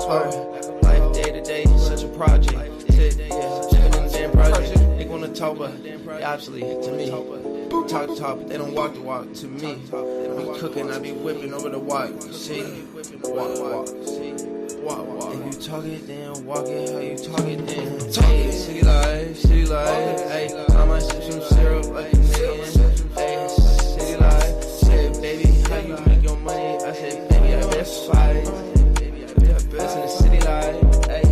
swear, life day to day, such a project. Living in the damn project. They wanna talk, but they obsolete to me. Talk the talk, but they don't walk the walk to me. I be cooking, I be whipping over the walk. See, walk. If you talk it, then walk it. How you talk it, then talk it. City life, hey, I might sip some syrup like a nigga. Hey, city life, said baby, how you make your money? I said baby, I best fight. Baby, I best in the city life, hey.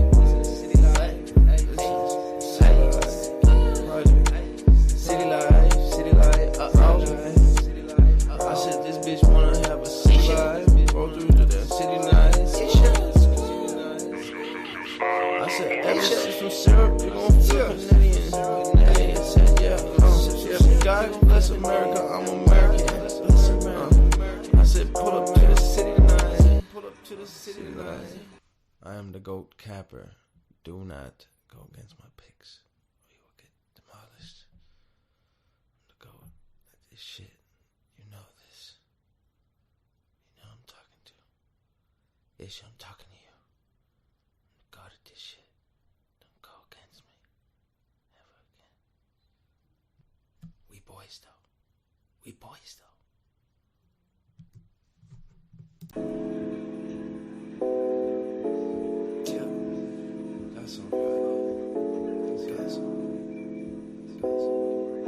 Syrup, you gon' feel Canadian. Hey, I said, yeah, God bless America, I'm American. I said, pull up to the city tonight. I am the GOAT capper. Do not go against my picks, or you will get demolished. I'm the GOAT at this shit. You know this. You know I'm talking to. Ish, I'm talking to you. I'm the GOAT at this shit. We boys though. Yeah, that's all right. That's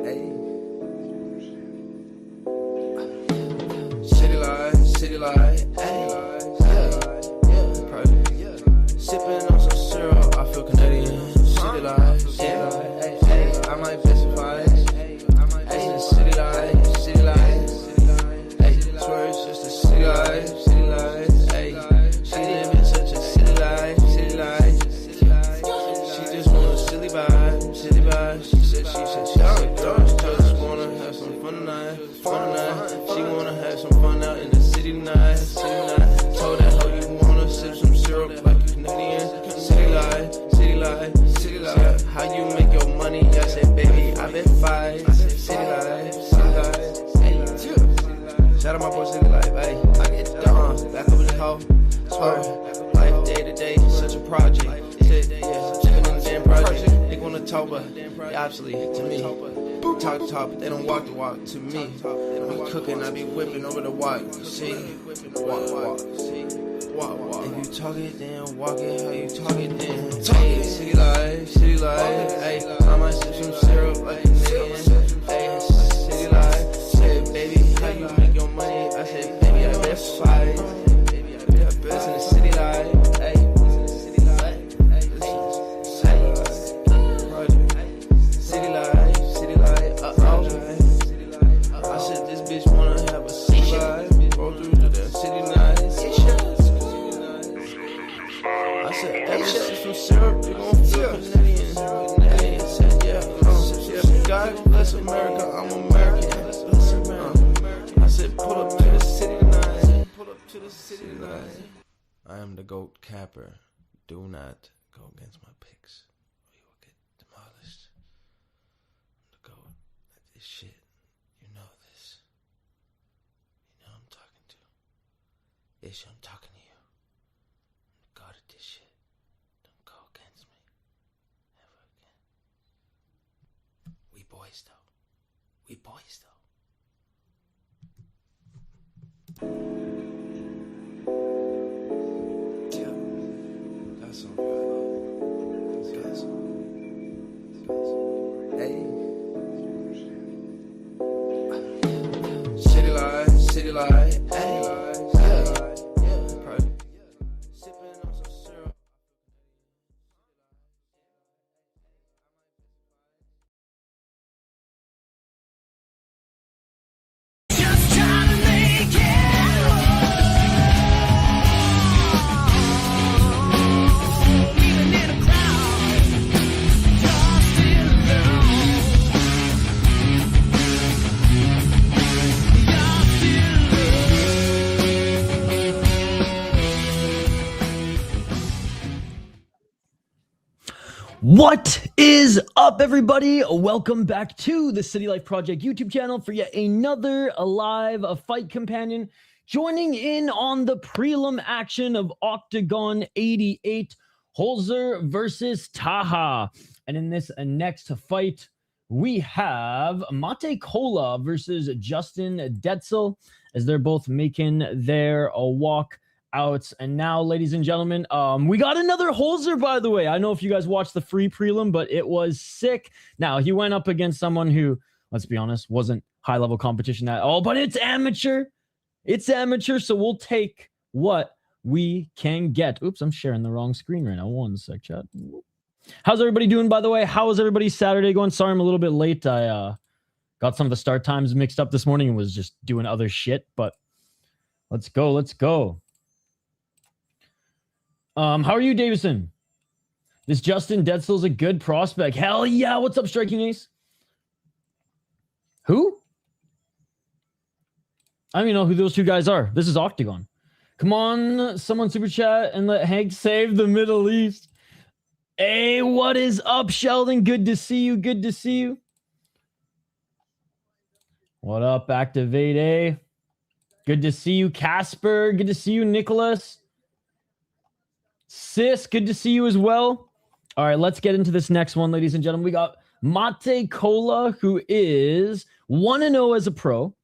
hey. City life, hey. Yeah. Sipping on some syrup, I feel Canadian. City life, hey. I might specify. City life, hey, swear it's just a city life, hey, she live in such a city life, she just want a silly vibe, she said, just wanna have some fun tonight, she wanna have some fun out in the city tonight, told that how you wanna sip some syrup like you Canadian, city life, how you make your money, I said, baby, I been fight. City life, hey, shout out my boy City Life, hey, I get down, back over the hoe, swear, life day to day, such a project, living in the damn project, they wanna talk, but they obsolete to me, talk the talk, but they don't walk the walk to me, I be cooking, I be whipping over the walk, see, walk, if you talk it, then walk it, how you talk it, then talk it, city life, hey, I might sip some syrup like a nigga. Hey, city life, said baby, how you make your money? I said baby, I best fight. Baby, I best in the city life, hey. City life, I said this bitch wanna have a city life. Roll through to the city nights. I said, hey, sip some syrup, you gon' feel Canadian. Hey, I said, yeah, God bless America, I'm American. I said, pull up to the city tonight. I am the GOAT capper. Do not go against my picks, or you will get demolished. I'm the GOAT at this shit. You know this. You know I'm talking to. Ish, I'm talking to you. I'm the GOAT at this shit. Don't go against me. Ever again. We boys though. Yeah, that's all right. That's hey. City life, hey. Sipping on some syrup. What is up, everybody? Welcome back to the City Life Project YouTube channel for yet another live fight companion. Joining in on the prelim action of Oktagon 88, Holzer versus Taha. And in this next fight, we have Kola versus Justin Detzel, as they're both making their walk outs. And now, ladies and gentlemen, we got another Holzer, by the way. I know if you guys watched the free prelim, but it was sick. Now, he went up against someone who, let's be honest, wasn't high-level competition at all, but it's amateur. It's amateur, so we'll take what we can get. Oops, I'm sharing the wrong screen right now. One sec, chat. How's everybody doing, by the way? How is everybody's Saturday going? Sorry, I'm a little bit late. I got some of the start times mixed up this morning and was just doing other shit, but let's go, let's go. How are you, Davison? This Justin Detzel's a good prospect. Hell yeah, what's up, Striking Ace? Who? I don't even know who those two guys are. This is Oktagon. Come on, someone super chat and let Hank save the Middle East. Hey, what is up, Sheldon? Good to see you. Good to see you. What up, Activate A? Good to see you, Casper. Good to see you, Nicholas. Sis, good to see you as well. All right, let's get into this next one, ladies and gentlemen. We got Kola, who is 1-0 as a pro.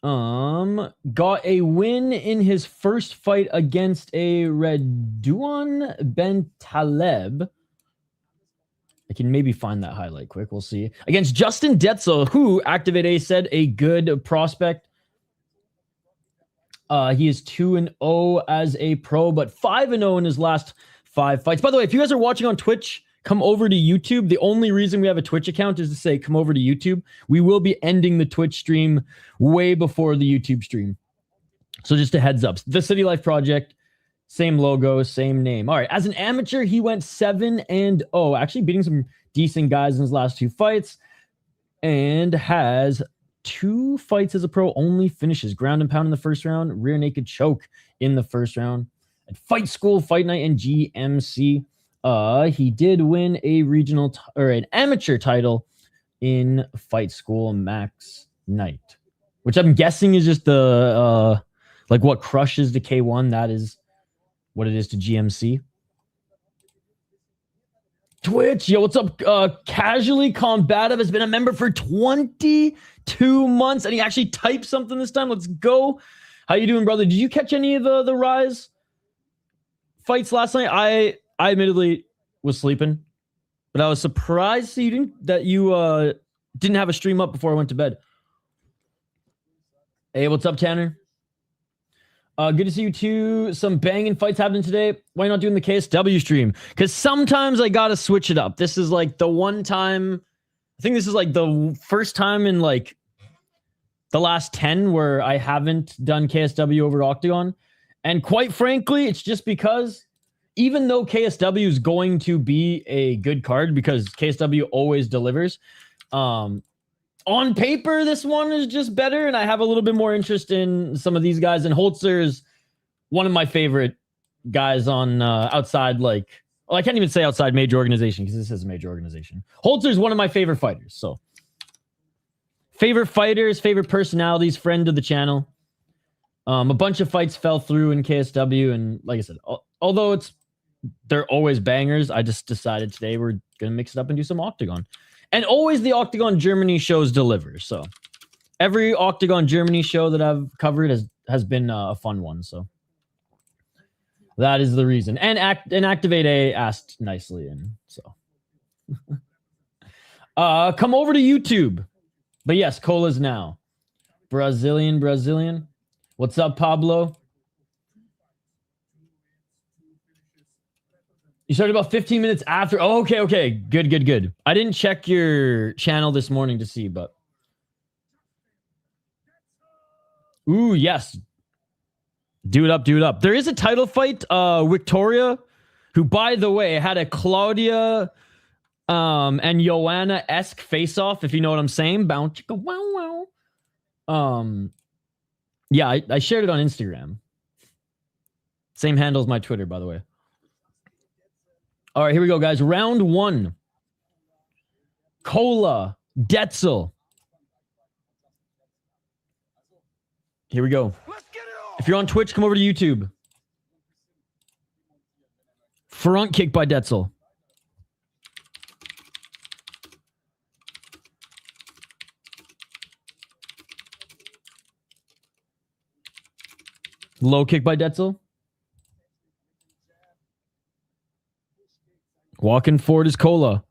Got a win in his first fight against a Redouan Ben Taleb. I can maybe find that highlight quick. We'll see. Against Justin Detzel, who Activate A said a good prospect. He is 2-0 as a pro, but 5-0 in his last 5 fights. By the way, if you guys are watching on Twitch, come over to YouTube. The only reason we have a Twitch account is to say, come over to YouTube. We will be ending the Twitch stream way before the YouTube stream. So just a heads up. The City Life Project, same logo, same name. All right. As an amateur, he went 7-0, actually beating some decent guys in his last 2 fights, and has 2 fights as a pro, only finishes ground and pound in the first round, rear naked choke in the first round. At Fight School, Fight Night, and GMC. He did win a regional or an amateur title in Fight School Max Night, which I'm guessing is just the like what crushes the K1. That is what it is to GMC. Twitch, yo, what's up? Casually Combative has been a member for 22 months, and he actually typed something this time. Let's go. How you doing, brother? Did you catch any of the Rise fights last night? I admittedly was sleeping, but I was surprised that you didn't have a stream up before I went to bed. Hey, what's up, Tanner? Good to see you too. Some banging fights happening today. Why not doing the KSW stream? Because sometimes I gotta switch it up. This is like the one time, I think this is like the first time in like the last 10 where I haven't done KSW over Oktagon. And quite frankly, it's just because even though KSW is going to be a good card because KSW always delivers, on paper, this one is just better, and I have a little bit more interest in some of these guys. And Holzer is one of my favorite guys on outside, like, well, I can't even say outside major organization because this is a major organization. Holzer is one of my favorite fighters. So, favorite fighters, favorite personalities, friend of the channel. A bunch of fights fell through in KSW, and like I said, although they're always bangers, I just decided today we're gonna mix it up and do some Oktagon. And always the Oktagon Germany shows deliver. So every Oktagon Germany show that I've covered has been a fun one. So that is the reason. And Activate A asked nicely, and so come over to YouTube. But yes, Cola's now Brazilian. What's up, Pablo? You started about 15 minutes after. Oh, okay. Good. I didn't check your channel this morning to see, but. Ooh, yes. Do it up. There is a title fight. Victoria, who, by the way, had a Claudia and Joanna-esque face-off, if you know what I'm saying. Bounce, wow. Yeah, I shared it on Instagram. Same handle as my Twitter, by the way. All right, here we go, guys. Round 1. Kola, Detzel. Here we go. If you're on Twitch, come over to YouTube. Front kick by Detzel. Low kick by Detzel. Walking forward is Kola.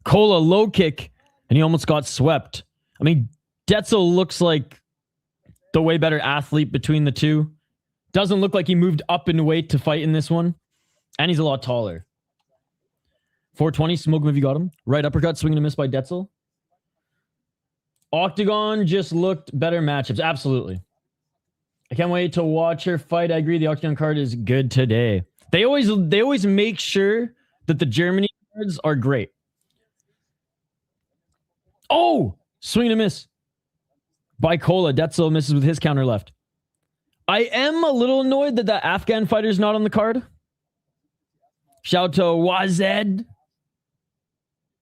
Kola, low kick, and he almost got swept. I mean, Detzel looks like the way better athlete between the two. Doesn't look like he moved up in weight to fight in this one. And he's a lot taller. 420, smoke him if you got him. Right uppercut, swing and a miss by Detzel. Oktagon just looked better matchups. Absolutely. I can't wait to watch her fight. I agree, the Oktagon card is good today. They always make sure that the Germany cards are great. Oh! Swing and a miss by Kola. Detzel misses with his counter left. I am a little annoyed that the Afghan fighter's not on the card. Shout out to Wazed.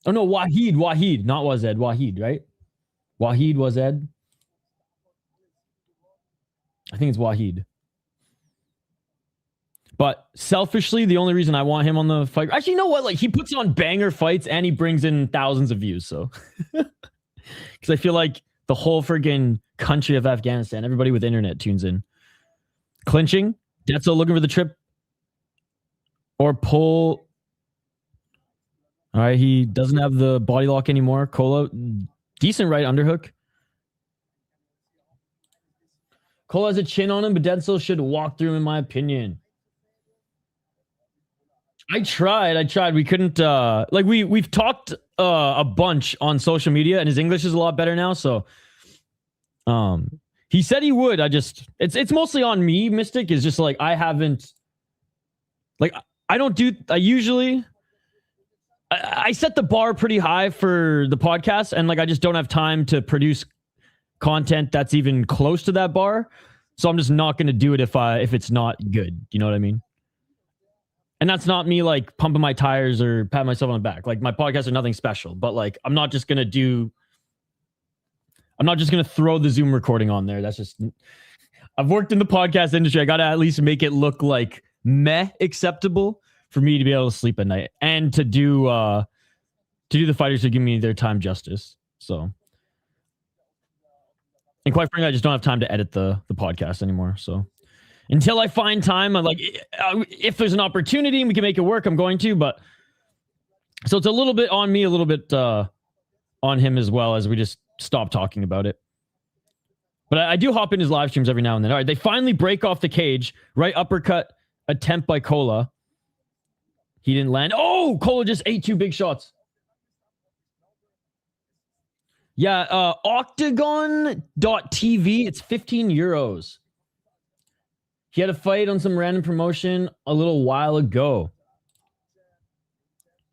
Oh no, Wahid, not Wazed, Wahid, right? Wahid, Wazed. I think it's Wahid. But selfishly, the only reason I want him on the fight... Actually, you know what? Like, he puts on banger fights and he brings in thousands of views, so... Because I feel like the whole friggin' country of Afghanistan, everybody with internet tunes in. Clinching. Detzel looking for the trip. Or pull. All right, he doesn't have the body lock anymore. Kola, decent right underhook. Kola has a chin on him, but Detzel should walk through him, in my opinion. I tried. We couldn't, like, we've talked a bunch on social media, and his English is a lot better now, so he said he would. It's mostly on me. Mystic is just like, I haven't, like, I set the bar pretty high for the podcast, and like, I just don't have time to produce content that's even close to that bar, so I'm just not going to do it if it's not good. You know what I mean? And that's not me like pumping my tires or patting myself on the back. Like, my podcasts are nothing special, but like, I'm not just going to throw the Zoom recording on there. That's just, I've worked in the podcast industry. I got to at least make it look like meh acceptable for me to be able to sleep at night and to do the fighters who give me their time justice. So, and quite frankly, I just don't have time to edit the podcast anymore. So, until I find time, I'm like, if there's an opportunity and we can make it work, I'm going to. But so it's a little bit on me, a little bit on him as well, as we just stop talking about it. But I do hop in his live streams every now and then. All right, they finally break off the cage. Right uppercut attempt by Kola. He didn't land. Oh, Kola just ate two big shots. Yeah, Oktagon.tv. It's 15 euros. He had a fight on some random promotion a little while ago.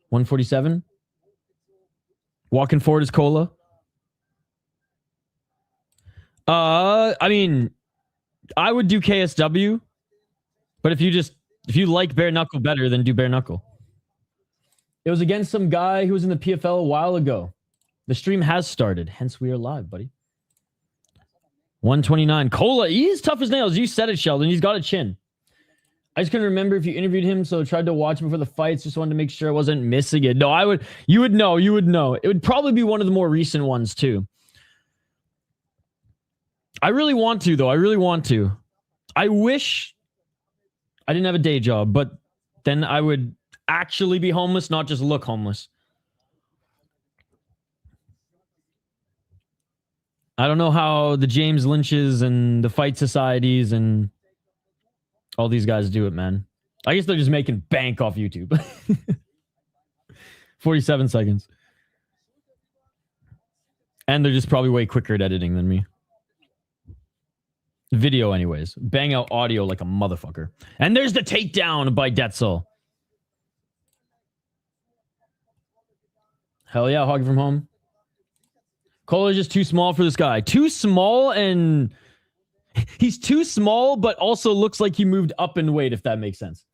147. Walking forward is Kola. I mean, I would do KSW, but if you like bare knuckle better, then do bare knuckle. It was against some guy who was in the PFL a while ago. The stream has started, hence we are live, buddy. 129. Kola, he is tough as nails. You said it, Sheldon. He's got a chin. I just couldn't remember if you interviewed him, so I tried to watch him before the fights. Just wanted to make sure I wasn't missing it. No, you would know. It would probably be one of the more recent ones, too. I really want to, though. I really want to. I wish I didn't have a day job, but then I would actually be homeless, not just look homeless. I don't know how the James Lynches and the fight societies and all these guys do it, man. I guess they're just making bank off YouTube. 47 seconds. And they're just probably way quicker at editing than me. Video anyways. Bang out audio like a motherfucker. And there's the takedown by Detzel. Hell yeah, hogging from home. Kola is just too small for this guy. Too small, and he's too small, but also looks like he moved up in weight, if that makes sense.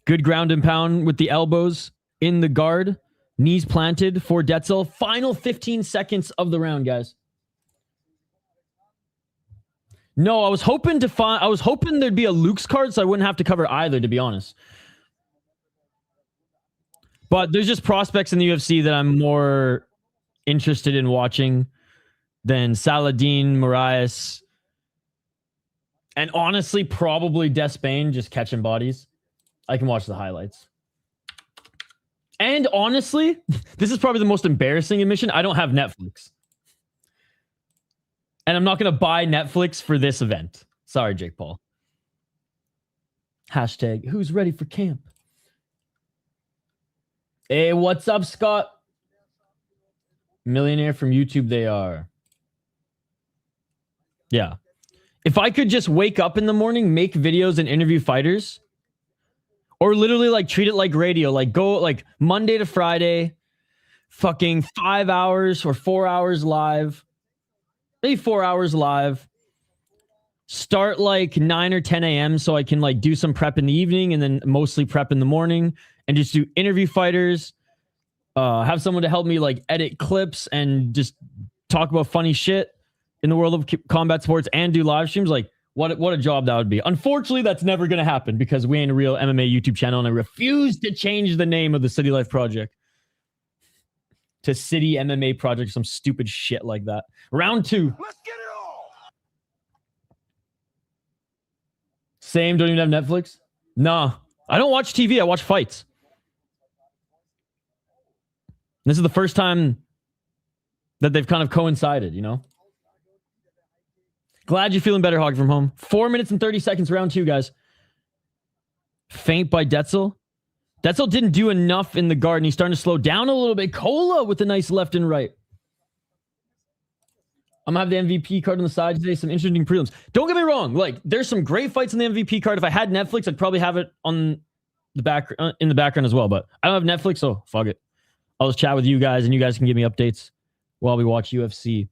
Good ground and pound with the elbows in the guard. Knees planted for Detzel. Final 15 seconds of the round, guys. No, I was hoping there'd be a Luke's card so I wouldn't have to cover either, to be honest. But there's just prospects in the UFC that I'm more interested in watching than Saladin, Moraes, and honestly, probably Despain just catching bodies. I can watch the highlights. And honestly, this is probably the most embarrassing admission. I don't have Netflix. And I'm not going to buy Netflix for this event. Sorry, Jake Paul. Hashtag, who's ready for camp? Hey, what's up, Scott? Millionaire from YouTube they are. Yeah. If I could just wake up in the morning, make videos and interview fighters, or literally like treat it like radio, like go like Monday to Friday, fucking 5 hours or 4 hours live, maybe 4 hours live, start like 9 or 10 a.m. so I can like do some prep in the evening and then mostly prep in the morning and just do interview fighters, have someone to help me like edit clips and just talk about funny shit in the world of combat sports and do live streams. Like what a job that would be. Unfortunately, that's never going to happen because we ain't a real MMA YouTube channel and I refuse to change the name of the City Life Project to City MMA Project, some stupid shit like that. Round 2. Let's get it all. Same, don't even have Netflix? Nah, I don't watch TV. I watch fights. This is the first time that they've kind of coincided, you know? Glad you're feeling better, Hog from home. 4 minutes and 30 seconds, round 2, guys. Feint by Detzel. Detzel didn't do enough in the guard, and he's starting to slow down a little bit. Kola with a nice left and right. I'm going to have the MVP card on the side today. Some interesting prelims. Don't get me wrong. Like, there's some great fights on the MVP card. If I had Netflix, I'd probably have it on the back in the background as well. But I don't have Netflix, so fuck it. I'll just chat with you guys, and you guys can give me updates while we watch UFC.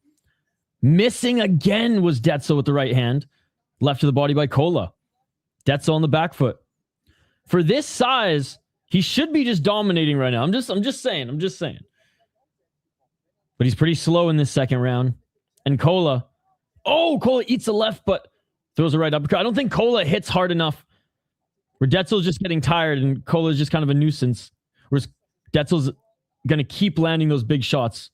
Missing again was Detzel with the right hand. Left to the body by Kola. Detzel on the back foot. For this size, he should be just dominating right now. I'm just saying. But he's pretty slow in this second round. And Kola. Oh, Kola eats a left, but throws a right uppercut. I don't think Kola hits hard enough. Where Detzel's just getting tired and Kola's just kind of a nuisance. Whereas Detzel's going to keep landing those big shots.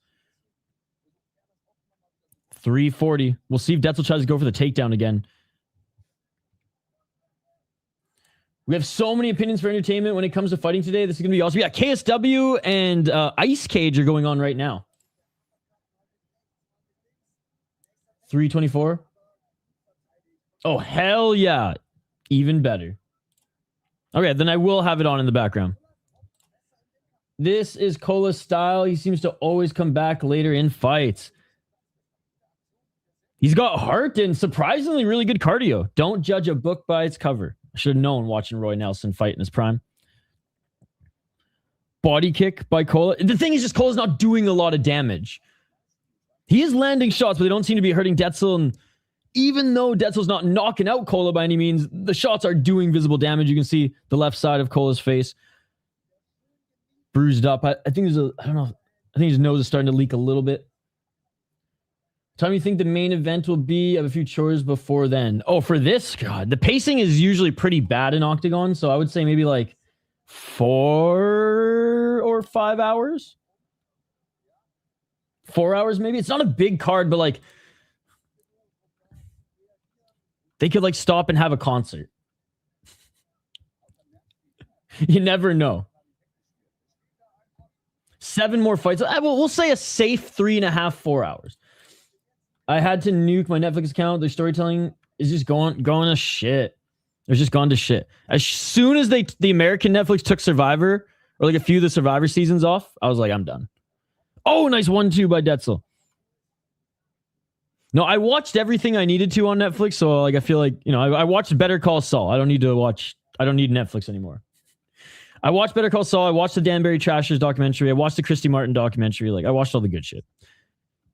340. We'll see if Detzel tries to go for the takedown again. We have so many opinions for entertainment when it comes to fighting today. This is going to be awesome. Yeah, KSW and Ice Cage are going on right now. 324. Oh, hell yeah. Even better. Okay, then I will have it on in the background. This is Kola's style. He seems to always come back later in fights. He's got heart and surprisingly really good cardio. Don't judge a book by its cover. I should have known watching Roy Nelson fight in his prime. Body kick by Kola. The thing is just Kola's not doing a lot of damage. He is landing shots, but they don't seem to be hurting Detzel. And even though Detzel's not knocking out Kola by any means, the shots are doing visible damage. You can see the left side of Kola's face. Bruised up. I think there's I don't know. I think his nose is starting to leak a little bit. Time you think the main event will be? I have a few chores before then. Oh, for this? God, the pacing is usually pretty bad in Oktagon, so I would say maybe like 4 or 5 hours. 4 hours, maybe. It's not a big card, but like they could like stop and have a concert. You never know. 7 more fights. We'll say a safe 3.5, 4 hours. I had to nuke my Netflix account. Their storytelling is just going to shit. It's just gone to shit. As soon as the American Netflix took Survivor, or like a few of the Survivor seasons off, I was like, I'm done. Oh, nice 1-2 by Detzel. No, I watched everything I needed to on Netflix, so like I feel like, you know, I watched Better Call Saul. I don't need Netflix anymore. I watched Better Call Saul. I watched the Danbury Trashers documentary. I watched the Christy Martin documentary. Like, I watched all the good shit.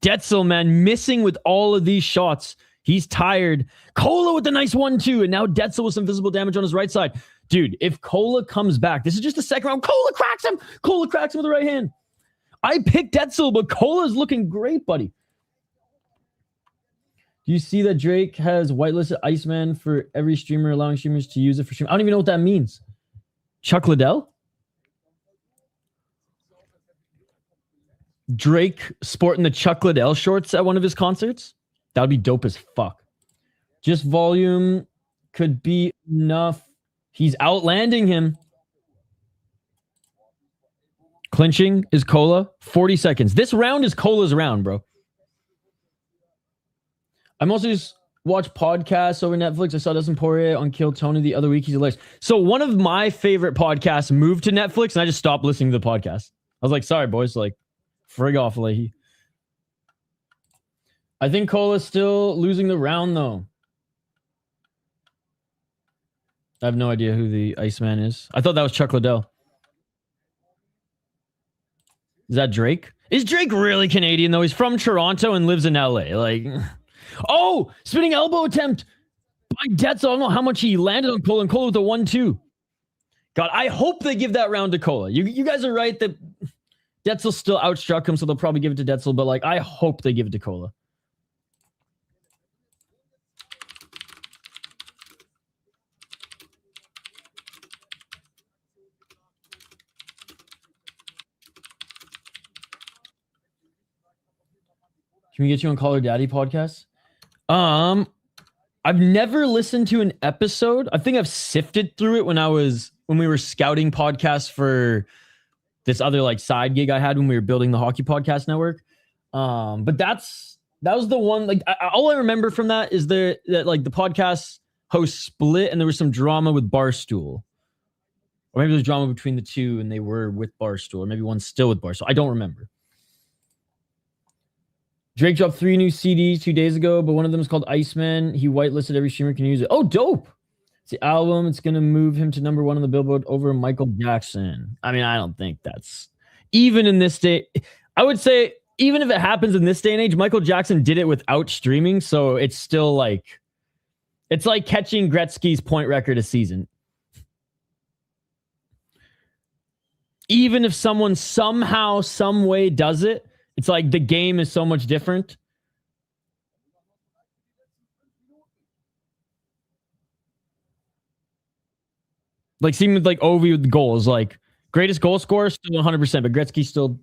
Detzel, man, missing with all of these shots. He's tired. Kola with the nice 1-2, and now Detzel with some visible damage on his right side. Dude, if Kola comes back, this is just the second round. Kola cracks him. Kola cracks him with the right hand. I picked Detzel, but Kola's looking great, buddy. Do you see that Drake has whitelisted Iceman for every streamer, allowing streamers to use it for stream? I don't even know what that means. Chuck Liddell? Drake sporting the Chuck Liddell shorts at one of his concerts? That would be dope as fuck. Just volume could be enough. He's outlanding him. Clinching is Kola. 40 seconds. This round is Kola's round, bro. I'm also just watch podcasts over Netflix. I saw Dustin Poirier on Kill Tony the other week. He's hilarious. So one of my favorite podcasts moved to Netflix, and I just stopped listening to the podcast. I was like, sorry, boys. Like, frig off, Leahy. I think Kola's still losing the round, though. I have no idea who the Iceman is. I thought that was Chuck Liddell. Is that Drake? Is Drake really Canadian, though? He's from Toronto and lives in LA. Like... Oh, spinning elbow attempt by Detzel. I don't know how much he landed on Kola, and Kola with a 1-2. God, I hope they give that round to Kola. You guys are right that Detzel still outstruck him, so they'll probably give it to Detzel, but like I hope they give it to Kola. Can we get you on Call Her Daddy podcast? I've never listened to an episode. I think I've sifted through it when we were scouting podcasts for this other like side gig I had when we were building the Hockey Podcast Network. But that was the one. Like all I remember from that is that like the podcast host split and there was some drama with Barstool, or maybe there was drama between the two and they were with Barstool, or maybe one's still with Barstool. I don't remember. Drake dropped 3 new CDs 2 days ago, but one of them is called Iceman. He whitelisted every streamer can use it. Oh, dope. It's the album. It's going to move him to number 1 on the Billboard over Michael Jackson. I mean, I don't think that's... Even in this day... I would say, even if it happens in this day and age, Michael Jackson did it without streaming, so it's still like... It's like catching Gretzky's point record a season. Even if someone somehow, some way does it, it's like the game is so much different. Like, seeing with like Ovi with the goals, like greatest goal scorer still 100%, but Gretzky still,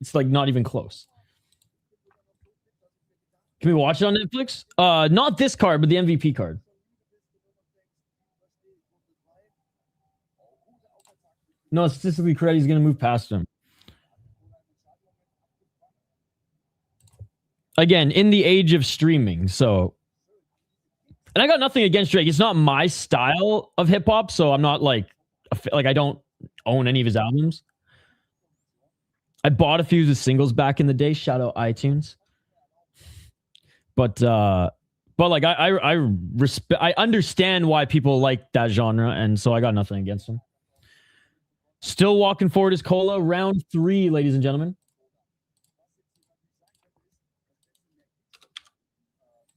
it's like not even close. Can we watch it on Netflix? Not this card, but the MVP card. No, statistically correct. He's going to move past him. Again, in the age of streaming, so... And I got nothing against Drake. It's not my style of hip-hop, so I'm not like I don't own any of his albums. I bought a few of the singles back in the day. Shout out iTunes. But like I understand why people like that genre, and so I got nothing against him. Still walking forward is Kola. Round 3, ladies and gentlemen.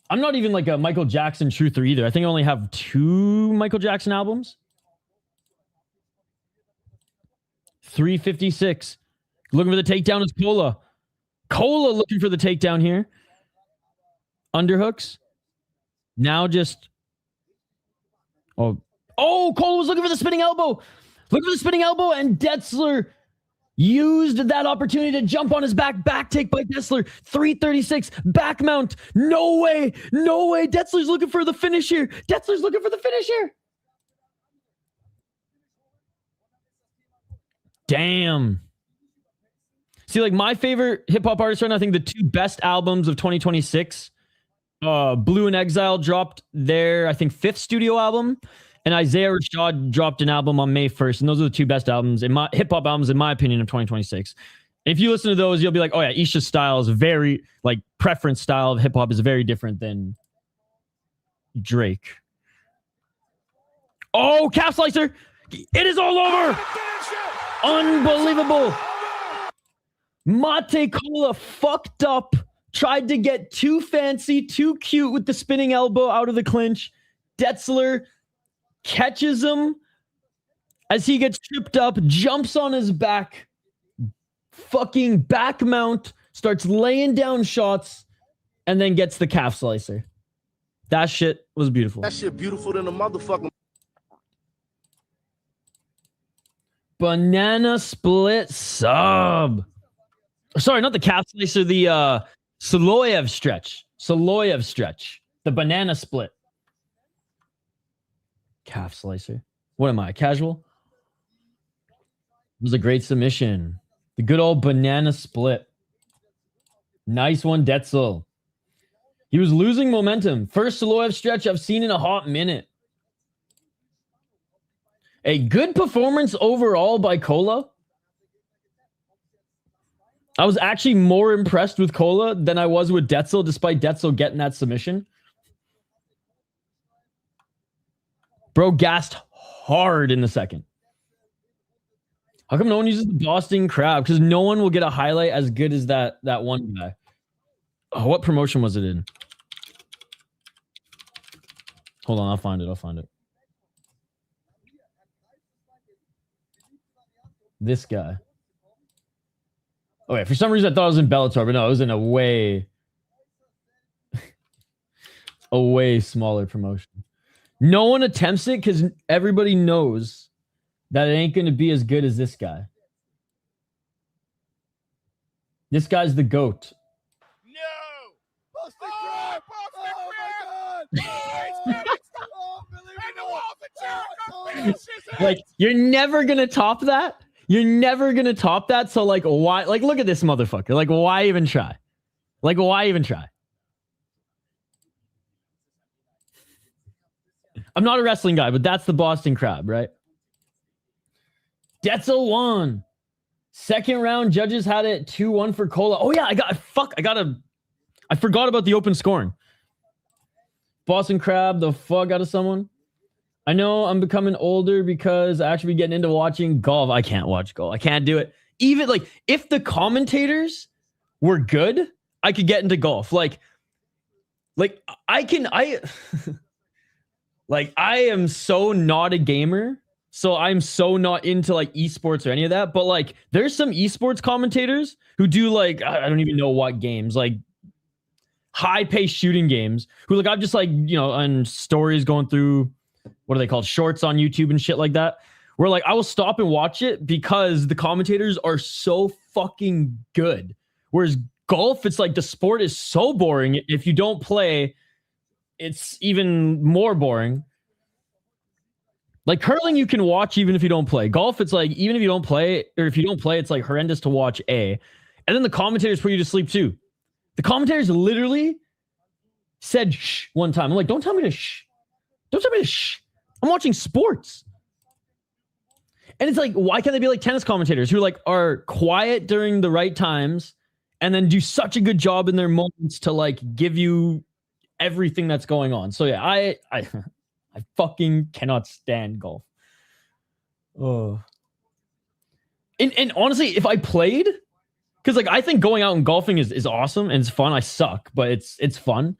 I'm not even like a Michael Jackson truther either. I think I only have 2 Michael Jackson albums. 356. Looking for the takedown is Kola. Kola looking for the takedown here. Underhooks. Now just... Oh, Kola was looking for the spinning elbow. Looking for the spinning elbow, and Detzel used that opportunity to jump on his back. Back take by Detzel. 336. Back mount. No way. No way. Detzler's looking for the finish here. Detzler's looking for the finish here. Damn. See, like my favorite hip-hop artist right now, I think the 2 best albums of 2026, Blue in Exile dropped their, I think, 5th studio album, and Isaiah Rashad dropped an album on May 1st. And those are the 2 best albums, in my hip-hop albums, in my opinion, of 2026. And if you listen to those, you'll be like, oh yeah, Isha's style is very, like, preference style of hip-hop is very different than Drake. Oh, calf slicer. It is all over. Unbelievable. Mate Kola fucked up. Tried to get too fancy, too cute with the spinning elbow out of the clinch. Detzel catches him as he gets tripped up, jumps on his back, fucking back mount, starts laying down shots, and then gets the calf slicer. That shit was beautiful. That shit beautiful than a motherfucker. Banana split sub. Sorry, not the calf slicer, the Soloyev stretch. Soloyev stretch. The banana split. Calf slicer. What am I, casual? It was a great submission. The good old banana split. Nice one, Detzel. He was losing momentum. First Soloyev stretch I've seen in a hot minute. A good performance overall by Kola. I was actually more impressed with Kola than I was with Detzel, despite Detzel getting that submission. Bro gassed hard in the second. How come no one uses the Boston Crab? Because no one will get a highlight as good as that one guy. Oh, what promotion was it in? Hold on, I'll find it. This guy. Okay, for some reason I thought it was in Bellator, but no, it was in a way smaller promotion. No one attempts it because everybody knows that it ain't going to be as good as this guy. This guy's the GOAT. No! Boston Crab! Oh my God! Like, you're never going to top that? You're never going to top that? So, like, why? Like, look at this motherfucker. Like, why even try? Like, why even try? I'm not a wrestling guy, but that's the Boston Crab, right? Detzel won. Second round, judges had it 2-1 for Kola. Oh, yeah, I forgot about the open scoring. Boston Crab the fuck out of someone. I know I'm becoming older because I actually be getting into watching golf. I can't watch golf. I can't do it. Even, like, if the commentators were good, I could get into golf. Like I am so not a gamer, so I'm so not into like esports or any of that. But like, there's some esports commentators who do like, I don't even know what games, like high-paced shooting games, who like, I've just like, you know, on stories going through, what are they called, shorts on YouTube and shit like that, where like I will stop and watch it because the commentators are so fucking good. Whereas golf, it's like the sport is so boring. If you don't play, it's even more boring. Like curling, you can watch even if you don't play. Golf, it's like, even if you don't play, or if you don't play, it's like horrendous to watch, A. And then the commentators put you to sleep too. The commentators literally said shh one time. I'm like, don't tell me to shh. Don't tell me to shh. I'm watching sports. And it's like, why can't they be like tennis commentators who like are quiet during the right times and then do such a good job in their moments to like give you everything that's going on? So yeah, I fucking cannot stand golf. Oh. And honestly, if I played, because like I think going out and golfing is awesome and it's fun. I suck, but it's fun.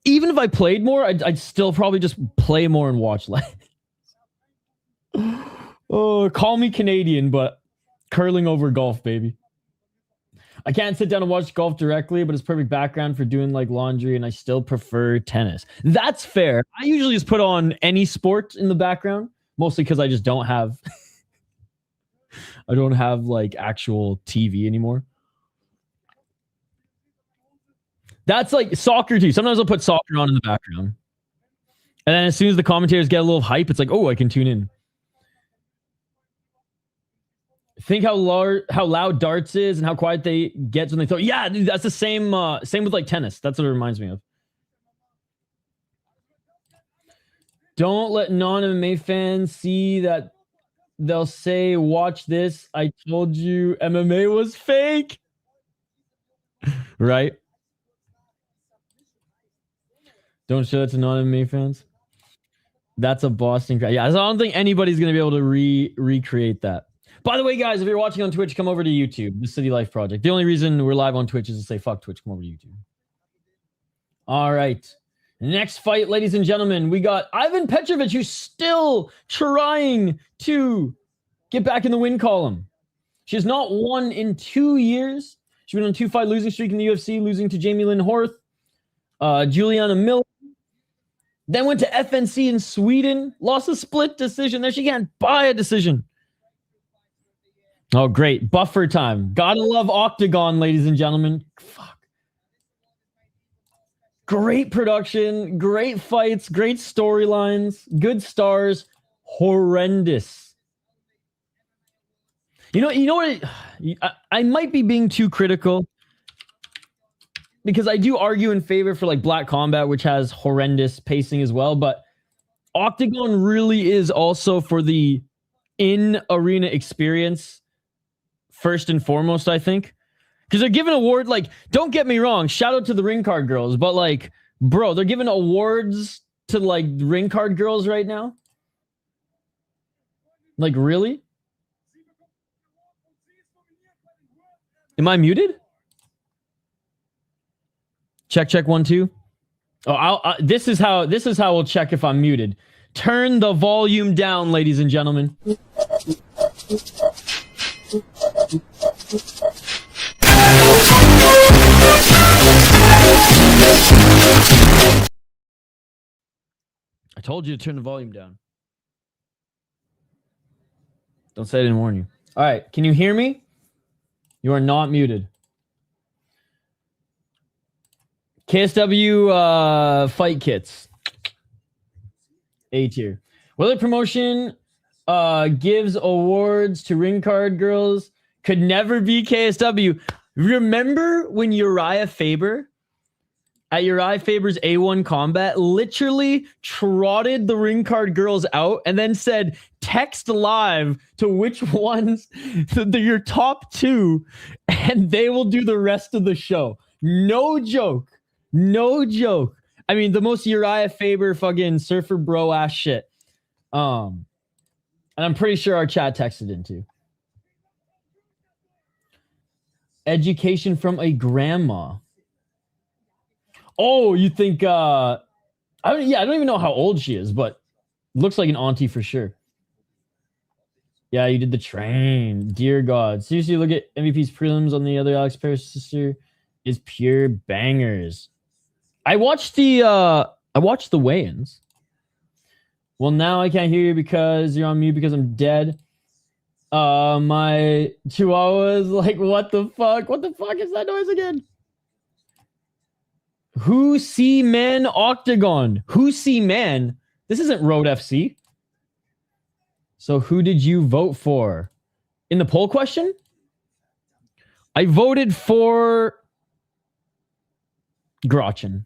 Even if I played more, I'd still probably just play more and watch less. Oh, call me Canadian, but curling over golf, baby. I can't sit down and watch golf directly, but it's perfect background for doing like laundry, and I still prefer tennis. That's fair. I usually just put on any sport in the background, mostly because I just don't have I don't have like actual TV anymore. That's like soccer too. Sometimes I'll put soccer on in the background. And then as soon as the commentators get a little hype, it's like, oh, I can tune in. Think how loud darts is and how quiet they get when they throw. Yeah, dude, that's the same with like tennis. That's what it reminds me of. Don't let non-MMA fans see that. They'll say, watch this. I told you MMA was fake. Right? Don't show that to non-MMA fans. That's a Boston crowd. Yeah, so I don't think anybody's going to be able to recreate that. By the way, guys, if you're watching on Twitch, come over to YouTube, the City Life Project. The only reason we're live on Twitch is to say, fuck Twitch, come over to YouTube. All right. Next fight, ladies and gentlemen, we got Ivan Petrovic, who's still trying to get back in the win column. She has not won in 2 years. She's been on a 2-fight losing streak in the UFC, losing to Jamie Lynn Horth, Juliana Miller, Then went to FNC in Sweden, lost a split decision. There she can't buy a decision. Oh, great. Buffer time. Gotta love Oktagon, ladies and gentlemen. Fuck. Great production, great fights, great storylines, good stars, horrendous. You know what? I might be being too critical because I do argue in favor for like Black Combat, which has horrendous pacing as well. But Oktagon really is also for the in-arena experience first and foremost, I think. Because they're giving award, like, don't get me wrong, shout out to the ring card girls, but like, bro, they're giving awards to like ring card girls right now? Like, really? Am I muted? Check 1 2. Oh, this is how we'll check if I'm muted. Turn the volume down, ladies and gentlemen. I told you to turn the volume down. Don't say I didn't warn you. All right, can you hear me? You are not muted. KSW fight kits. A tier. Whether promotion gives awards to ring card girls could never be KSW. Remember when Uriah Faber at Uriah Faber's A1 Combat literally trotted the ring card girls out and then said, text live to which ones your top 2 and they will do the rest of the show. No joke. No joke. I mean, the most Uriah Faber fucking surfer bro ass shit. And I'm pretty sure our chat texted in too. Education from a grandma. Oh, you think I don't even know how old she is, but looks like an auntie for sure. Yeah, you did the train. Dear God. Seriously, look at MVP's prelims on the other Alex Perez sister is pure bangers. I watched the weigh-ins. Well, now I can't hear you because you're on mute because I'm dead. My chihuahua's like, what the fuck? What the fuck is that noise again? Who see man Oktagon? Who see man? This isn't Road FC. So who did you vote for? In the poll question? I voted for Grotchen.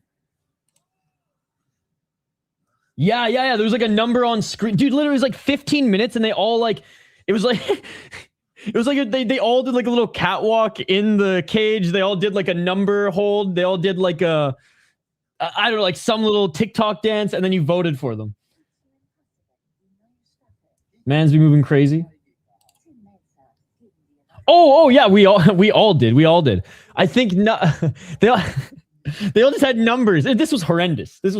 Yeah. There was like a number on screen. Dude, literally it was like 15 minutes and they all like, it was like, it was like they all did like a little catwalk in the cage. They all did like a number hold. They all did like I don't know, like some little TikTok dance and then you voted for them. Man's be moving crazy. Oh yeah, we all did. I think they all just had numbers. This was horrendous. I'm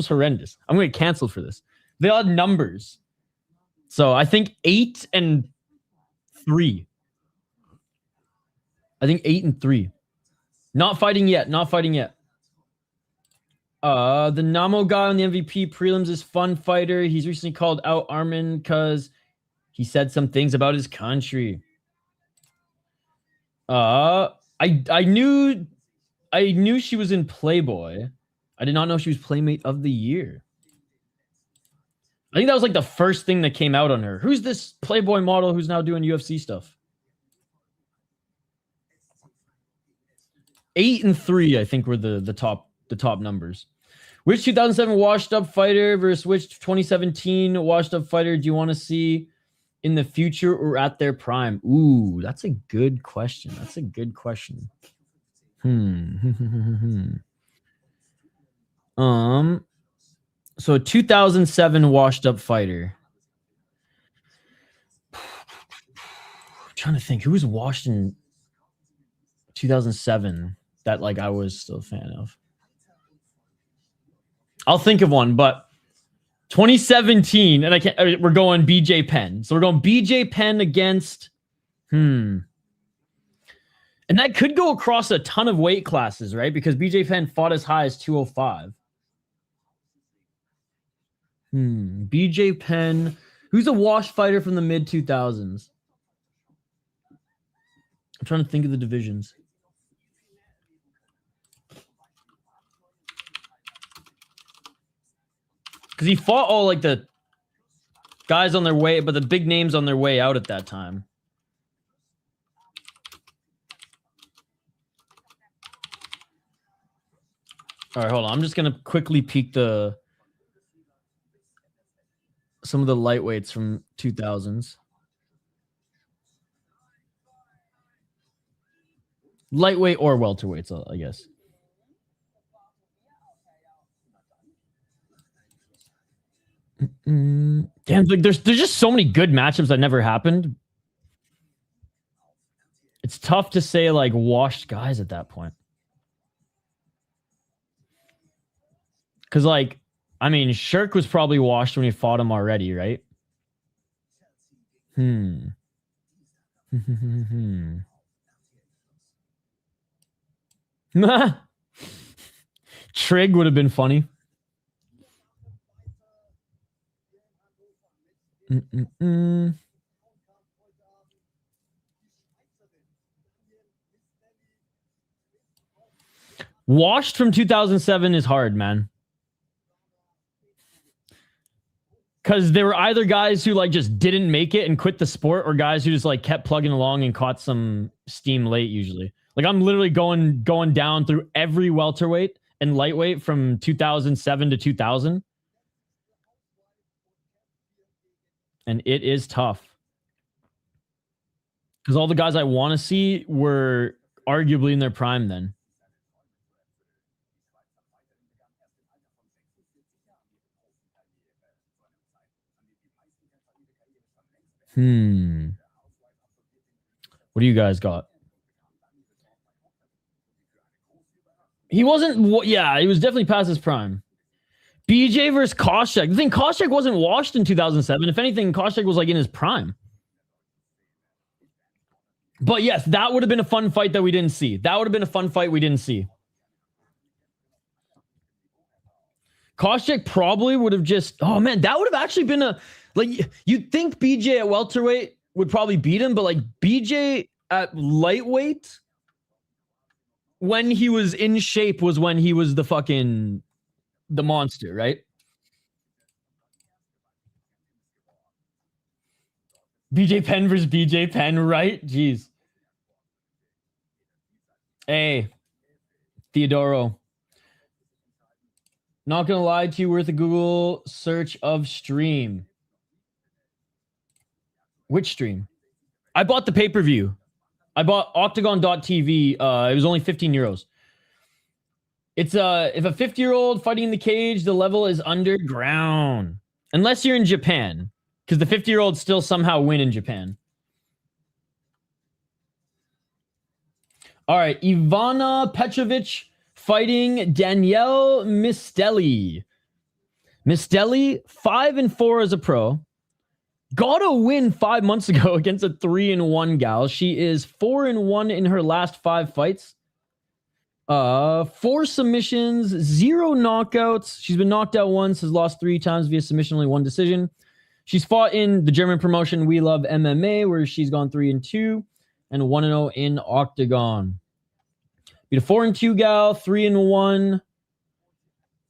going to get canceled for this. They all had numbers. So I think 8 and 3. I think 8 and 3. Not fighting yet. The Namo guy on the MVP prelims is fun fighter. He's recently called out Armin because he said some things about his country. I knew she was in Playboy. I did not know she was Playmate of the Year. I think that was like the first thing that came out on her. Who's this Playboy model who's now doing UFC stuff? 8 and 3, I think, were the top numbers. Which 2007 washed up fighter versus which 2017 washed up fighter do you want to see in the future or at their prime? Ooh, that's a good question. So a 2007 washed up fighter. I'm trying to think who was washed in 2007 that like I was still a fan of. I'll think of one, but 2017, and we're going BJ Penn. So we're going BJ Penn against and that could go across a ton of weight classes, right? Because BJ Penn fought as high as 205. BJ Penn. Who's a wash fighter from the mid 2000s? I'm trying to think of the divisions. Because he fought all like the guys on their way, but the big names on their way out at that time. All right, hold on. I'm just going to quickly peek some of the lightweights from 2000s. Lightweight or welterweights, I guess. Damn, like there's just so many good matchups that never happened. It's tough to say like washed guys at that point. Because like, I mean, Shirk was probably washed when he fought him already, right? Trig would have been funny. Washed from 2007 is hard, man. Because there were either guys who like just didn't make it and quit the sport, or guys who just like kept plugging along and caught some steam late. Usually, like I'm literally going down through every welterweight and lightweight from 2007 to 2000, and it is tough because all the guys I want to see were arguably in their prime then. What do you guys got? He wasn't, yeah, he was definitely past his prime. BJ versus Koscheck. The thing, Koscheck wasn't washed in 2007. If anything, Koscheck was like in his prime. But yes, that would have been a fun fight that we didn't see. That would have been a fun fight we didn't see. Koscheck probably would have just, oh man, that would have actually been a, like, you'd think BJ at welterweight would probably beat him, but like BJ at lightweight, when he was in shape, was when he was the monster, right? BJ Penn versus BJ Penn, right? Jeez. Hey, Theodoro. Not gonna lie to you, worth a Google search of stream. Which stream? I bought the pay-per-view. I bought Oktagon.tv. It was only 15 euros. It's if a 50-year-old fighting in the cage, the level is underground. Unless you're in Japan. Because the 50-year-olds still somehow win in Japan. All right, Ivana Petrovic fighting Danielle Misteli. Misteli, 5-4 as a pro. Got a win 5 months ago against a 3-1 gal. She is 4-1 in her last 5 fights. 4 submissions, 0 knockouts. She's been knocked out once, has lost 3 times via submission, only 1 decision. She's fought in the German promotion We Love MMA, where she's gone 3-2 and 1-0 in Oktagon. Beat a 4-2 gal, 3-1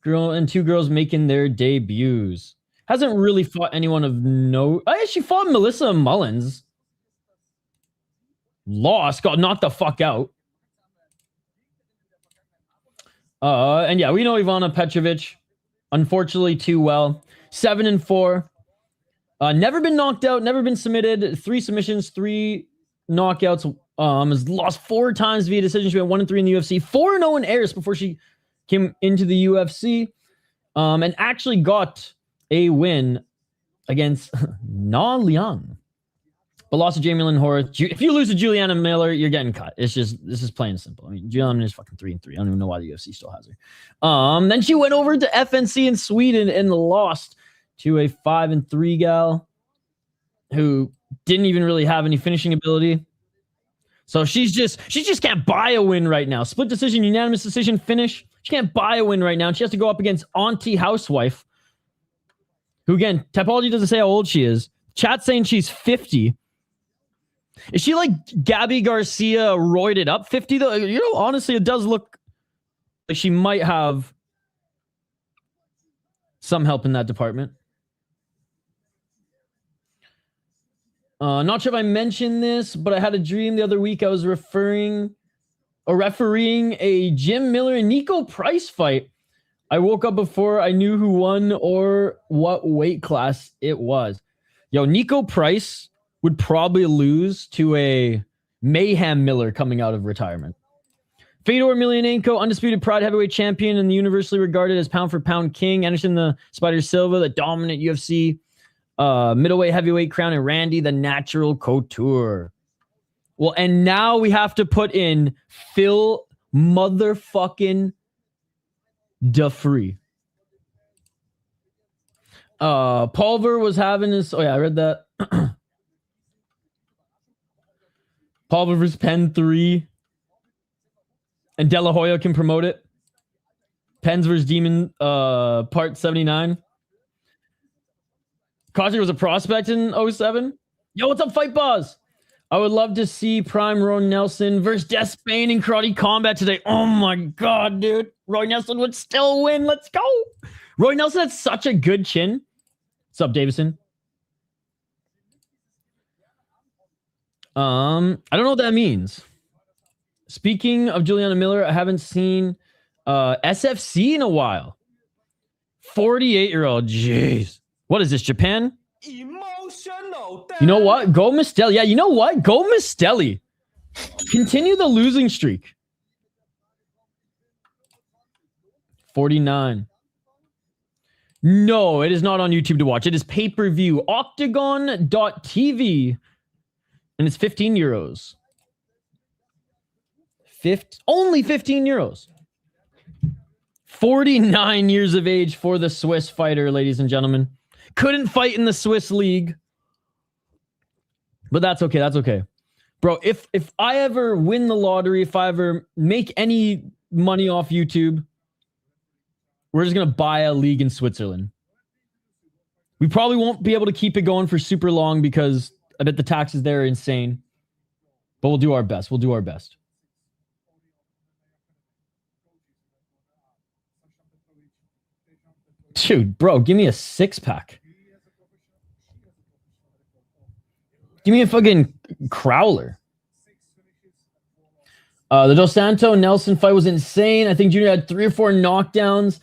girl, and 2 girls making their debuts. Hasn't really fought anyone of note. Oh, yeah, she fought Melissa Mullins. Lost, got knocked the fuck out. And yeah, we know Ivana Petrovic. Unfortunately, too well. 7-4. Never been knocked out, never been submitted. 3 submissions, 3 knockouts. Has lost 4 times via decision. She went 1-3 in the UFC. 4-0 in Airs before she came into the UFC. And actually got a win against Na Liang. But lost to Jamie Lynn Horth. If you lose to Juliana Miller, you're getting cut. This is plain and simple. I mean, Juliana is fucking 3-3. I don't even know why the UFC still has her. Then she went over to FNC in Sweden and lost to a 5-3 gal who didn't even really have any finishing ability. So she just can't buy a win right now. Split decision, unanimous decision, finish. She can't buy a win right now. And she has to go up against Auntie Housewife. who again, Typology doesn't say how old she is. Chat's saying she's 50. Is she like Gabby Garcia roided up 50 though? You know, honestly, it does look like she might have some help in that department. Not sure if I mentioned this, but I had a dream the other week. I was refereeing a Jim Miller and Nico Price fight. I woke up before I knew who won or what weight class it was. Yo, Nico Price would probably lose to a Mayhem Miller coming out of retirement. Fedor Emelianenko, undisputed Pride heavyweight champion and universally regarded as pound-for-pound king. Anderson the Spider Silva, the dominant UFC middleweight heavyweight crown, and Randy the natural couture. Well, and now we have to put in Phil motherfucking Duffree. Pulver was having this. Oh yeah, I read that. Pulver versus Penn 3. And De La Hoya can promote it. Pens versus Demon part 79. Koster was a prospect in 07. Yo, what's up, Fight Boss? I would love to see Prime Roy Nelson versus Despain in Karate Combat today. Oh my god, dude. Roy Nelson would still win. Let's go. Roy Nelson had such a good chin. What's up, Davison? I don't know what that means. Speaking of Juliana Miller, I haven't seen SFC in a while. 48-year-old. Jeez. What is this, Japan? Emotional. You know what? Go Misteli. Yeah, you know what? Go Misteli. Continue the losing streak. 49. No, it is not on YouTube to watch. It is pay-per-view. Oktagon.tv. And it's 15 euros. Only 15 euros. 49 years of age for the Swiss fighter, ladies and gentlemen. Couldn't fight in the Swiss league. But that's okay. That's okay. Bro, if I ever win the lottery, if I ever make any money off YouTube, we're just going to buy a league in Switzerland. We probably won't be able to keep it going for super long because I bet the taxes there are insane. But we'll do our best. We'll do our best. Dude, bro, give me a 6-pack. Give me a fucking Crowler. The Dos Santo Nelson fight was insane. I think Junior had 3 or 4 knockdowns.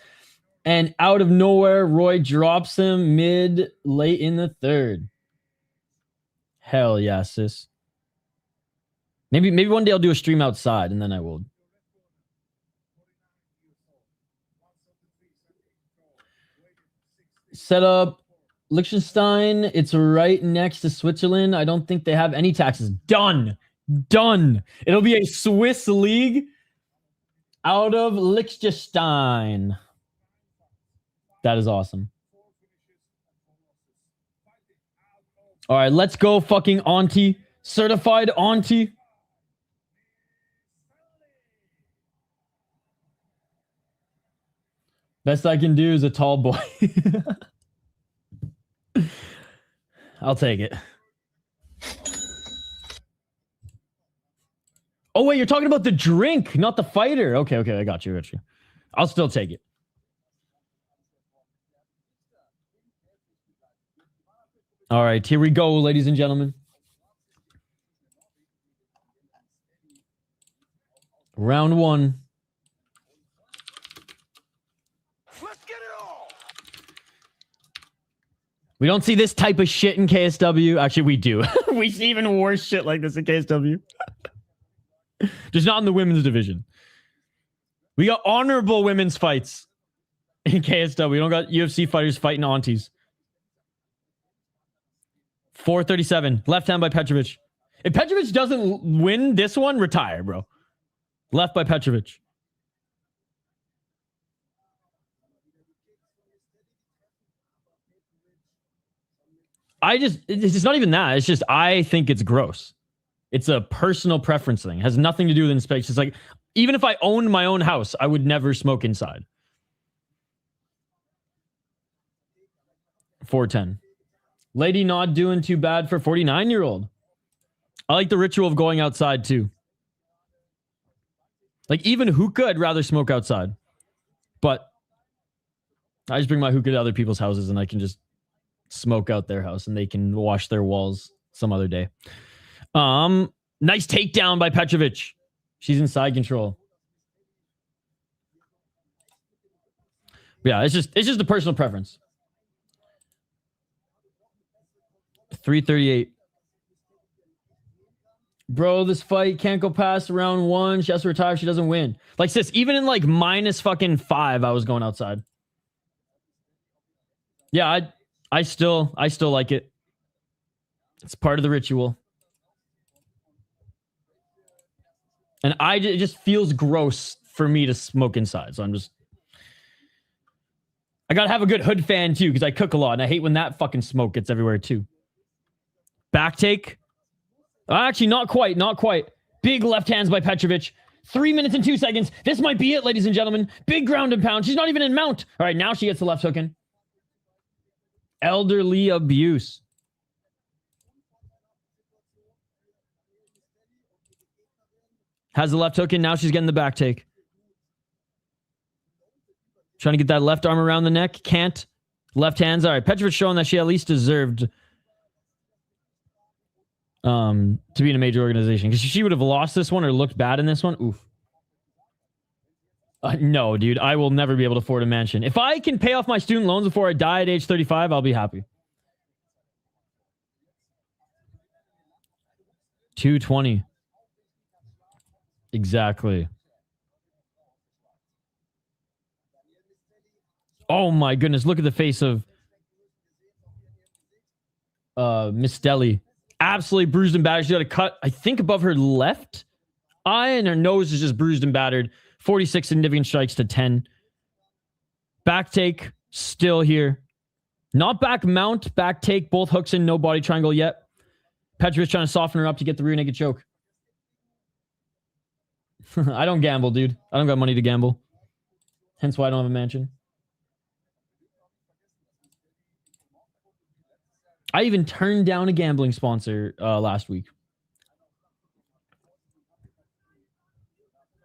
And out of nowhere, Roy drops him late in the third. Hell yeah, sis. Maybe one day I'll do a stream outside and then I will. Set up Liechtenstein. It's right next to Switzerland. I don't think they have any taxes. Done. It'll be a Swiss league out of Liechtenstein. That is awesome. All right, let's go fucking auntie. Certified auntie. Best I can do is a tall boy. I'll take it. Oh, wait, you're talking about the drink, not the fighter. Okay, I got you. I'll still take it. All right, here we go, ladies and gentlemen. Round 1. Let's get it all. We don't see this type of shit in KSW. Actually, we do. We see even worse shit like this in KSW. Just not in the women's division. We got honorable women's fights in KSW. We don't got UFC fighters fighting aunties. 437. Left hand by Petrovic. If Petrovic doesn't win this one, retire, bro. Left by Petrovic. It's not even that. It's just, I think it's gross. It's a personal preference thing. It has nothing to do with inspection. It's like, even if I owned my own house, I would never smoke inside. 410. Lady not doing too bad for 49-year-old. I like the ritual of going outside too. Like even hookah, I'd rather smoke outside. But I just bring my hookah to other people's houses and I can just smoke out their house and they can wash their walls some other day. Nice takedown by Petrovic. She's in side control. Yeah, it's just a personal preference. 338. Bro, this fight can't go past round 1. She has to retire if she doesn't win. Like, sis, even in like minus fucking 5, I was going outside. Yeah, I still like it. It's part of the ritual. And it just feels gross for me to smoke inside. So I gotta have a good hood fan too, because I cook a lot and I hate when that fucking smoke gets everywhere too. Back take. Actually, not quite. Big left hands by Petrovic. 3 minutes and 2 seconds. This might be it, ladies and gentlemen. Big ground and pound. She's not even in mount. All right, now she gets the left hook in. Elderly abuse. Has the left hook in. Now she's getting the back take. Trying to get that left arm around the neck. Can't. Left hands. All right, Petrovic showing that she at least deserved to be in a major organization, because she would have lost this one or looked bad in this one. Oof. No, dude, I will never be able to afford a mansion. If I can pay off my student loans before I die at age 35, I'll be happy. 220. Exactly. Oh my goodness, look at the face of Misteli. Absolutely bruised and battered. She got a cut, I think, above her left eye, and her nose is just bruised and battered. 46 significant strikes to 10. Back take, still here. Not back mount, back take, both hooks in, no body triangle yet. Petrovic trying to soften her up to get the rear naked choke. I don't gamble, dude. I don't got money to gamble. Hence why I don't have a mansion. I even turned down a gambling sponsor last week.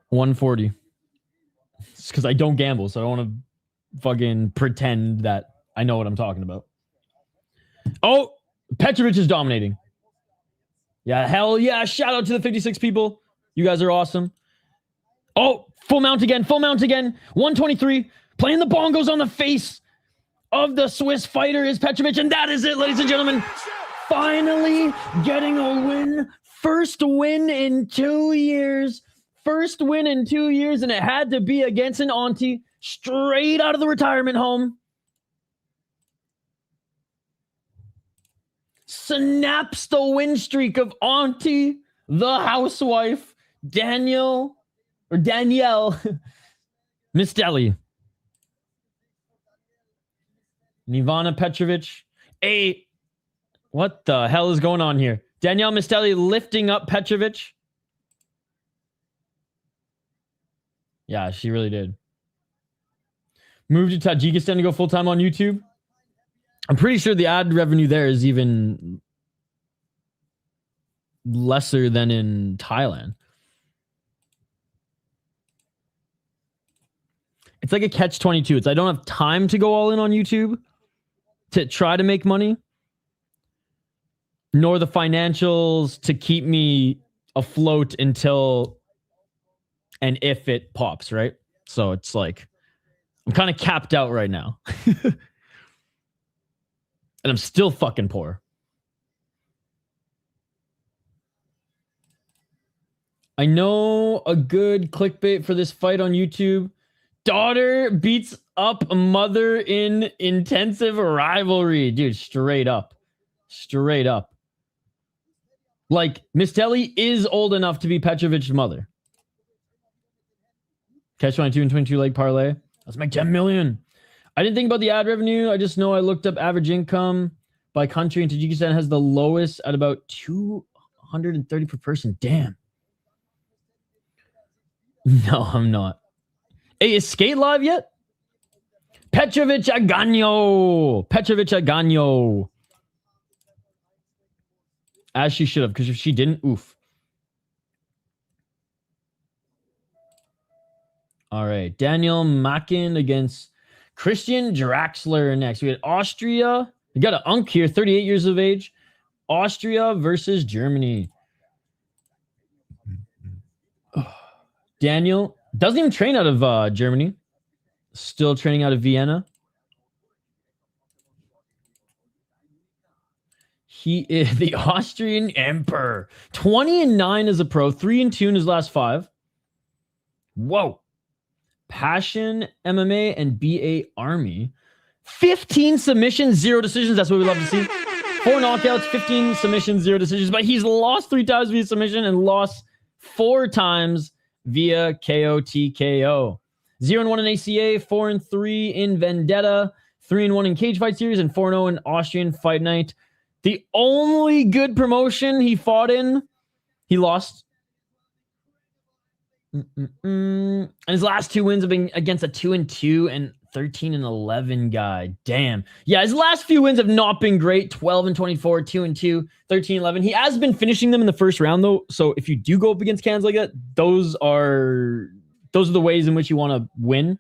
140. It's because I don't gamble, so I don't want to fucking pretend that I know what I'm talking about. Oh, Petrovic is dominating. Yeah, hell yeah. Shout out to the 56 people. You guys are awesome. Oh, full mount again. 123. Playing the bongos on the face of the Swiss fighter is Petrovic, and that is it, ladies and gentlemen. Finally getting a win. First win in 2 years. And it had to be against an auntie straight out of the retirement home. Snaps the win streak of auntie, the housewife, Danielle Misteli. Ivana Petrovic. Hey, what the hell is going on here? Danielle Misteli lifting up Petrovic. Yeah, she really did. Moved to Tajikistan to go full-time on YouTube. I'm pretty sure the ad revenue there is even lesser than in Thailand. It's like a catch-22. It's I don't have time to go all in on YouTube to try to make money, nor the financials to keep me afloat until and if it pops, right? So it's like I'm kind of capped out right now. And I'm still fucking poor. I know a good clickbait for this fight on YouTube. Daughter beats up mother in intensive rivalry. Dude, straight up. Like, Misteli is old enough to be Petrovic's mother. Catch 22 and 22 leg parlay. Let's make 10 million. I didn't think about the ad revenue. I just know I looked up average income by country, and Tajikistan has the lowest at about 230 per person. Damn. No, I'm not. Hey, is Skate live yet? Petrovic Agano. Petrovic Agano. As she should have, because if she didn't, oof. All right. Danielle Makin against Christian Draxler next. We had Austria. We got an Unk here, 38 years of age. Austria versus Germany. Daniel doesn't even train out of Germany. Still training out of Vienna. He is the Austrian Emperor. 20-9 as a pro. 3-2 in his last 5. Whoa. Passion MMA and BA Army. 15 submissions, 0 decisions. That's what we love to see. 4 knockouts, 15 submissions, 0 decisions. But he's lost 3 times via submission and lost 4 times via KO TKO. 0-1 in ACA, 4-3 in Vendetta, 3-1 in Cage Fight Series, and 4-0 in Austrian Fight Night. The only good promotion he fought in, he lost. And his last 2 wins have been against a 2-2 and 13-11 guy. Damn. Yeah, his last few wins have not been great. 12-24, 2-2, 13-11. He has been finishing them in the first round, though. So if you do go up against cans like that, those are the ways in which you want to win.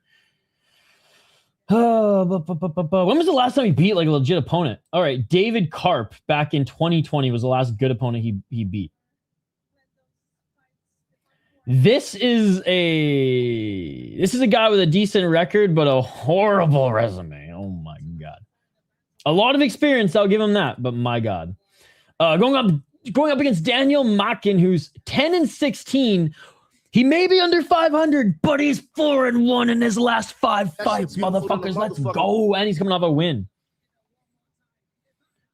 When was the last time he beat like a legit opponent? All right, David Karp back in 2020 was the last good opponent he beat. This is a guy with a decent record, but a horrible resume. Oh my god. A lot of experience, I'll give him that, but my god. Going up against Danielle Makin, who's 10-16. He may be under 500, but he's 4-1 in his last 5 fights, motherfuckers. Let's go. And he's coming off a win.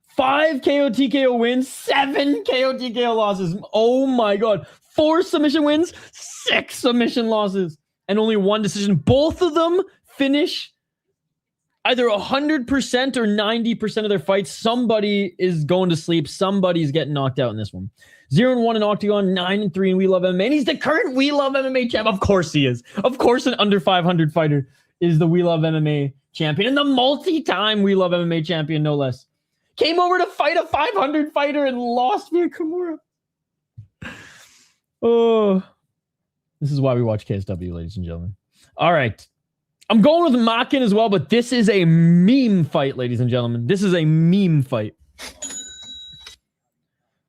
5 KO TKO wins, 7 KO TKO losses. Oh my god. 4 submission wins, 6 submission losses, and only 1 decision. Both of them finish either 100% or 90% of their fights. Somebody is going to sleep. Somebody's getting knocked out in this one. 0-1 in Oktagon, 9-3 in We Love MMA. And he's the current We Love MMA champ. Of course he is. Of course an under 500 fighter is the We Love MMA champion. And the multi-time We Love MMA champion, no less. Came over to fight a 500 fighter and lost via Kimura. Oh, this is why we watch KSW, ladies and gentlemen. All right. I'm going with Makin as well, but this is a meme fight, ladies and gentlemen. This is a meme fight.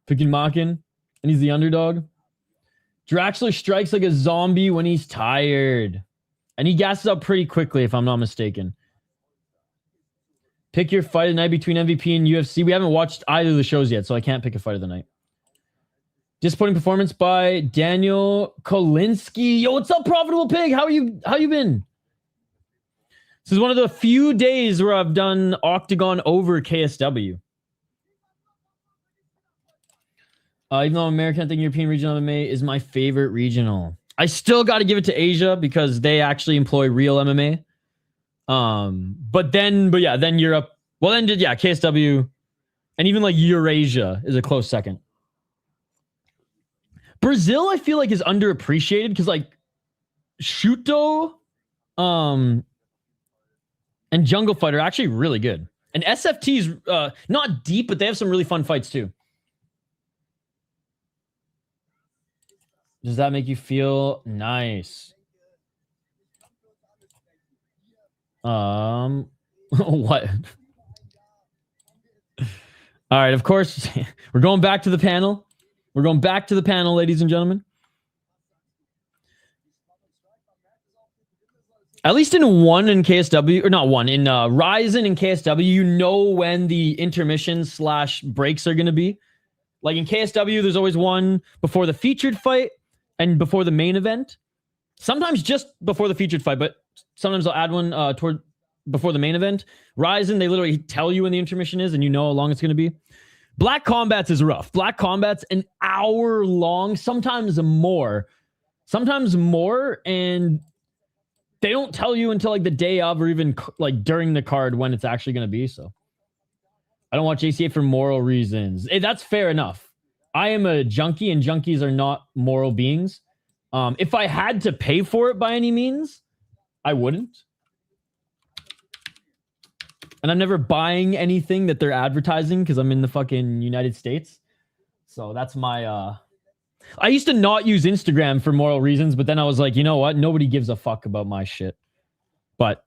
Picking Makin, and he's the underdog. Draxler strikes like a zombie when he's tired. And he gasses up pretty quickly, if I'm not mistaken. Pick your fight of the night between MVP and UFC. We haven't watched either of the shows yet, so I can't pick a fight of the night. Disappointing performance by Daniel Kolinsky. Yo, what's up, Profitable Pig? How you been? This is one of the few days where I've done Oktagon over KSW. Even though I'm American, I think European regional MMA is my favorite regional. I still got to give it to Asia because they actually employ real MMA. Then Europe. Well, then KSW, and even like Eurasia is a close second. Brazil, I feel like, is underappreciated because like Shuto, and Jungle Fight are actually really good. And SFT's not deep, but they have some really fun fights too. Does that make you feel nice? What? All right, of course, we're going back to the panel. We're going back to the panel, ladies and gentlemen. At least in one in KSW, or not one, in Ryzen and KSW, you know when the intermissions / breaks are going to be. Like in KSW, there's always one before the featured fight and before the main event. Sometimes just before the featured fight, but sometimes they'll add one toward before the main event. Ryzen, they literally tell you when the intermission is and you know how long it's going to be. Black Combats is rough. Black Combats an hour long, sometimes more, and they don't tell you until like the day of or even like during the card when it's actually going to be. So I don't watch ACA for moral reasons. That's fair enough. I am a junkie and junkies are not moral beings. If I had to pay for it by any means, I wouldn't. And I'm never buying anything that they're advertising because I'm in the fucking United States. So that's my I used to not use Instagram for moral reasons, but then I was like, you know what? Nobody gives a fuck about my shit. But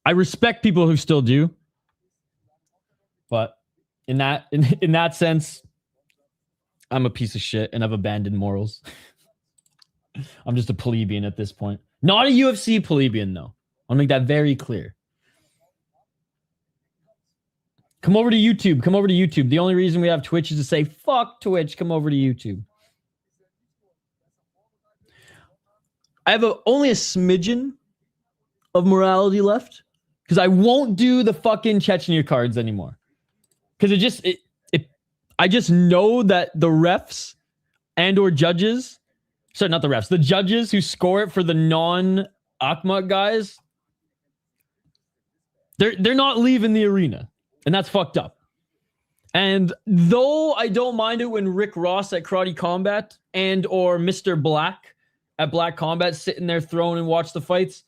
I respect people who still do. But in that sense, I'm a piece of shit and I've abandoned morals. I'm just a plebeian at this point. Not a UFC plebeian, though. I want to make that very clear. Come over to YouTube. Come over to YouTube. The only reason we have Twitch is to say, fuck Twitch. Come over to YouTube. I have only a smidgen of morality left because I won't do the fucking Chechnya cards anymore. Because I just know that the refs and or judges, sorry, not the refs, the judges who score it for the non-Akhmat guys, they're not leaving the arena. And that's fucked up. And though I don't mind it when Rick Ross at Karate Combat and or Mr. Black at Black Combat sitting there throwing and watch the fights,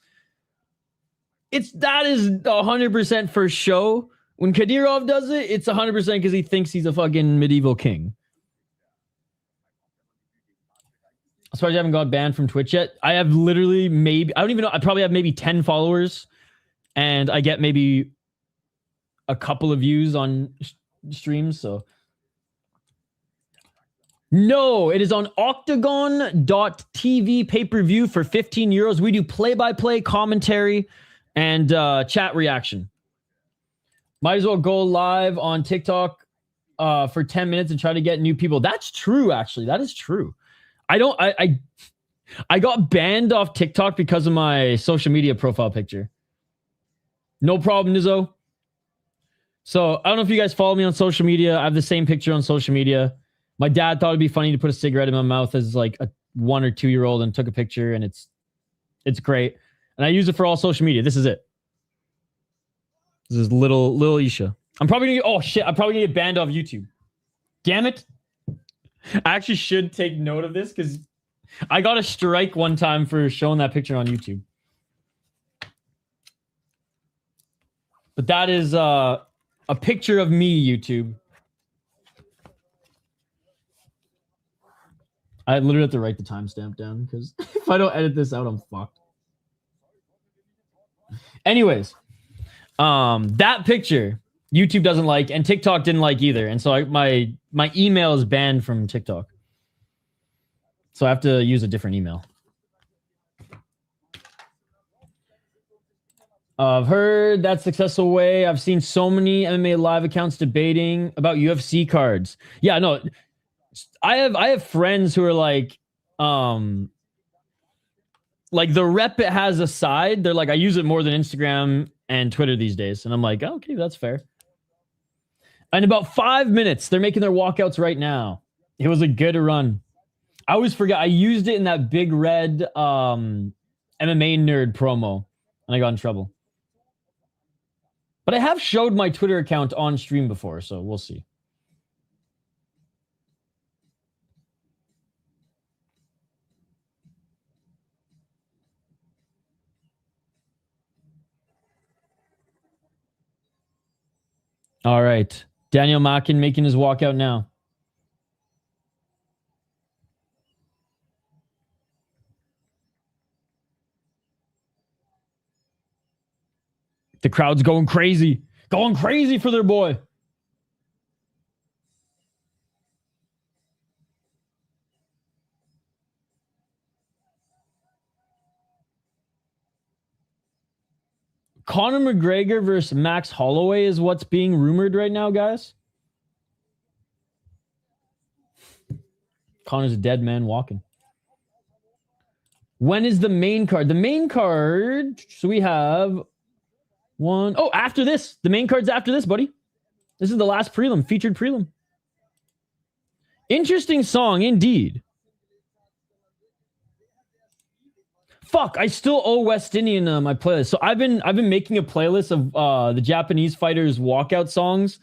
that is 100% for show. When Kadyrov does it, it's 100% because he thinks he's a fucking medieval king. As far as I haven't got banned from Twitch yet, I have literally I don't even know, I probably have maybe 10 followers and I get maybe a couple of views on streams, so no, it is on Oktagon.tv pay-per-view for 15 euros. We do play-by-play commentary and chat reaction. Might as well go live on TikTok for 10 minutes and try to get new people. That's true, actually. That is true. I got banned off TikTok because of my social media profile picture. No problem, Nizzo. So I don't know if you guys follow me on social media. I have the same picture on social media. My dad thought it'd be funny to put a cigarette in my mouth as like a 1 or 2 year old and took a picture, and it's great. And I use it for all social media. This is it. This is little Isha. I'm probably gonna get banned off YouTube. Damn it. I actually should take note of this because I got a strike one time for showing that picture on YouTube. But that is a picture of me, YouTube. I literally have to write the timestamp down because if I don't edit this out, I'm fucked. Anyways, that picture YouTube doesn't like, and TikTok didn't like either, and so my email is banned from TikTok. So I have to use a different email. I've heard that successful way. I've seen so many MMA live accounts debating about UFC cards. Yeah, no, I have friends who are like the rep it has aside, they're like, I use it more than Instagram and Twitter these days. And I'm like, oh, okay, that's fair. In about 5 minutes, they're making their walkouts right now. It was a good run. I always forget. I used it in that big red MMA nerd promo, and I got in trouble. But I have showed my Twitter account on stream before, so we'll see. All right. Danielle Makin making his walkout now. The crowd's going crazy. Going crazy for their boy. Conor McGregor versus Max Holloway is what's being rumored right now, guys. Conor's a dead man walking. When is the main card? The main card, so we have one. Oh, after this. The main card's after this, buddy. This is the last prelim, featured prelim. Interesting song, indeed. Fuck, I still owe West Indian my playlist. So I've been making a playlist of the Japanese fighters' walkout songs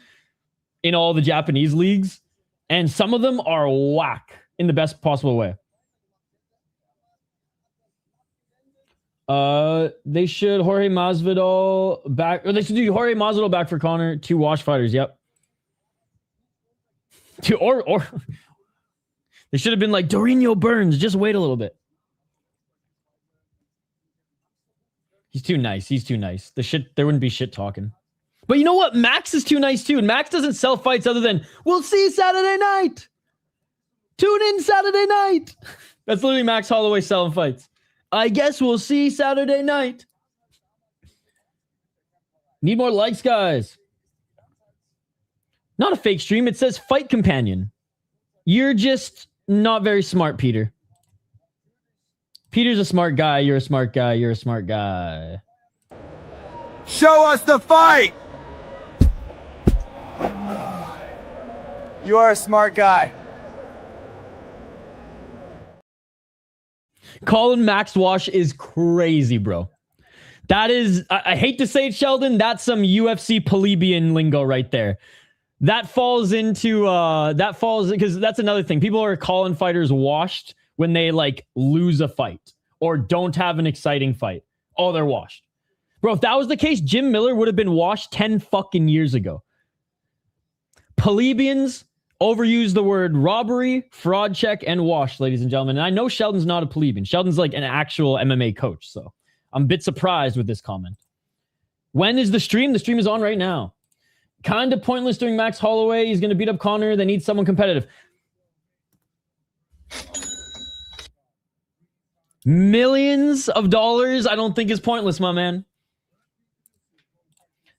in all the Japanese leagues, and some of them are whack in the best possible way. They should Jorge Masvidal back, or they should do Jorge Masvidal back for Connor. 2 wash fighters. Yep. Or they should have been like Dorino Burns. Just wait a little bit. He's too nice. He's too nice. There wouldn't be shit talking. But you know what? Max is too nice too. And Max doesn't sell fights other than we'll see Saturday night. Tune in Saturday night. That's literally Max Holloway selling fights. I guess we'll see Saturday night. Need more likes, guys. Not a fake stream. It says fight companion. You're just not very smart, Peter. Peter's a smart guy. You're a smart guy. You're a smart guy. Show us the fight! You are a smart guy. Calling Max Wash is crazy, bro. That is, I hate to say it, Sheldon, that's some UFC plebeian lingo right there. That falls into, because that's another thing. People are calling fighters washed when they like lose a fight or don't have an exciting fight. Oh, they're washed. Bro, if that was the case, Jim Miller would have been washed 10 fucking years ago. Plebeians overuse the word robbery, fraud check, and wash, ladies and gentlemen. And I know Sheldon's not a plebeian. Sheldon's like an actual MMA coach, so I'm a bit surprised with this comment. When is the stream? The stream is on right now. Kind of pointless doing Max Holloway. He's going to beat up Connor. They need someone competitive. Millions of dollars, I don't think is pointless, my man.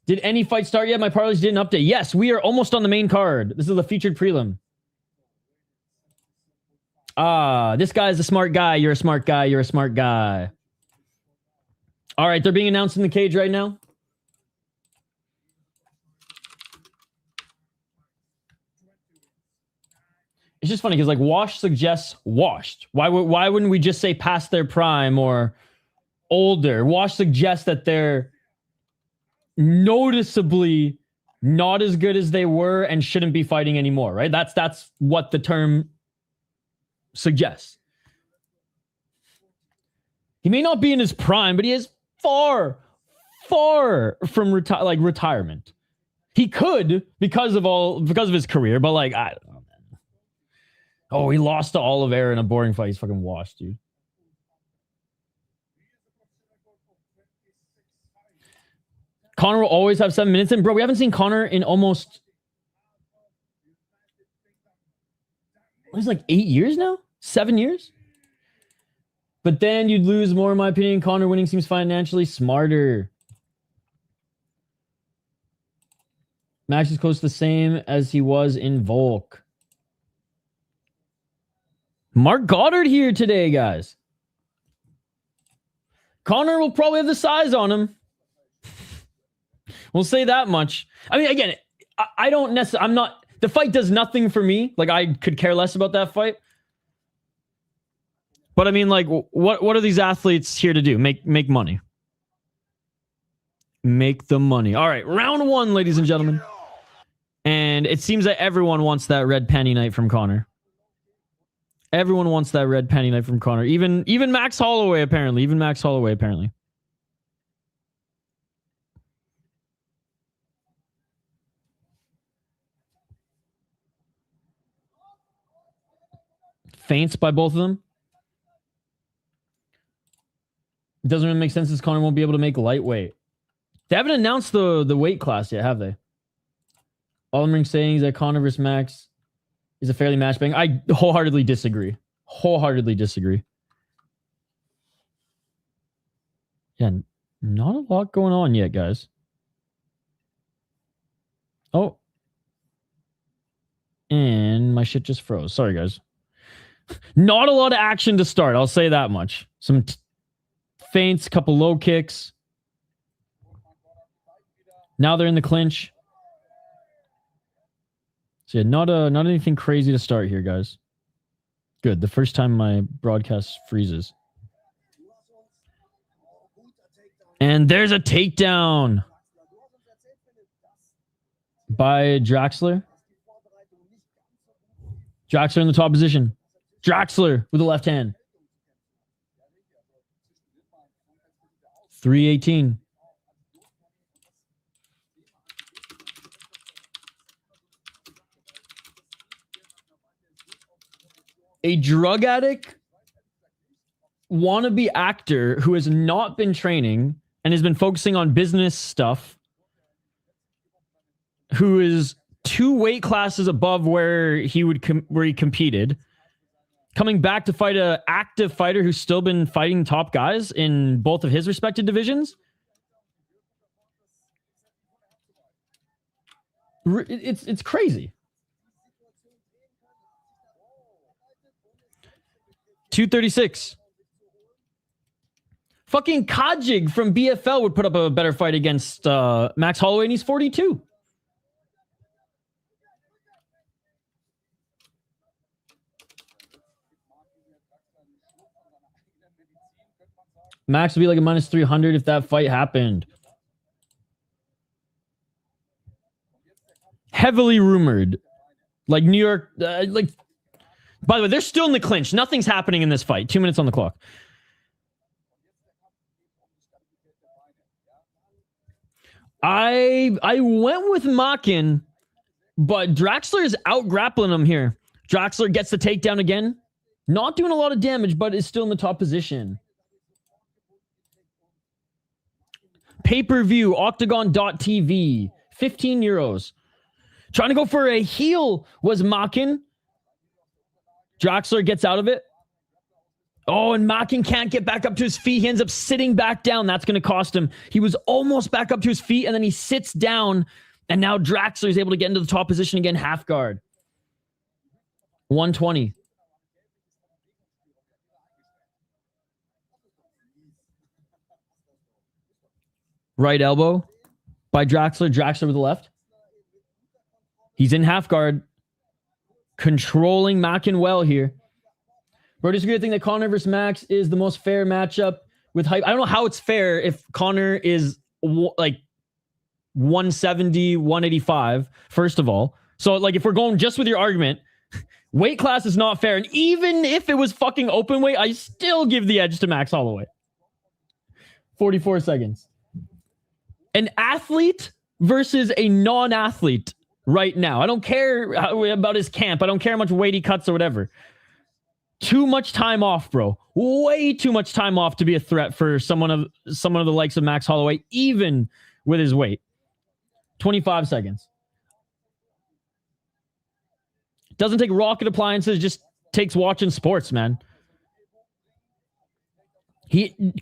Did any fight start yet? My parlays didn't update. Yes, we are almost on the main card. This is the featured prelim. This guy's a smart guy. You're a smart guy. You're a smart guy. All right, they're being announced in the cage right now. It's just funny because like wash suggests washed. Why wouldn't we just say past their prime or older? Wash suggests that they're noticeably not as good as they were and shouldn't be fighting anymore, right? That's what the term suggests. He may not be in his prime, but he is far from retirement. He could because of his career, but like I don't know, man. Oh, he lost to Oliveira in a boring fight. He's fucking washed, dude. Connor will always have 7 minutes in. Bro, we haven't seen Connor in almost... It's like 8 years now? 7 years? But then you'd lose more, in my opinion. Connor winning seems financially smarter. Max is close to the same as he was in Volk. Mark Goddard here today, guys. Connor will probably have the size on him. We'll say that much. I mean, again, I don't necessarily... I'm not... The fight does nothing for me. Like, I could care less about that fight. But I mean, like, what are these athletes here to do? Make money. Make the money. All right, round 1, ladies and gentlemen. And it seems that everyone wants that red panty night from Connor. Everyone wants that red panty night from Connor. Even Max Holloway, apparently. Even Max Holloway, apparently. Feints by both of them. It doesn't really make sense as Connor won't be able to make lightweight. They haven't announced the weight class yet, have they? All I'm saying is that Connor versus Max is a fairly match bang. I wholeheartedly disagree. Wholeheartedly disagree. Yeah, not a lot going on yet, guys. Oh. And my shit just froze. Sorry, guys. Not a lot of action to start. I'll say that much. Some feints, couple low kicks. Now they're in the clinch. So yeah, not anything crazy to start here, guys. Good. The first time my broadcast freezes. And there's a takedown by Draxler. Draxler in the top position. Draxler with the left hand. 318. A drug addict, wannabe actor who has not been training and has been focusing on business stuff, who is 2 weight classes above where he competed, coming back to fight a active fighter who's still been fighting top guys in both of his respective divisions. It's crazy. 236. Fucking Kajig from BFL would put up a better fight against Max Holloway, and he's 42. Max would be like a minus 300 if that fight happened. Heavily rumored. Like New York, by the way, they're still in the clinch. Nothing's happening in this fight. 2 minutes on the clock. I went with Makin, but Draxler is out grappling him here. Draxler gets the takedown again. Not doing a lot of damage, but is still in the top position. Pay-per-view, Oktagon.tv, 15 euros. Trying to go for a heel was Makin. Draxler gets out of it. Oh, and Makin can't get back up to his feet. He ends up sitting back down. That's going to cost him. He was almost back up to his feet, and then he sits down, and now Draxler is able to get into the top position again, half guard. 120. Right elbow by Draxler. Draxler with the left. He's in half guard. Controlling Makin well here. Bro, disagree. I think that Conor versus Max is the most fair matchup with hype. I don't know how it's fair if Conor is like 170, 185, first of all. So, like, if we're going just with your argument, weight class is not fair. And even if it was fucking open weight, I still give the edge to Max Holloway. 44 seconds. An athlete versus a non-athlete right now. I don't care about his camp. I don't care how much weight he cuts or whatever. Too much time off, bro. Way too much time off to be a threat for someone of the likes of Max Holloway, even with his weight. 25 seconds. Doesn't take rocket appliances, just takes watching sports, man.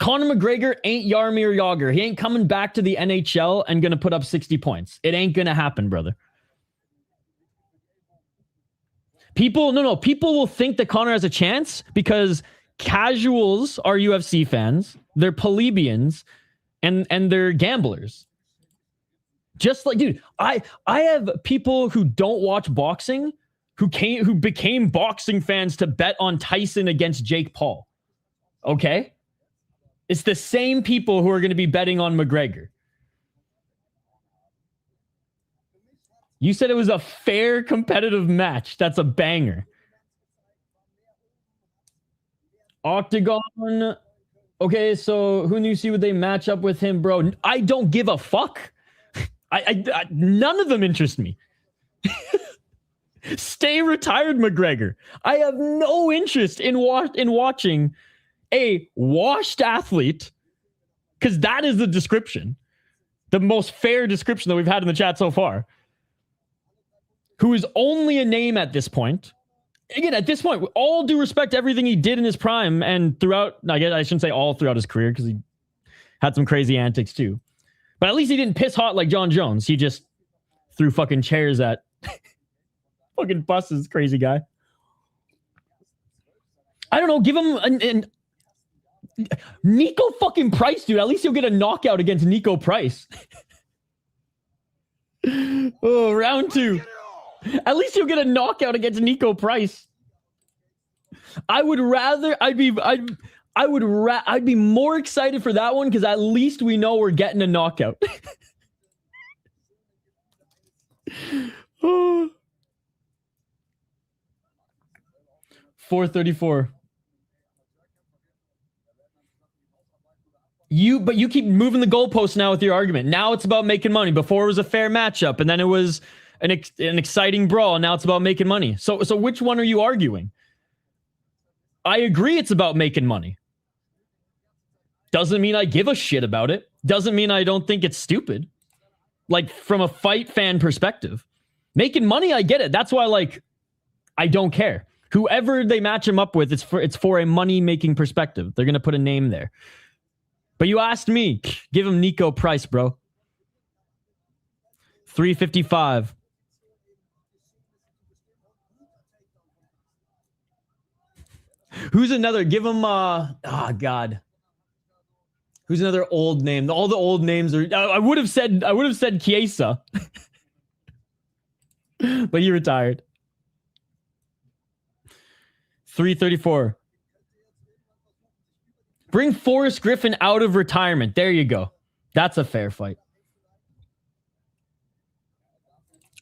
Conor McGregor ain't Jaromir Jagr. He ain't coming back to the NHL and gonna put up 60 points. It ain't gonna happen, brother. People will think that Conor has a chance because casuals are UFC fans. They're plebeians and they're gamblers. Just like, dude, I have people who don't watch boxing who became boxing fans to bet on Tyson against Jake Paul. Okay? It's the same people who are going to be betting on McGregor. You said it was a fair competitive match. That's a banger. Oktagon. Okay, so who knew see would they match up with him, bro? I don't give a fuck. I none of them interest me. Stay retired, McGregor. I have no interest in watching a washed athlete, because that is the description, the most fair description that we've had in the chat so far, who is only a name at this point. Again, at this point, with all due respect to everything he did in his prime and throughout, I guess I shouldn't say all throughout his career because he had some crazy antics too. But at least he didn't piss hot like John Jones. He just threw fucking chairs at fucking buses, crazy guy. I don't know, give him an Nico fucking Price, dude. At least he'll get a knockout against Nico Price. Oh, round 2. At least he'll get a knockout against Nico Price. I'd be more excited for that one because at least we know we're getting a knockout. Oh. 434. But you keep moving the goalposts now with your argument. Now it's about making money. Before it was a fair matchup, and then it was an exciting brawl. And now it's about making money. So which one are you arguing? I agree it's about making money. Doesn't mean I give a shit about it. Doesn't mean I don't think it's stupid. Like, from a fight fan perspective. Making money, I get it. That's why, like, I don't care. Whoever they match him up with, it's for a money-making perspective. They're going to put a name there. But you asked me. Give him Nico Price, bro. 355. Who's another? Give him, God. Who's another old name? All the old names are... I would have said Chiesa. But he retired. 334. Bring Forrest Griffin out of retirement. There you go. That's a fair fight.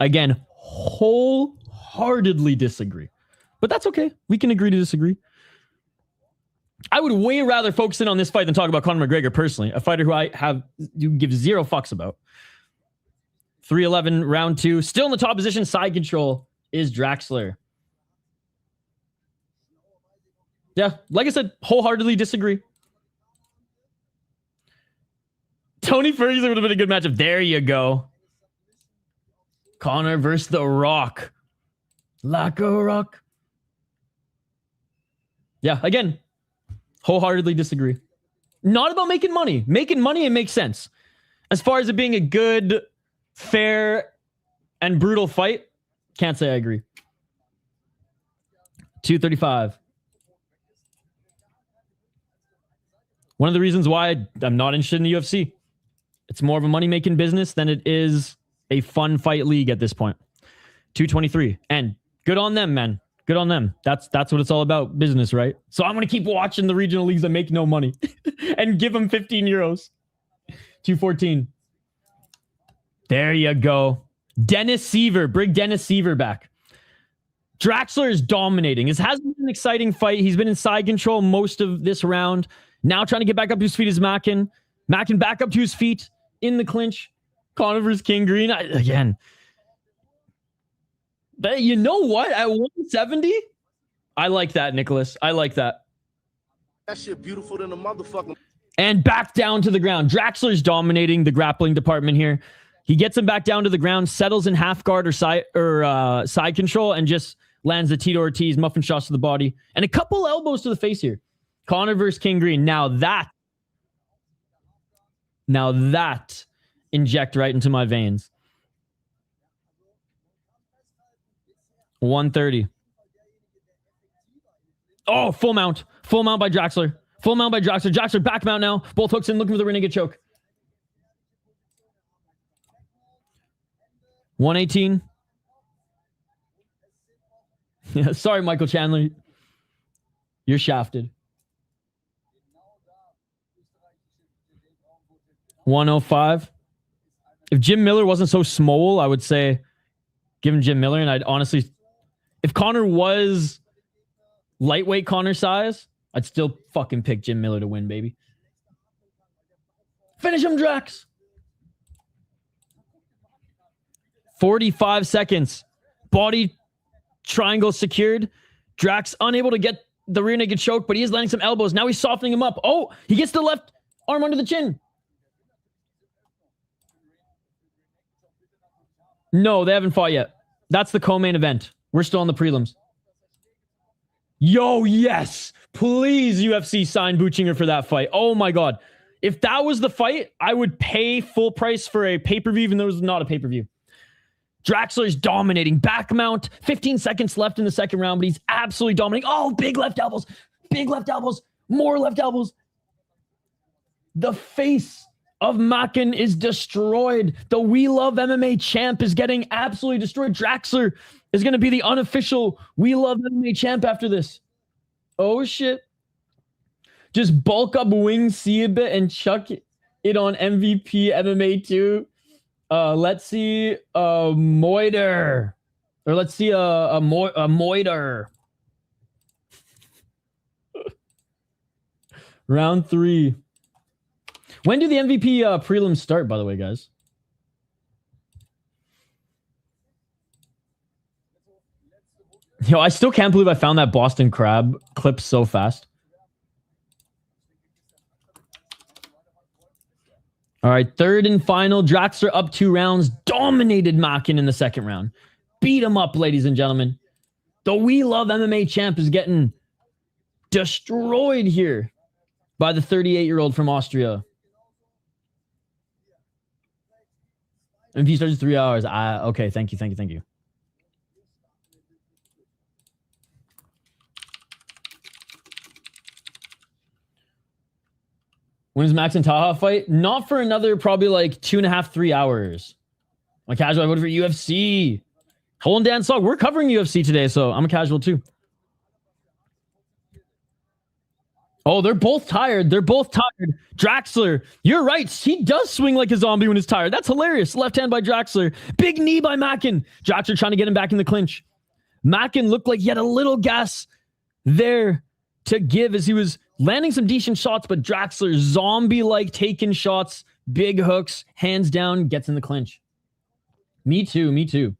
Again, wholeheartedly disagree. But that's okay. We can agree to disagree. I would way rather focus in on this fight than talk about Conor McGregor personally, a fighter who you give zero fucks about. 311, round 2. Still in the top position, side control is Draxler. Yeah, like I said, wholeheartedly disagree. Tony Ferguson would have been a good matchup. There you go. Conor versus The Rock. Like a rock. Yeah, again, wholeheartedly disagree. Not about making money. Making money, it makes sense. As far as it being a good, fair, and brutal fight, can't say I agree. 235. One of the reasons why I'm not interested in the UFC. It's more of a money-making business than it is a fun fight league at this point. 223. And good on them, man. Good on them. That's what it's all about, business, right? So I'm going to keep watching the regional leagues that make no money and give them 15 euros. 214. There you go. Dennis Seaver. Bring Dennis Seaver back. Draxler is dominating. This has been an exciting fight. He's been in side control most of this round. Now trying to get back up to his feet is Makin. Makin back up to his feet in the clinch. Conor versus King Green. Again. But you know what? At 170, I like that, Nicholas. I like that. That shit beautiful than a motherfucker. And back down to the ground. Draxler's dominating the grappling department here. He gets him back down to the ground, settles in half guard or side control, and just lands the Tito Ortiz muffin shots to the body. And a couple elbows to the face here. Conor versus King Green. Now that inject right into my veins. 130. Oh, full mount. Full mount by Draxler. Full mount by Draxler. Draxler back mount now. Both hooks in, looking for the renegade choke. 118. Yeah, sorry, Michael Chandler. You're shafted. 105. If Jim Miller wasn't so small, I would say give him Jim Miller. And I'd honestly, if Conor was lightweight Conor size, I'd still fucking pick Jim Miller to win, baby. Finish him, Drax. 45 seconds. Body triangle secured. Drax unable to get the rear naked choke, but he is landing some elbows. Now he's softening him up. Oh, he gets the left arm under the chin. No, they haven't fought yet. That's the co-main event. We're still on the prelims. Yo, yes. Please, UFC, sign Buchinger for that fight. Oh my God. If that was the fight, I would pay full price for a pay-per-view, even though it was not a pay-per-view. Draxler's dominating. Back mount. 15 seconds left in the second round, but he's absolutely dominating. Oh, big left elbows. Big left elbows. More left elbows. The face of Makin is destroyed. The We Love MMA champ is getting absolutely destroyed. Draxler is going to be the unofficial We Love MMA champ after this. Oh, shit. Just bulk up wing, see a bit, and chuck it on MVP MMA 2. Let's see Moiter. Or let's see a Moiter. Round 3. When do the MVP prelims start, by the way, guys? Yo, I still can't believe I found that Boston Crab clip so fast. All right, third and final. Draxler up 2 rounds. Dominated Makin in the second round. Beat him up, ladies and gentlemen. The We Love MMA champ is getting destroyed here by the 38-year-old from Austria. MVP starts in 3 hours. Okay, thank you. When is Max and Taha fight? Not for another probably like 2.5, 3 hours. My casual, I voted for UFC. Hole and Dan Sog, we're covering UFC today, so I'm a casual too. Oh, they're both tired. Draxler, you're right. He does swing like a zombie when he's tired. That's hilarious. Left hand by Draxler. Big knee by Makin. Draxler trying to get him back in the clinch. Makin looked like he had a little gas there to give as he was landing some decent shots, but Draxler, zombie-like taking shots, big hooks, hands down, gets in the clinch. Me too.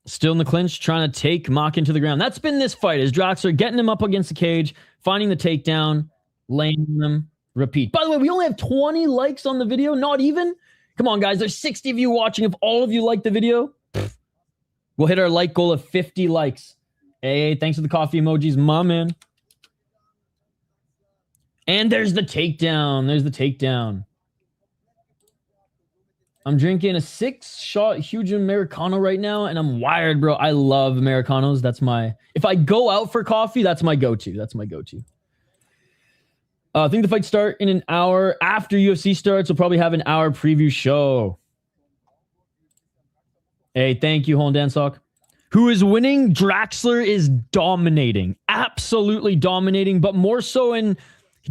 Still in the clinch, trying to take Makin to the ground. That's been this fight, is Draxler getting him up against the cage, finding the takedown, laying them, repeat. By the way, we only have 20 likes on the video, not even. Come on, guys, there's 60 of you watching. If all of you like the video, we'll hit our like goal of 50 likes. Hey, thanks for the coffee emojis, my man. And there's the takedown. I'm drinking a 6-shot huge Americano right now, and I'm wired, bro. I love Americanos. If I go out for coffee, that's my go-to. I think the fight start in an hour. After UFC starts, we'll probably have an hour preview show. Hey, thank you, Holland Dansock. Who is winning? Draxler is dominating. Absolutely dominating, but more so in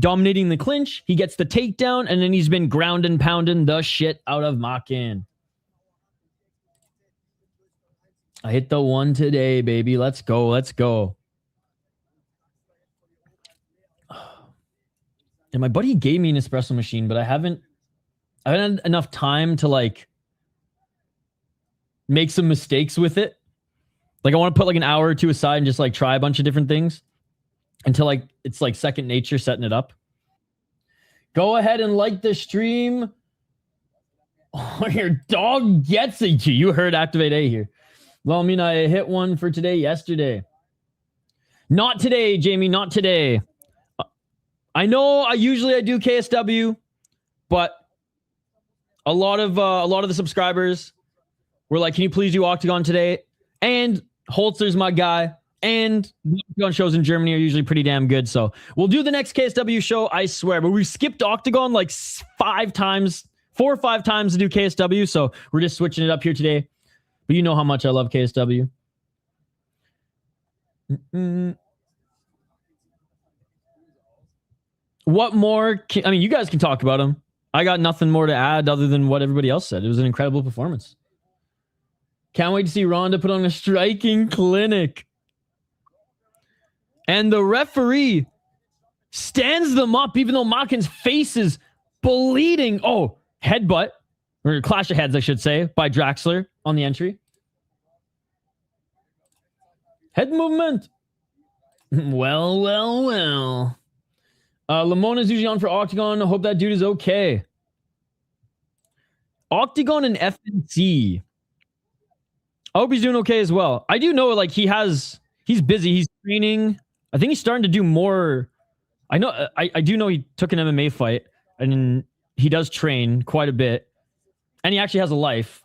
dominating the clinch. He gets the takedown, and then he's been ground and pounding the shit out of Makin. I hit the 1 today, baby. Let's go. And my buddy gave me an espresso machine, but I haven't had enough time to like make some mistakes with it. Like I want to put like an hour or two aside and just like try a bunch of different things until like it's like second nature setting it up. Go ahead and like the stream. Oh, your dog gets it. You heard Activate A here. Well, I mean, I hit one for today yesterday. Not today, Jamie. Not today. I know I usually do KSW, but a lot of the subscribers were like, "Can you please do Oktagon today?" And Holzer's my guy, and the Oktagon shows in Germany are usually pretty damn good. So we'll do the next KSW show, I swear. But we skipped Oktagon like 4 or 5 times to do KSW, so we're just switching it up here today. But you know how much I love KSW. What more? I mean, you guys can talk about him. I got nothing more to add other than what everybody else said. It was an incredible performance. Can't wait to see Ronda put on a striking clinic. And the referee stands them up even though Makin's face is bleeding. Oh, headbutt. Or clash of heads, I should say, by Draxler on the entry. Head movement. Well. Lamona's usually on for Oktagon. I hope that dude is okay. Oktagon and FNC. I hope he's doing okay as well. I do know, like, he's busy. He's training. I think he's starting to do more. I know. I do know he took an MMA fight, and he does train quite a bit. And he actually has a life.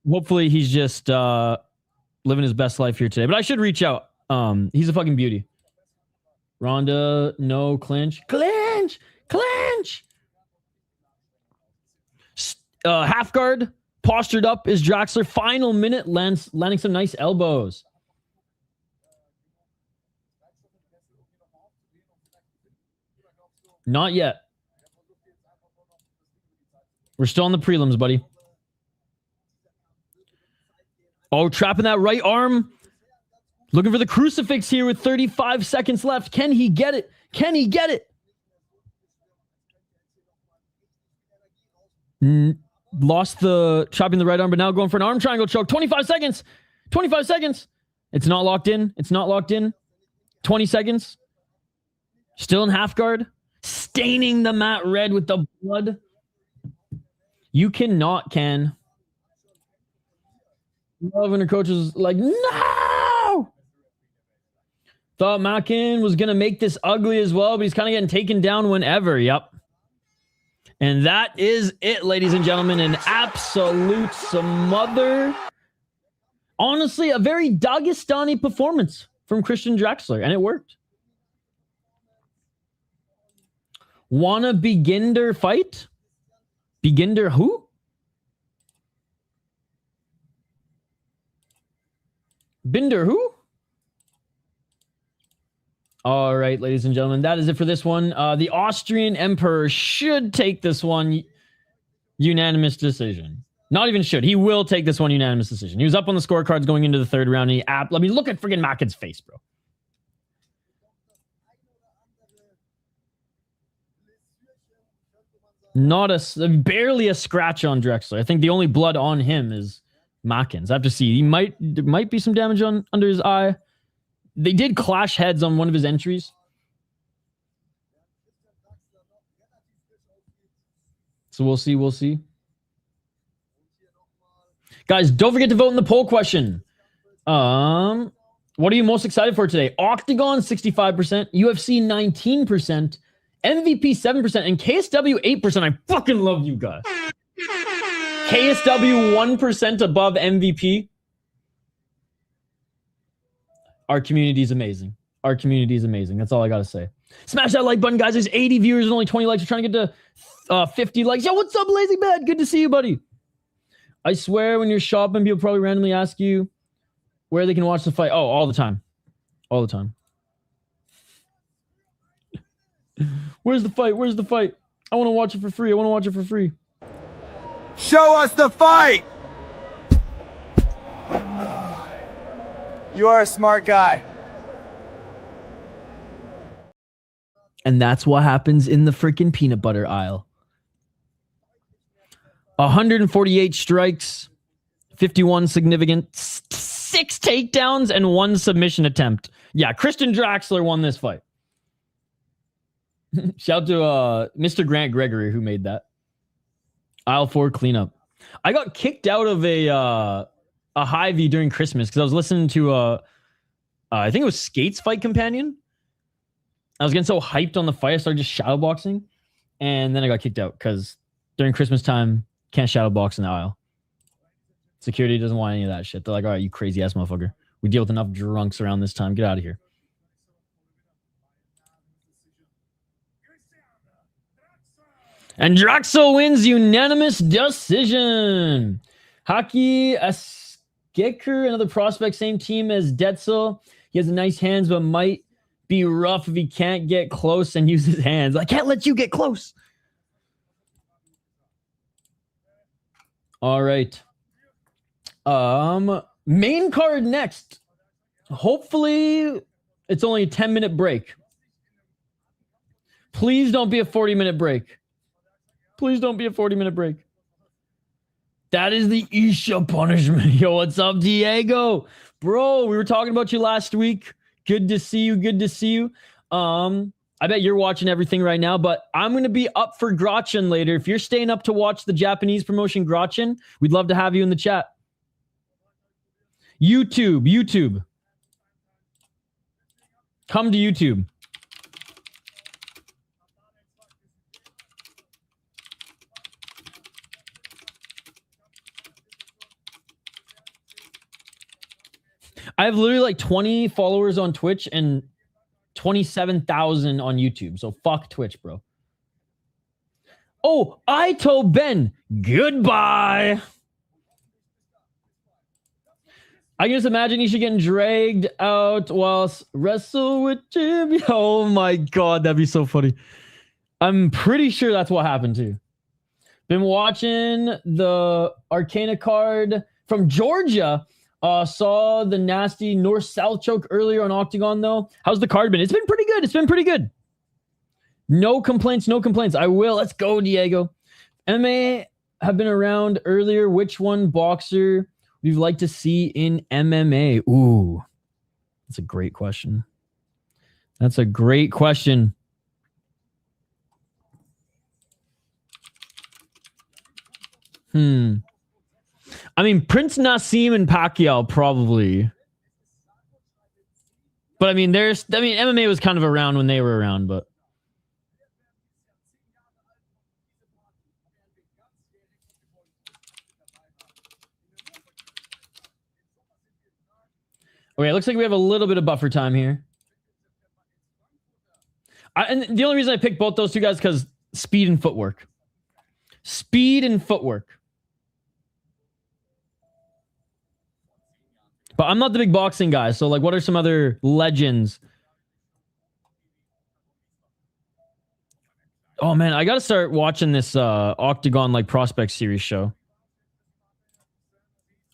Hopefully, he's just living his best life here today. But I should reach out. He's a fucking beauty. Ronda, no clinch. Clinch! Half guard, postured up is Draxler. Final minute, landing some nice elbows. Not yet. We're still on the prelims, buddy. Oh, trapping that right arm. Looking for the crucifix here with 35 seconds left. Can he get it? Can he get it? Lost the chopping the right arm, but now going for an arm triangle choke. 25 seconds. 25 seconds. It's not locked in. It's not locked in. 20 seconds. Still in half guard. Staining the mat red with the blood. You cannot, Can. Love and her coach was like, no! Thought Makin was going to make this ugly as well, but he's kind of getting taken down whenever. Yep. And that is it, ladies and gentlemen. An absolute smother. Honestly, a very Dagestani performance from Christian Draxler, and it worked. Wanna beginner fight? Beginner who? Binder who? All right, ladies and gentlemen, that is it for this one. The Austrian Emperor should take this one unanimous decision. Not even should. He will take this one unanimous decision. He was up on the scorecards going into the third round. And let me look at friggin' Makin's face, bro. Barely a scratch on Draxler. I think the only blood on him is Makin's. I have to see. There might be some damage under his eye. They did clash heads on one of his entries. So we'll see. We'll see. Guys, don't forget to vote in the poll question. What are you most excited for today? Oktagon 65%, UFC 19%, MVP 7%, and KSW 8%. I fucking love you guys. KSW 1% above MVP. Our community is amazing. Our community is amazing. That's all I got to say. Smash that like button, guys. There's 80 viewers and only 20 likes. We're trying to get to 50 likes. Yo, what's up, Lazy Bad? Good to see you, buddy. I swear when you're shopping, people probably randomly ask you where they can watch the fight. Oh, all the time. All the time. Where's the fight? Where's the fight? I want to watch it for free. I want to watch it for free. Show us the fight! You are a smart guy. And that's what happens in the freaking peanut butter aisle. 148 strikes, 51 significant, 6 takedowns, and 1 submission attempt. Yeah, Christian Draxler won this fight. Shout out to Mr. Grant Gregory who made that. Aisle 4 cleanup. I got kicked out of a Hy-Vee during Christmas because I was listening to I think it was Skate's Fight Companion. I was getting so hyped on the fight, I started just shadowboxing, and then I got kicked out because during Christmas time, can't shadowbox in the aisle. Security doesn't want any of that shit. They're like, all right, you crazy ass motherfucker. We deal with enough drunks around this time. Get out of here. And Draxler wins unanimous decision. Haci Akseker, another prospect, same team as Detzel. He has nice hands, but might be rough if he can't get close and use his hands. I can't let you get close. All right. Main card next. Hopefully, it's only a 10-minute break. Please don't be a 40-minute break. Please don't be a 40-minute break. That is the Isha punishment. Yo, what's up, Diego? Bro, we were talking about you last week. Good to see you. Good to see you. I bet you're watching everything right now, but I'm going to be up for Grotchen later. If you're staying up to watch the Japanese promotion Grotchen, we'd love to have you in the chat. YouTube. Come to YouTube. I have literally like 20 followers on Twitch and 27,000 on YouTube. So fuck Twitch, bro. Oh, I told Ben, goodbye. I can just imagine Isha getting dragged out whilst wrestle with Jim. Oh my God, that'd be so funny. I'm pretty sure that's what happened too. Been watching the Arcana card from Georgia. Saw the nasty north-south choke earlier on Oktagon, though. How's the card been? It's been pretty good. It's been pretty good. No complaints, no complaints. I will. Let's go, Diego. MMA have been around earlier. Which one boxer we'd like to see in MMA? Ooh, that's a great question. That's a great question. I mean, Prince Nassim and Pacquiao probably. But I mean, MMA was kind of around when they were around, but. Okay, it looks like we have a little bit of buffer time here. And the only reason I picked both those two guys is because speed and footwork. Speed and footwork. But I'm not the big boxing guy, so like, what are some other legends? Oh man, I gotta start watching this Oktagon like prospect series show.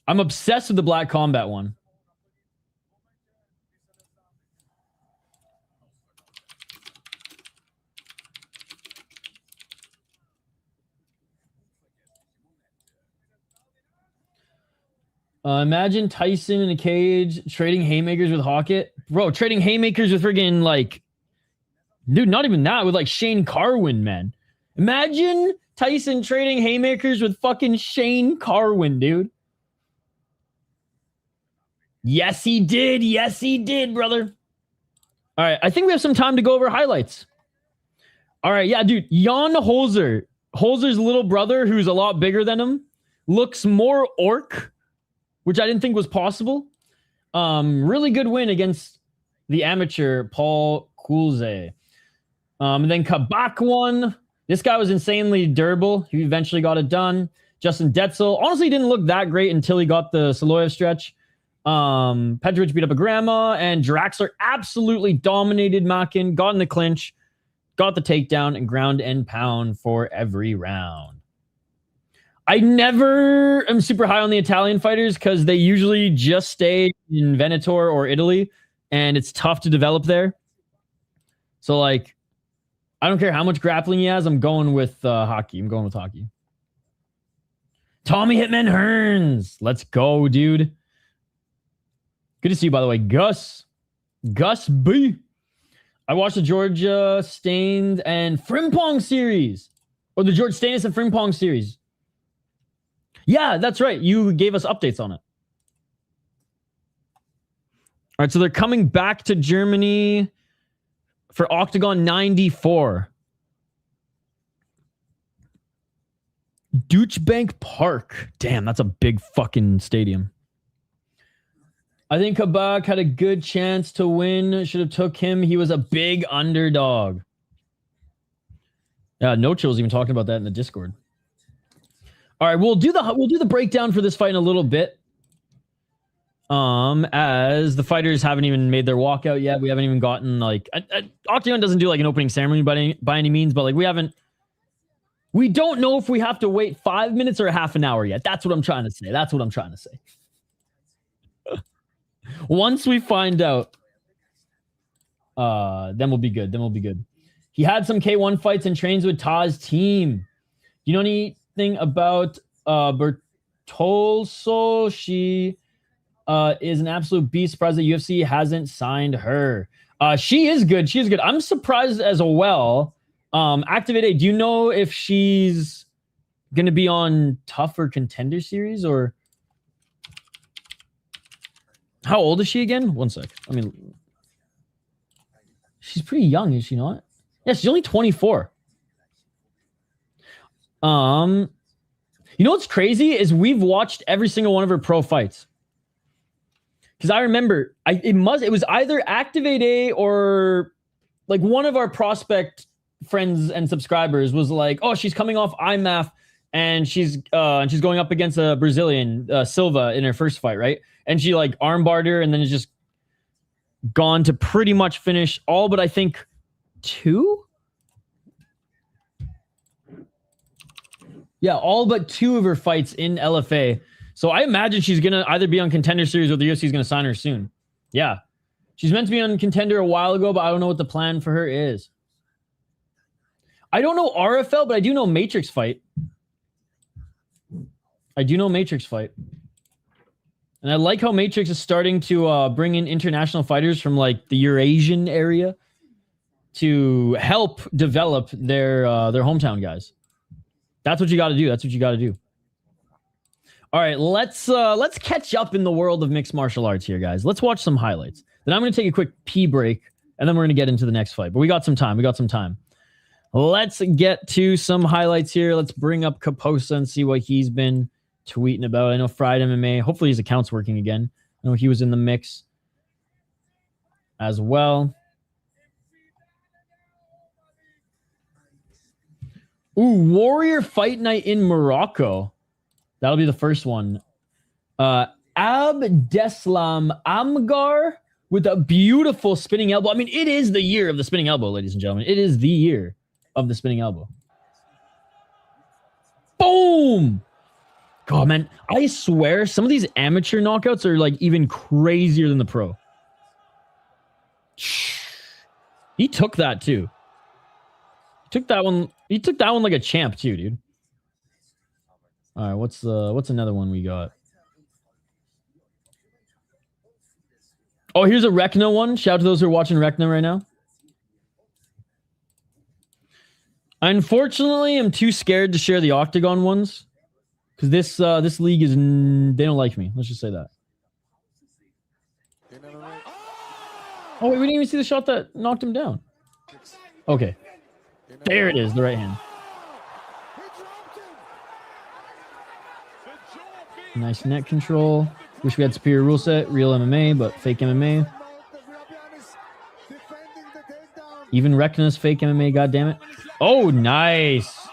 I'm obsessed with the Black Combat one. Imagine Tyson in a cage trading haymakers with Hockett. Bro, trading haymakers with friggin' like... Dude, not even that. With like Shane Carwin, man. Imagine Tyson trading haymakers with fucking Shane Carwin, dude. Yes, he did. Yes, he did, brother. All right, I think we have some time to go over highlights. All right, yeah, dude. Jan Holzer. Holzer's little brother, who's a lot bigger than him, looks more orc, which I didn't think was possible. Really good win against the amateur Paul Kulze. And then Kabak won. This guy was insanely durable. He eventually got it done. Justin Detzel honestly didn't look that great until he got the Saloyev stretch. Petrovic beat up a grandma, and Draxler absolutely dominated Makin, got in the clinch, got the takedown, and ground and pound for every round. I never am super high on the Italian fighters because they usually just stay in Venetor or Italy, and it's tough to develop there. So, like, I don't care how much grappling he has. I'm going with Haci. I'm going with Haci. Tommy Hitman Hearns. Let's go, dude. Good to see you, by the way. Gus B. I watched the Georgia Staines and Frimpong series. Or the George Staines and Frimpong series. Yeah, that's right. You gave us updates on it. All right, so they're coming back to Germany for Oktagon 94. Deutsche Park. Damn, that's a big fucking stadium. I think Kabak had a good chance to win. Should have took him. He was a big underdog. Yeah, No Chill was even talking about that in the Discord. All right, we'll do the breakdown for this fight in a little bit. As the fighters haven't even made their walkout yet. We haven't even gotten like Octagon doesn't do like an opening ceremony by any means, but like we don't know if we have to wait 5 minutes or half an hour yet. That's what I'm trying to say. That's what I'm trying to say. Once we find out, then we'll be good. Then we'll be good. He had some K1 fights and trains with Taha's team. You know anything about Bertolso? She is an absolute beast. Surprised that UFC hasn't signed her. She is good. She is good. I'm surprised as well. Activate A, do you know if she's going to be on Tougher Contender Series or... How old is she again? One sec. I mean, she's pretty young, is she not? Yeah, she's only 24. You know what's crazy is we've watched every single one of her pro fights. Because I remember it was either Activate A or like one of our prospect friends and subscribers was like, oh, she's coming off IMAF and she's going up against a Brazilian, Silva, in her first fight, right? And she like armbarred her and then is just gone to pretty much finish all but I think 2? Yeah, all but 2 of her fights in LFA. So I imagine she's going to either be on Contender Series or the UFC is going to sign her soon. Yeah. She's meant to be on Contender a while ago, but I don't know what the plan for her is. I don't know RFL, but I do know Matrix Fight. I do know Matrix Fight. And I like how Matrix is starting to bring in international fighters from like the Eurasian area to help develop their hometown guys. That's what you got to do. That's what you got to do. All right, let's catch up in the world of mixed martial arts here, guys. Let's watch some highlights. Then I'm going to take a quick pee break, and then we're going to get into the next fight. But we got some time. Let's get to some highlights here. Let's bring up Kaposa and see what he's been tweeting about. I know Fried MMA. Hopefully his account's working again. I know he was in the mix as well. Ooh, Warrior Fight Night in Morocco. That'll be the first one. Abdeslam Amgar with a beautiful spinning elbow. I mean, it is the year of the spinning elbow, ladies and gentlemen. It is the year of the spinning elbow. Boom! God, man, I swear some of these amateur knockouts are like even crazier than the pro. He took that too. He took that one like a champ too, dude. All right, what's another one we got? Oh, here's a Rekna one. Shout out to those who are watching Rekna right now. I unfortunately am too scared to share the Oktagon ones because this league is they don't like me. Let's just say that. Oh wait, we didn't even see the shot that knocked him down. Okay, there it is, the right hand. Nice neck control. Wish we had superior rule set, real MMA, but fake MMA. Even Rekna's fake MMA, goddammit. Oh, nice.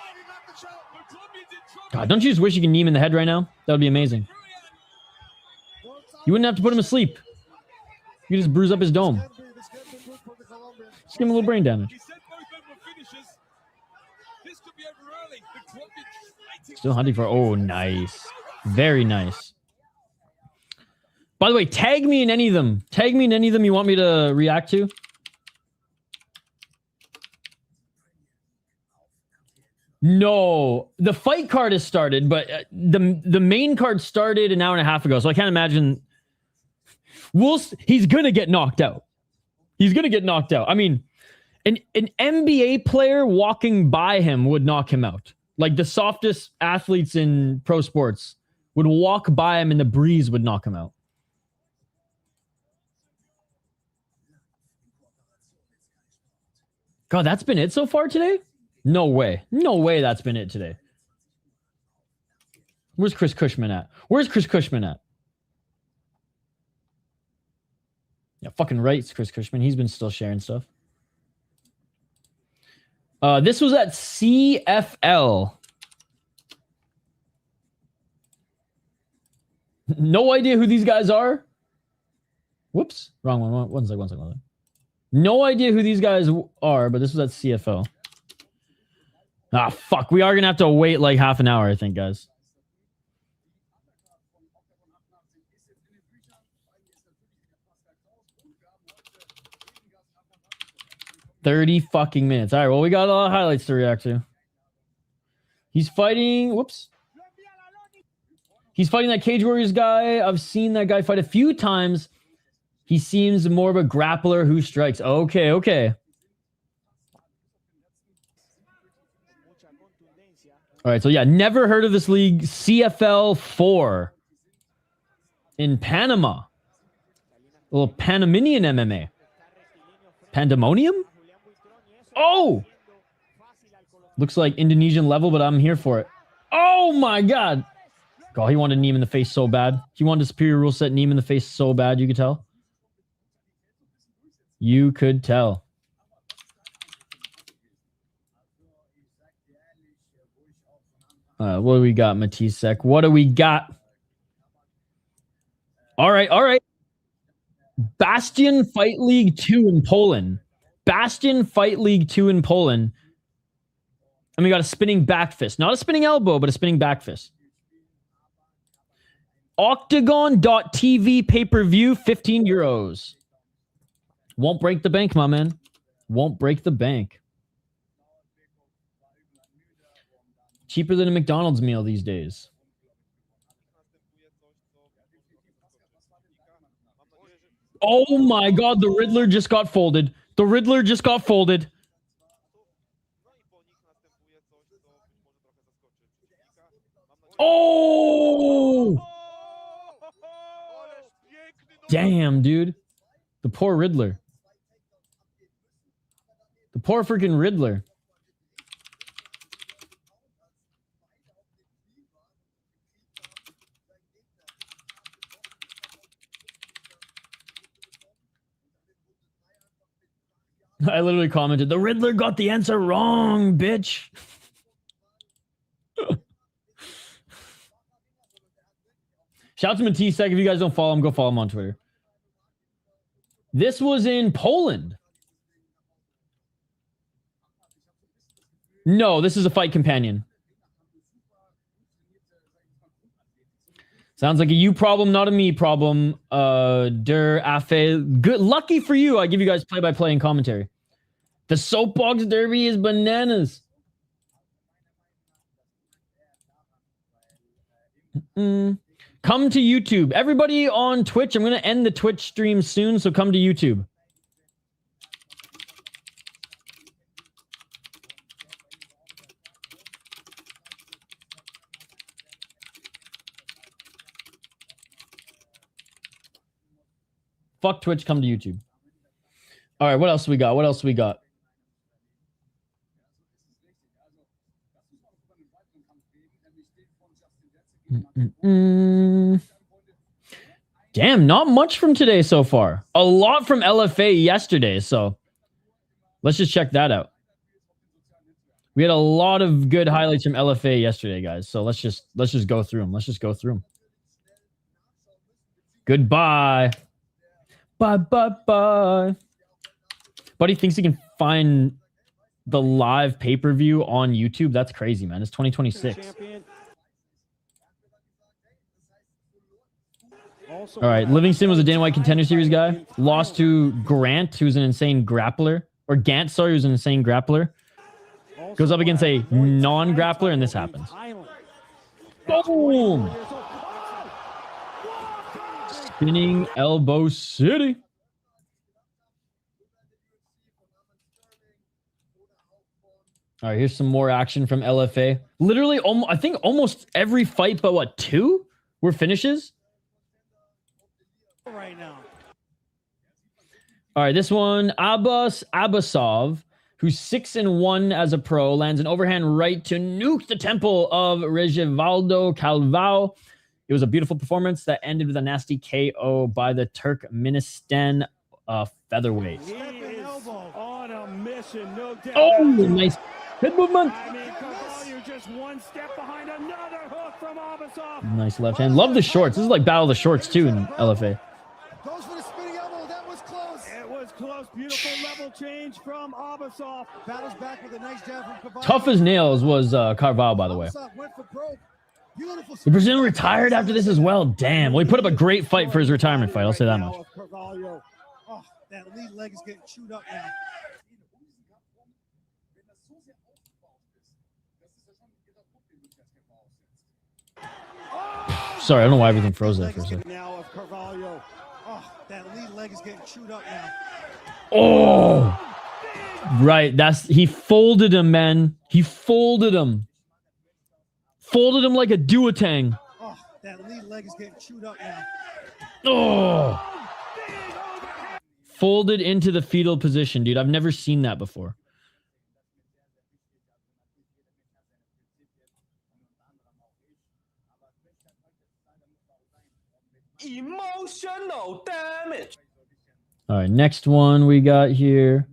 God, don't you just wish you could knee him in the head right now? That would be amazing. You wouldn't have to put him asleep. You could just bruise up his dome. Just give him a little brain damage. Still hunting for... Oh, nice. Very nice. By the way, tag me in any of them. Tag me in any of them you want me to react to. No, the fight card has started, but the main card started an hour and a half ago, so I can't imagine. He's gonna get knocked out. He's gonna get knocked out. I mean, an NBA player walking by him would knock him out. Like the softest athletes in pro sports would walk by him, and the breeze would knock him out. God, that's been it so far today? No way. No way that's been it today. Where's Chris Cushman at? Where's Chris Cushman at? Yeah, fucking right, it's Chris Cushman. He's been still sharing stuff. This was at CFL. No idea who these guys are. Whoops. Wrong one. One second. No idea who these guys are, but this was at CFL. Ah, fuck. We are going to have to wait like half an hour, I think, guys. $30 fucking minutes. All right, well, we got a lot of highlights to react to. He's fighting... Whoops. He's fighting that Cage Warriors guy. I've seen that guy fight a few times. He seems more of a grappler who strikes. Okay. All right, so yeah, never heard of this league. CFL 4 in Panama. A little Panamanian MMA. Pandemonium? Oh! Looks like Indonesian level, but I'm here for it. Oh my God! God, he wanted to knee him in the face so bad. He wanted a superior rule set, knee him in the face so bad, you could tell. You could tell. What do we got, Matisek? What do we got? All right. Bastion Fight League 2 in Poland. Bastion Fight League 2 in Poland. And we got a spinning back fist. Not a spinning elbow, but a spinning back fist. Oktagon.tv pay-per-view, 15 euros. Won't break the bank, my man. Won't break the bank. Cheaper than a McDonald's meal these days. Oh my God, the Riddler just got folded. The Riddler just got folded. Oh! Damn, dude. The poor Riddler. The poor freaking Riddler. I literally commented, the Riddler got the answer wrong, bitch. Shout out to Matisse. If you guys don't follow him, go follow him on Twitter. This was in Poland. No, this is a fight companion. Sounds like a you problem, not a me problem. Der Afe. Good, lucky for you. I give you guys play-by-play and commentary. The soapbox derby is bananas. Come to YouTube. Everybody on Twitch, I'm going to end the Twitch stream soon, so come to YouTube. Fuck Twitch, come to YouTube. All right, what else we got? What else we got? Damn, not much from today so far. A lot from LFA yesterday, so let's just check that out. We had a lot of good highlights from LFA yesterday, guys. So let's just go through them. Let's just go through them. Goodbye. Bye, bye, bye. Buddy thinks he can find the live pay-per-view on YouTube. That's crazy, man. It's 2026. All right, Livingston was a Dana White Contender Series guy. Lost to Grant, who's an insane grappler. Or Gant, sorry, who's an insane grappler. Goes up against a non-grappler, and this happens. Boom! Spinning elbow city. All right, here's some more action from LFA. Literally, I think almost every fight but, what, 2 were finishes? Right now. All right, this one, Abbas Abbasov, who's 6-1 as a pro, lands an overhand right to nuke the temple of Regivaldo Calvao. It was a beautiful performance that ended with a nasty KO by the Turkmenistan featherweight. He is on a mission, no doubt. Oh, nice head movement. I mean, you're just one step behind another hook from Abbasov. Nice left hand. Love the shorts. This is like Battle of the Shorts too in LFA. Goes for the spinning elbow. That was close. It was close. Beautiful level change from Abbasov. Battles back with a nice jab from Carvalho. Tough as nails was Carvalho, by the way. Went for broke. Beautiful. The Brazilian retired after this as well. Damn. Well, he put up a great fight for his retirement fight. I'll say that much. Oh, that lead leg is getting chewed up now. Sorry, I don't know why everything froze there for a second. Now of Carvalho. Oh, that lead leg is getting chewed up now. Oh, right. He folded him, man. He folded him. Folded him like a duotang. Oh, that lead leg is getting chewed up now. Oh. Folded into the fetal position, dude. I've never seen that before. Emotional damage. All right, next one we got here.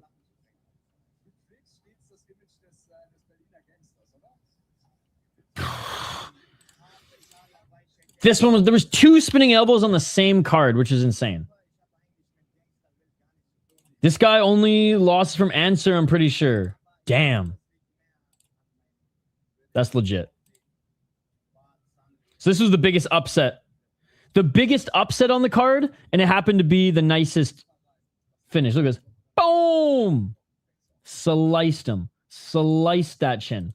This one was, there was 2 spinning elbows on the same card, which is insane. This guy only lost from answer, I'm pretty sure. Damn. That's legit. So this was the biggest upset. The biggest upset on the card, and it happened to be the nicest finish. Look at this. Boom! Sliced him. Sliced that chin.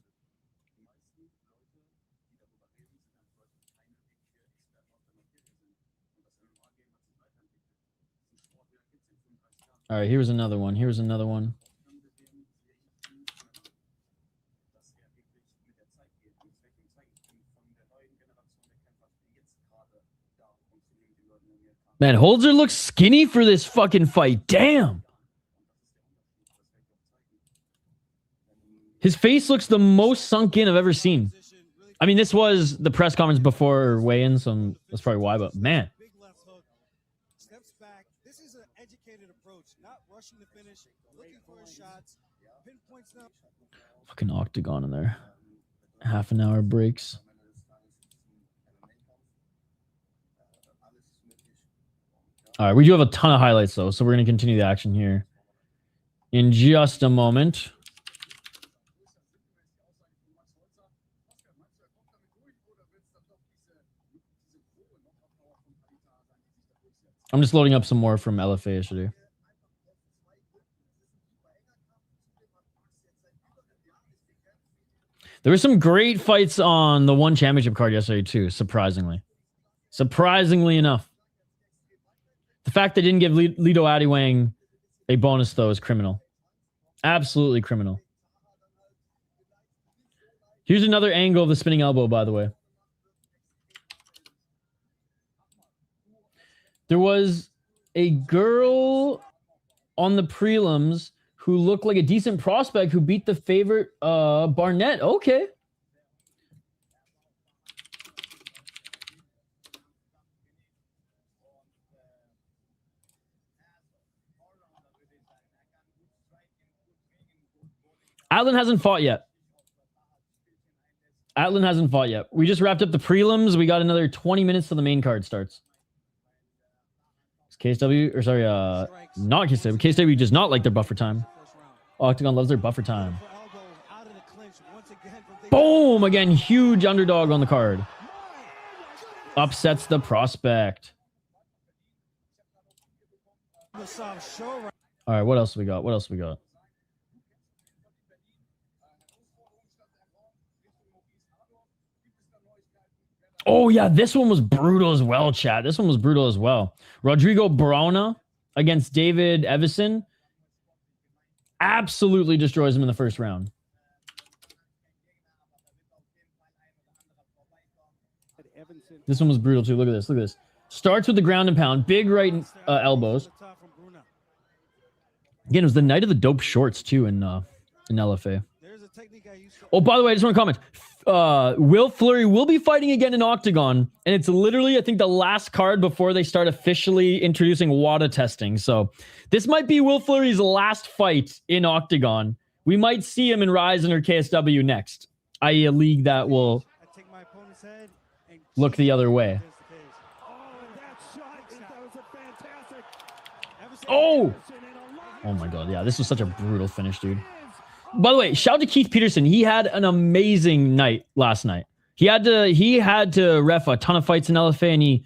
All right, here's another one. Here's another one. Man, Holzer looks skinny for this fucking fight. Damn. His face looks the most sunk in I've ever seen. I mean, this was the press conference before weigh-in, so that's probably why, but man. Steps back. This is an educated approach, not rushing the finish, looking for his shots, pinpoints them. Fucking Oktagon in there. Half an hour breaks. All right, we do have a ton of highlights, though, so we're going to continue the action here in just a moment. I'm just loading up some more from LFA yesterday. There were some great fights on the one championship card yesterday, too, surprisingly. Surprisingly enough. The fact they didn't give Lido Adiwang a bonus, though, is criminal. Absolutely criminal. Here's another angle of the spinning elbow, by the way. There was a girl on the prelims who looked like a decent prospect who beat the favorite Barnett. Okay. Altin hasn't fought yet. Altin hasn't fought yet. We just wrapped up the prelims. We got another 20 minutes till the main card starts. KSW, or sorry, not KSW. KSW does not like their buffer time. Oktagon loves their buffer time. Boom! Again, huge underdog on the card. Upsets the prospect. All right, what else we got? What else we got? Oh, yeah, this one was brutal as well, chat. This one was brutal as well. Rodrigo Brauna against David Evison absolutely destroys him in the first round. This one was brutal, too. Look at this. Look at this. Starts with the ground and pound. Big right elbows. Again, it was the night of the dope shorts, too, in LFA. Oh, by the way, I just want to comment. Will Fleury will be fighting again in Oktagon, and it's literally, I think, the last card before they start officially introducing WADA testing. So this might be Will Fleury's last fight in Oktagon. We might see him in Ryzen or KSW next, i.e. a league that will look the other way. Oh! Oh my god, yeah, this was such a brutal finish, dude. By the way, shout out to Keith Peterson. He had an amazing night last night. He had to ref a ton of fights in LFA, and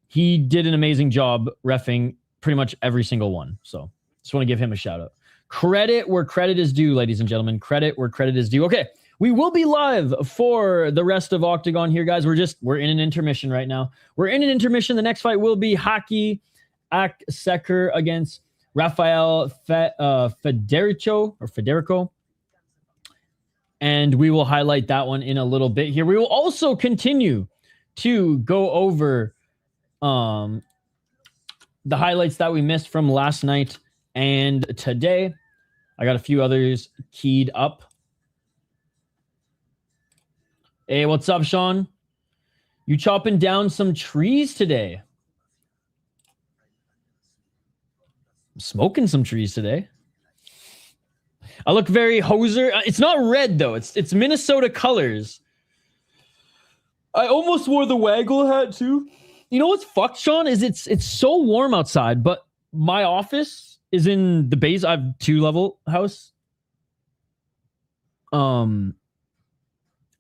he did an amazing job reffing pretty much every single one. So just want to give him a shout out. Credit where credit is due, ladies and gentlemen. Credit where credit is due. Okay, we will be live for the rest of Oktagon here, guys. We're in an intermission right now. We're in an intermission. The next fight will be Haci Akseker against Rafael Federico, and we will highlight that one in a little bit here. We will also continue to go over the highlights that we missed from last night and today. I got a few others keyed up. Hey, what's up, Sean? You chopping down some trees today? Smoking some trees today. I look very Holzer. It's not red though. It's Minnesota colors. I almost wore the waggle hat too. You know what's fucked, Sean? Is it's so warm outside, but my office is in the base. I have 2-level house.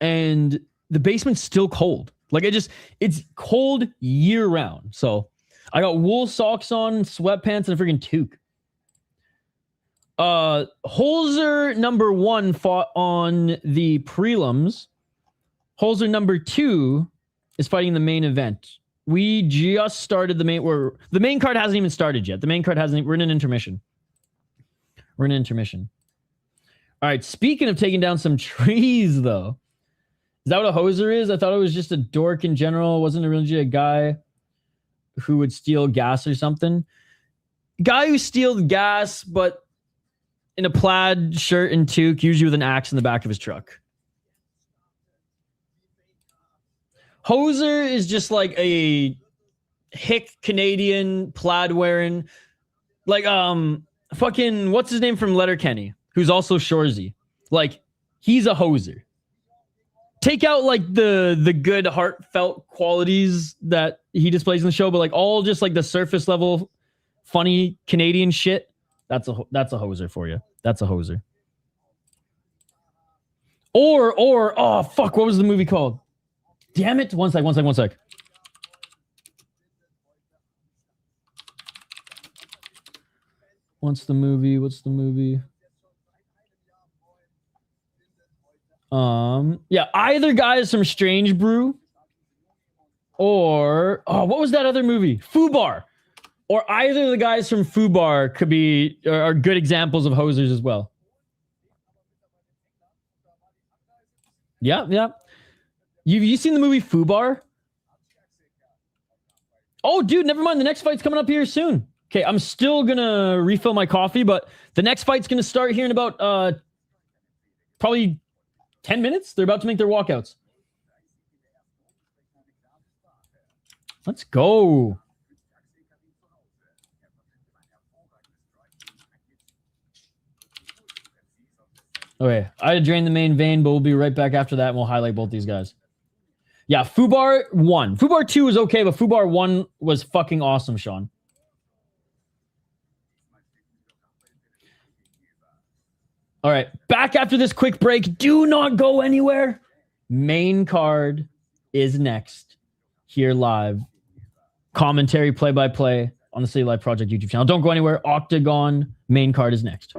and the basement's still cold. Like it's cold year round. So I got wool socks on, sweatpants, and a freaking toque. Holzer number 1 fought on the prelims. Holzer number 2 is fighting the main event. We just started the main card hasn't even started yet. The main card hasn't. We're in an intermission. All right. Speaking of taking down some trees, though, is that what a hoser is? I thought it was just a dork in general. Wasn't it really a guy who would steal gas or something? Guy who steals gas, but in a plaid shirt and toque, usually with an axe in the back of his truck. Hoser is just like a hick Canadian plaid wearing, like fucking what's his name from Letterkenny, who's also Shorzy. Like he's a hoser. Take out like the good heartfelt qualities that he displays in the show, but like all just like the surface level funny Canadian shit. That's a hoser for you. That's a hoser. Or oh fuck, what was the movie called? Damn it. One sec. What's the movie? Yeah, either guys from Strange Brew or what was that other movie? Fubar. Or either of the guys from Fubar could be are good examples of hosers as well. Yeah. You seen the movie Fubar? Oh, dude, never mind. The next fight's coming up here soon. Okay, I'm still going to refill my coffee, but the next fight's going to start here in about probably 10 minutes. They're about to make their walkouts. Let's go. Okay, I had to drain the main vein, but we'll be right back after that, and we'll highlight both these guys. Yeah, Fubar 1. Fubar 2 was okay, but Fubar 1 was fucking awesome, Sean. All right, back after this quick break. Do not go anywhere. Main card is next. Here live. Commentary, play-by-play on the City Life Project YouTube channel. Don't go anywhere. Oktagon main card is next.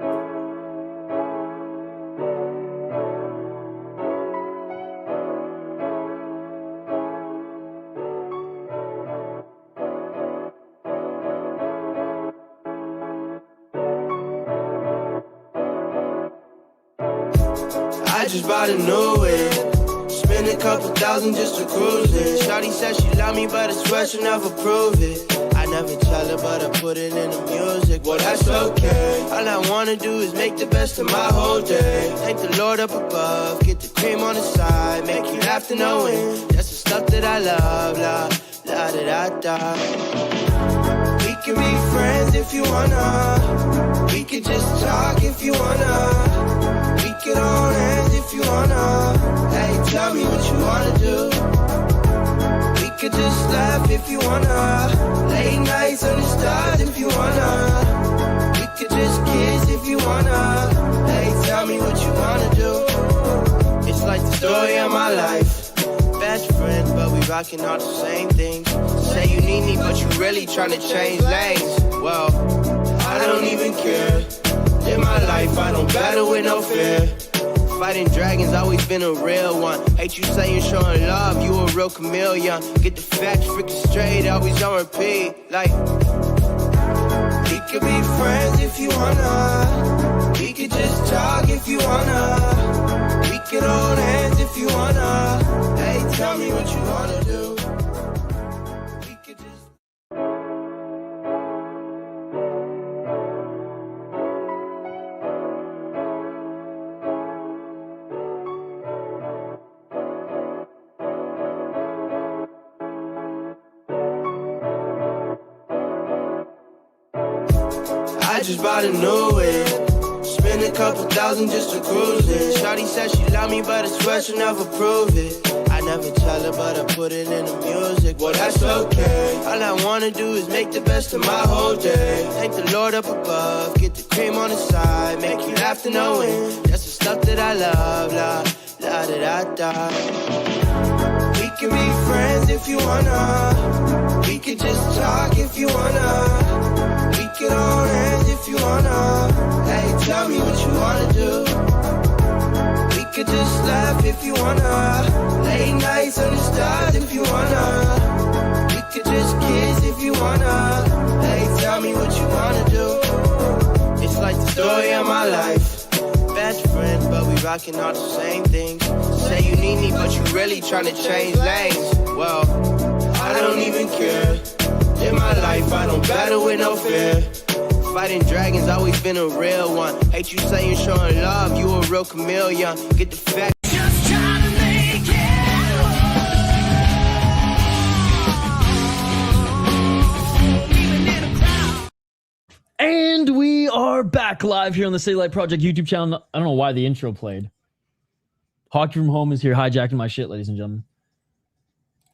Just bought a new whip. Spend a couple thousand just to cruise it. Shawty said she love me, but I swear she'll never prove it. I never tell her, but I put it in the music. Well, that's okay. All I wanna do is make the best of my whole day. Thank the Lord up above. Get the cream on the side. Make you laugh to know it. That's the stuff that I love. La da da da. We can be friends if you wanna. We could just talk if you wanna. We could hold hands if you wanna. Hey, tell me what you wanna do. We could just laugh if you wanna. Late nights on the stars if you wanna. We could just kiss if you wanna. Hey, tell me what you wanna do. It's like the story of my life. Best friends, but we rocking all the same things. Say you need me, but you really tryna change lanes. Well, I don't even care. In my life, I don't battle with no fear. Fighting dragons, always been a real one. Hate you saying showing love, you a real chameleon. Get the facts freaking straight, always on repeat. Like, we could be friends if you wanna. We could just talk if you wanna. We could hold hands if you wanna. Hey, tell me what you wanna do. We could just... I just bought a new whip. Spend a couple thousand just to cruise it. Shawty said she love me, but I swear she'll never prove it. I never tell her, but I put it in the music. Well, that's okay. All I wanna do is make the best of my whole day. Thank the Lord up above. Get the cream on the side. Make you laugh to know it. That's the stuff that I love. La da-da-da-da. We can be friends if you wanna. We can just talk if you wanna. We can hold hands if you wanna. Hey, tell me what you wanna do. We could just laugh if you wanna. Late nights under stars if you wanna. We could just kiss if you wanna. Hey, tell me what you wanna do. It's like the story of my life. Best friends, but we rocking all the same things. Say you need me, but you really tryna change lanes. Well, I don't even care. In my life, I don't battle with no fear. Fighting dragons, always been a real one. Hate you saying showing love, you a real chameleon. Get the fact. Just trying to make it. And we are back live here on the City Light Project YouTube channel. I don't know why the intro played. Hockey from Home is here hijacking my shit, ladies and gentlemen.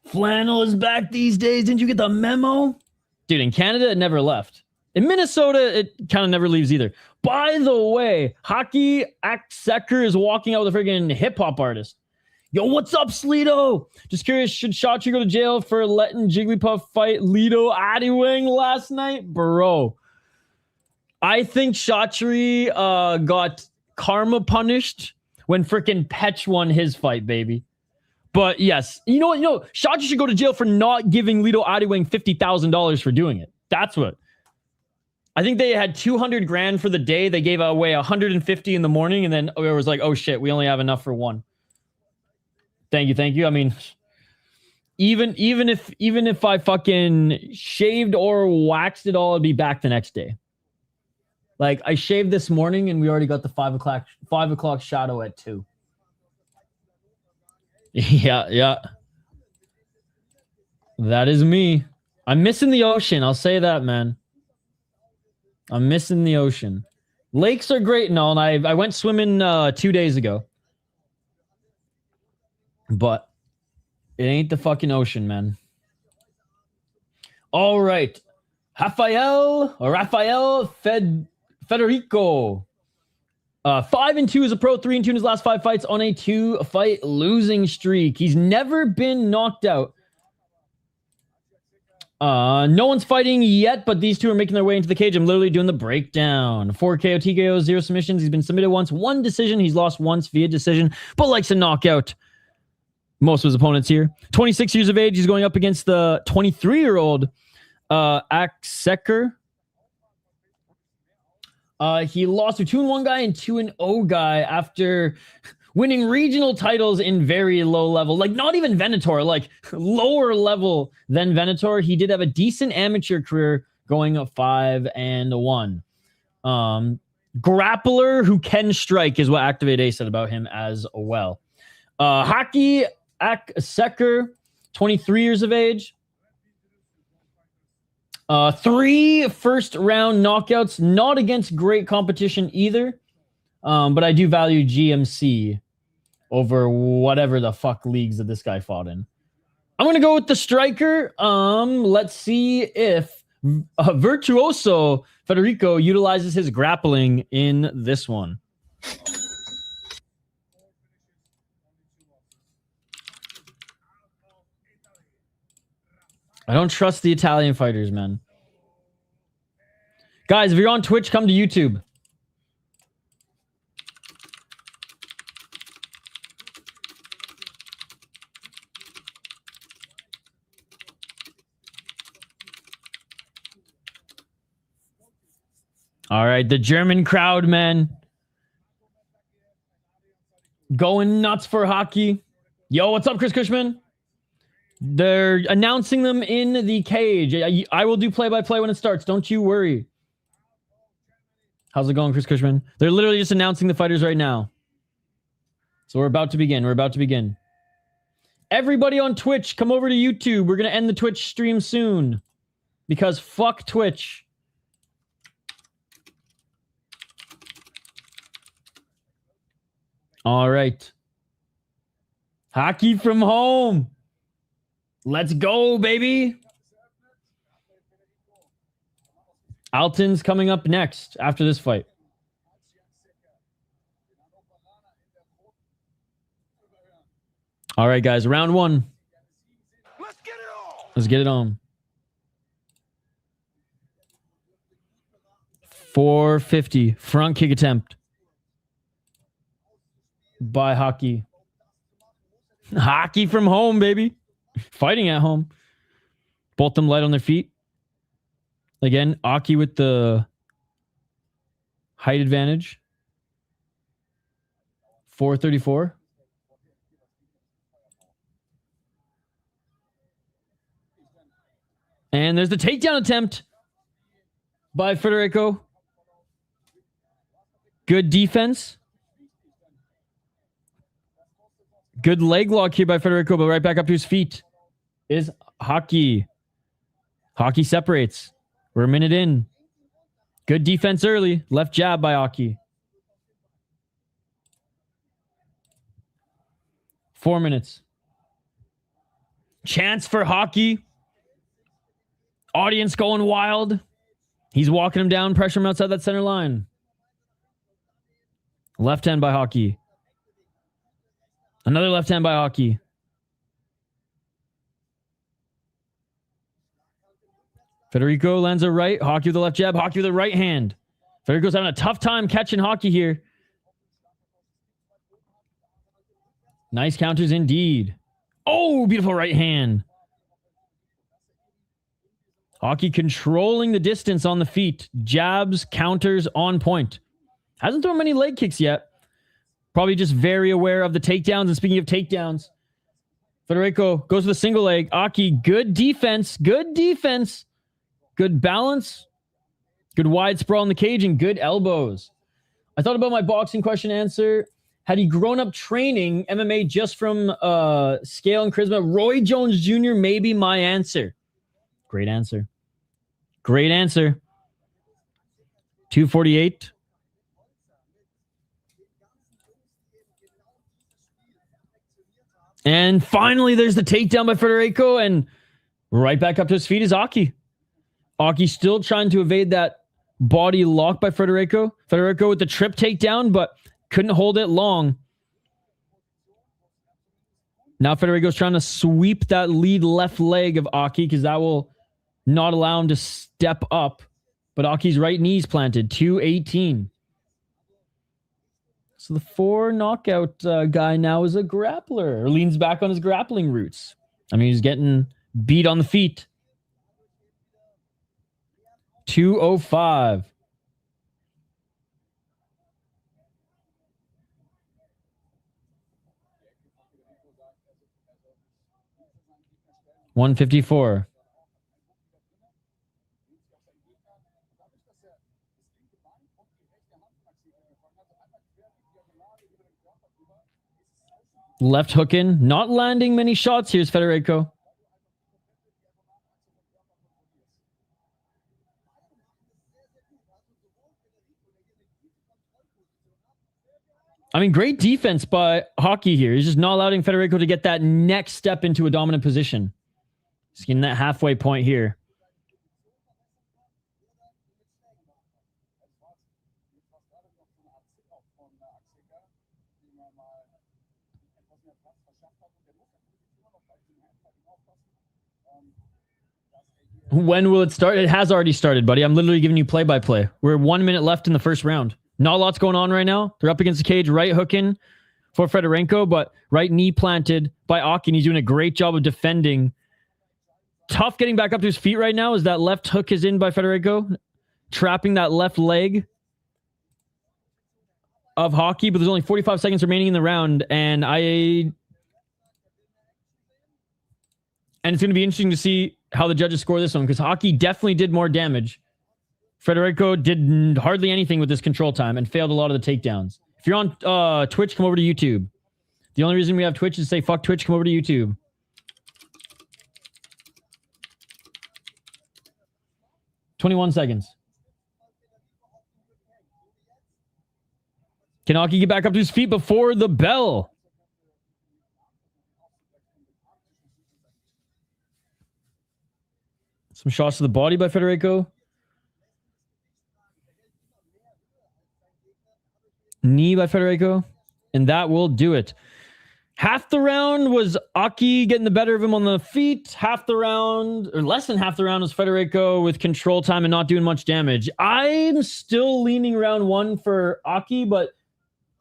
Flannel is back these days. Didn't you get the memo? Dude, in Canada, it never left. In Minnesota, it kind of never leaves either. By the way, Hockey Akseker is walking out with a friggin' hip-hop artist. Yo, what's up, Sleeto? Just curious, should Shotri go to jail for letting Jigglypuff fight Lito Adiwang last night? Bro. I think Shotri got karma punished when frickin' Petch won his fight, baby. But yes, you know what? Shotri should go to jail for not giving Lito Adiwang $50,000 for doing it. That's what. I think they had 200 grand for the day. They gave away 150 in the morning, and then it was like, oh shit, we only have enough for one. Thank you. I mean, even if I fucking shaved or waxed it all, it'd be back the next day. Like, I shaved this morning, and we already got the 5 o'clock shadow at 2. Yeah. That is me. I'm missing the ocean. I'll say that, man. I'm missing the ocean. Lakes are great and all, and I went swimming 2 days ago. But it ain't the fucking ocean, man. All right. Rafael Federico. 5-2 as a pro, 3-2 in his last 5 fights on a 2-fight losing streak. He's never been knocked out. No one's fighting yet, but these two are making their way into the cage. I'm literally doing the breakdown. 4 KO, TKO, 0 submissions. He's been submitted once, 1 decision. He's lost once via decision, but likes to knock out most of his opponents here. 26 years of age. He's going up against the 23-year-old Akseker. He lost to 2-1 guy and 2-0 guy after winning regional titles in very low level, like not even Venator, like lower level than Venator. He did have a decent amateur career going 5-1. Grappler who can strike is what Activate A said about him as well. Hockey Akseker, 23 years of age. 3 first-round knockouts, not against great competition either, but I do value GMC over whatever the fuck leagues that this guy fought in. I'm going to go with the striker. Let's see if Virtuoso Federico utilizes his grappling in this one. I don't trust the Italian fighters, man. Guys, if you're on Twitch, come to YouTube. All right, the German crowd, man. Going nuts for hockey. Yo, what's up, Chris Cushman? They're announcing them in the cage. I will do play-by-play when it starts. Don't you worry. How's it going, Chris Cushman? They're literally just announcing the fighters right now. So we're about to begin. Everybody on Twitch, come over to YouTube. We're going to end the Twitch stream soon. Because fuck Twitch. All right. Hockey from home. Let's go, baby. Altin's coming up next after this fight. All right, guys. Round one. Let's get it on. Let's get it on. 450. Front kick attempt. By Haci. Haci from home, baby. Fighting at home. Both them light on their feet. Again, Haci with the height advantage. 434. And there's the takedown attempt by Federico. Good defense. Good leg lock here by Federico, but right back up to his feet is Haci. Haci separates. We're a minute in. Good defense early. Left jab by Haci. 4 minutes. Chance for Haci. Audience going wild. He's walking him down, pressure him outside that center line. Left hand by Haci. Another left hand by Haci. Federico lands a right. Haci with the left jab. Haci with the right hand. Federico's having a tough time catching Haci here. Nice counters indeed. Oh, beautiful right hand. Haci controlling the distance on the feet. Jabs, counters on point. Hasn't thrown many leg kicks yet. Probably just very aware of the takedowns. And speaking of takedowns, Federico goes with a single leg. Haci, good defense. Good defense. Good balance. Good wide sprawl in the cage and good elbows. I thought about my boxing question answer. Had he grown up training MMA just from scale and charisma, Roy Jones Jr. may be my answer. Great answer. Great answer. 248. And finally, there's the takedown by Federico, and right back up to his feet is Haci. Haci still trying to evade that body lock by Federico. Federico with the trip takedown, but couldn't hold it long. Now Federico's trying to sweep that lead left leg of Haci because that will not allow him to step up. But Aki's right knee's planted. 218. So the 4 knockout guy now is a grappler. Or leans back on his grappling roots. I mean, he's getting beat on the feet. 205. $154. Left hook in. Not landing many shots. Here's Federico. I mean, great defense by Haci here. He's just not allowing Federico to get that next step into a dominant position. He's getting that halfway point here. When will it start? It has already started, buddy. I'm literally giving you play-by-play. We're 1 minute left in the first round. Not a lot's going on right now. They're up against the cage, right hooking for Federico, but right knee planted by Haci, and he's doing a great job of defending. Tough getting back up to his feet right now as that left hook is in by Federico, trapping that left leg of Haci, but there's only 45 seconds remaining in the round, and it's going to be interesting to see how the judges score this one, because Haci definitely did more damage. Federico did hardly anything with this control time and failed a lot of the takedowns. If you're on Twitch, come over to YouTube. The only reason we have Twitch is to say, fuck Twitch, come over to YouTube. $21 seconds. Can Haci get back up to his feet before the bell? Some shots to the body by Federico. Knee by Federico. And that will do it. Half the round was Aki getting the better of him on the feet. Half the round, or less than half the round, was Federico with control time and not doing much damage. I'm still leaning round one for Aki, but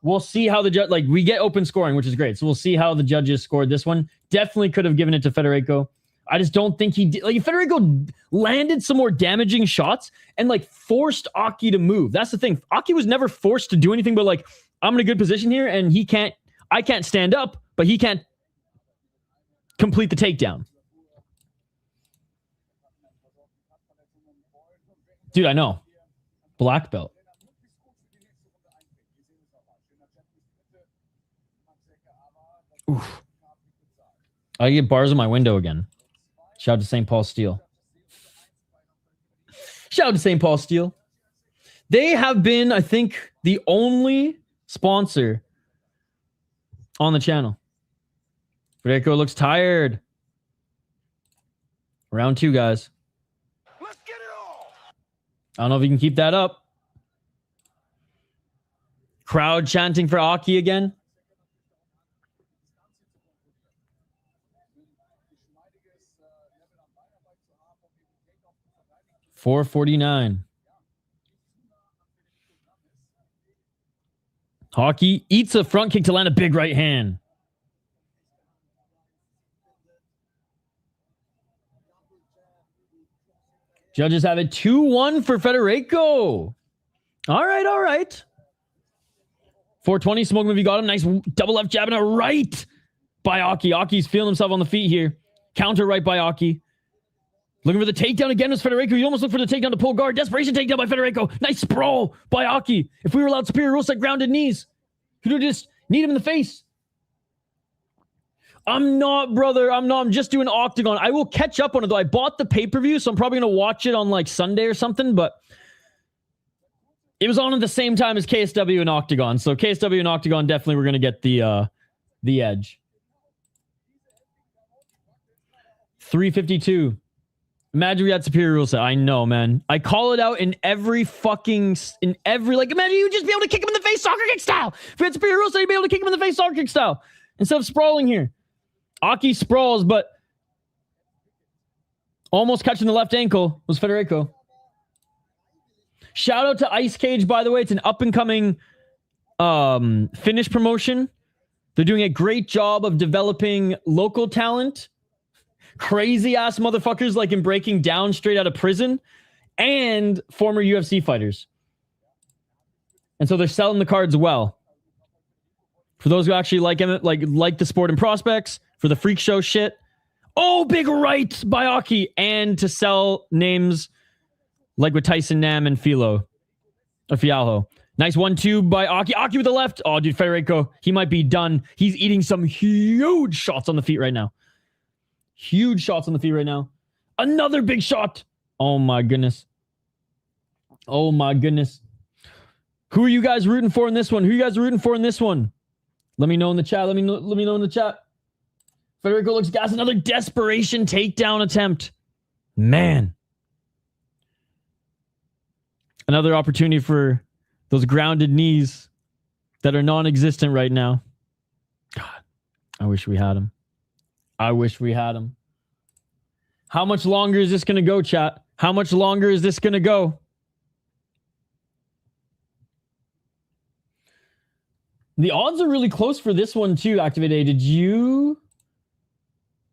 we'll see how the judge, like, we get open scoring, which is great. So we'll see how the judges scored this one. Definitely could have given it to Federico. I just don't think he did. Like, Federico landed some more damaging shots and, like, forced Aki to move. That's the thing. Aki was never forced to do anything but, like, I'm in a good position here and I can't stand up, but he can't complete the takedown. Dude, I know. Black belt. Oof. I get bars in my window again. Shout out to St. Paul Steel. Shout out to St. Paul Steel. They have been, I think, the only sponsor on the channel. Federico looks tired. Round two, guys. Let's get it all. I don't know if you can keep that up. Crowd chanting for Aki again. $4.49. Hockey eats a front kick to land a big right hand. Judges have it 2-1 for Federico. All right, all right. 420, smoke movie got him. Nice double left jab and a right by Aki. Aki's feeling himself on the feet here. Counter right by Aki. Looking for the takedown again was Federico. You almost look for the takedown to pull guard. Desperation takedown by Federico. Nice sprawl by Aki. If we were allowed superior rules like grounded knees, could have just kneed him in the face. I'm not, brother. I'm not. I'm just doing Oktagon. I will catch up on it, though. I bought the pay-per-view, so I'm probably going to watch it on, like, Sunday or something, but it was on at the same time as KSW and Oktagon. So KSW and Oktagon definitely were going to get the edge. 352. Imagine we had superior rule set. I know, man. I call it out in every, like, imagine you just be able to kick him in the face soccer kick style. If we had superior rule set, you'd be able to kick him in the face soccer kick style instead of sprawling here. Aki sprawls, but almost catching the left ankle was Federico. Shout out to Ice Cage, by the way. It's an up-and-coming Finnish promotion. They're doing a great job of developing local talent. Crazy ass motherfuckers like in breaking down straight out of prison and former UFC fighters. And so they're selling the cards well. For those who actually like the sport and prospects, for the freak show shit. Oh, big right by Aki. And to sell names like with Tyson Nam and Fialho. Nice 1-2 by Aki. Aki with the left. Oh, dude, Federico, he might be done. He's eating some huge shots on the feet right now. Huge shots on the feet right now. Another big shot. Oh my goodness. Oh my goodness. Who are you guys rooting for in this one? Let me know in the chat. Let me know in the chat. Federico looks gas. Another desperation takedown attempt. Man. Another opportunity for those grounded knees that are non-existent right now. God, I wish we had them. How much longer is this going to go, chat? How much longer is this going to go? The odds are really close for this one too, Activate A. Did you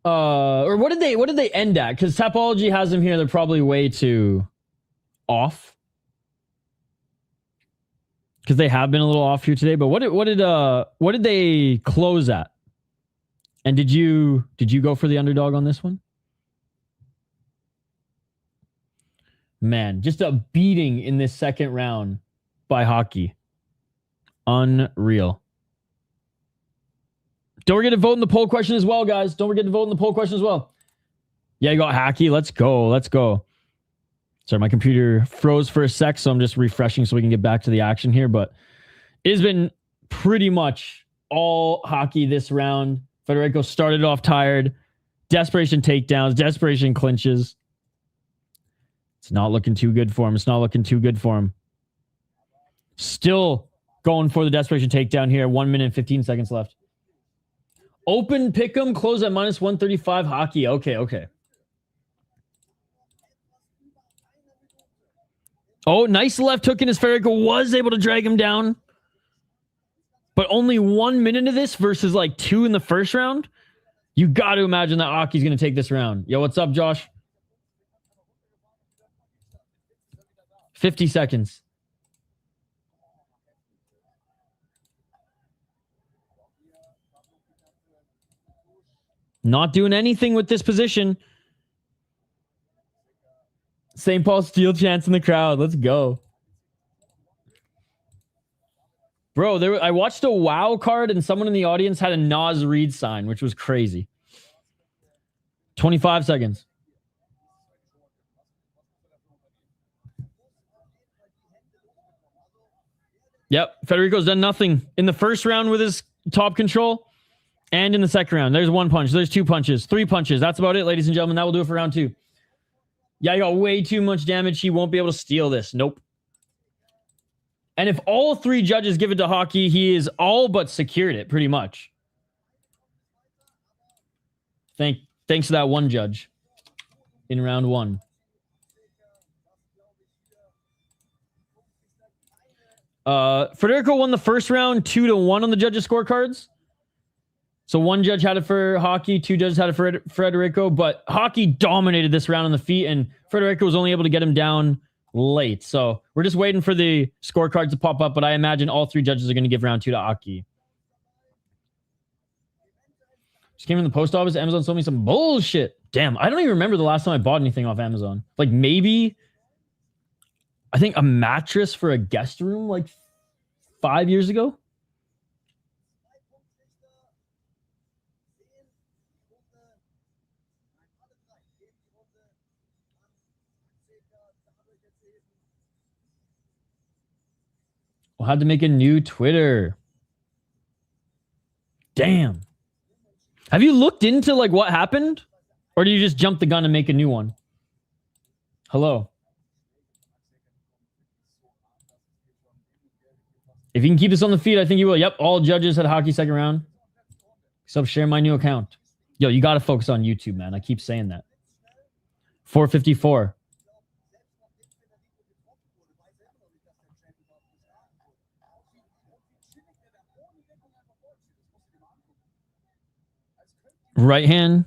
or what did they end at? Because Tapology has them here. They're probably way too off. Because they have been a little off here today. But what did they close at? And did you go for the underdog on this one? Man, just a beating in this second round by Hockey. Unreal. Don't forget to vote in the poll question as well, guys. Yeah, you got Hacky. Let's go. Sorry, my computer froze for a sec, so I'm just refreshing so we can get back to the action here. But it has been pretty much all Hockey this round. Federico started off tired. Desperation takedowns, desperation clinches. It's not looking too good for him. Still going for the desperation takedown here. 1 minute and 15 seconds left. Open pick'em, close at minus 135 hockey. Okay, okay. Oh, nice left hook in his Federico was able to drag him down. But only 1 minute of this versus like 2 in the first round. You got to imagine that Aki's going to take this round. Yo, what's up, Josh? 50 seconds. Not doing anything with this position. St. Paul Steel chants in the crowd. Let's go. Bro, I watched a WoW card and someone in the audience had a Nas Reed sign, which was crazy. 25 seconds. Yep, Federico's done nothing in the first round with his top control and in the second round. There's 1 punch. There's 2 punches. 3 punches. That's about it, ladies and gentlemen. That will do it for round 2. Yeah, he got way too much damage. He won't be able to steal this. Nope. And if all 3 judges give it to Hockey, he is all but secured it, pretty much. Thanks to that one judge in round 1. Federico won the first round 2-1 on the judges' scorecards. So 1 judge had it for Hockey, 2 judges had it for Federico, but Hockey dominated this round on the feet, and Federico was only able to get him down late. So we're just waiting for the scorecards to pop up, but I imagine all 3 judges are going to give round 2 to Aki. Just came from the post office. Amazon sold me some bullshit. Damn, I don't even remember the last time I bought anything off Amazon. Like maybe, I think a mattress for a guest room like 5 years ago. We'll have to make a new Twitter. Damn. Have you looked into like what happened? Or do you just jump the gun and make a new one? Hello. If you can keep this on the feed, I think you will. Yep, all judges had Hockey second round. So share my new account. Yo, you got to focus on YouTube, man. I keep saying that. 454. Right hand.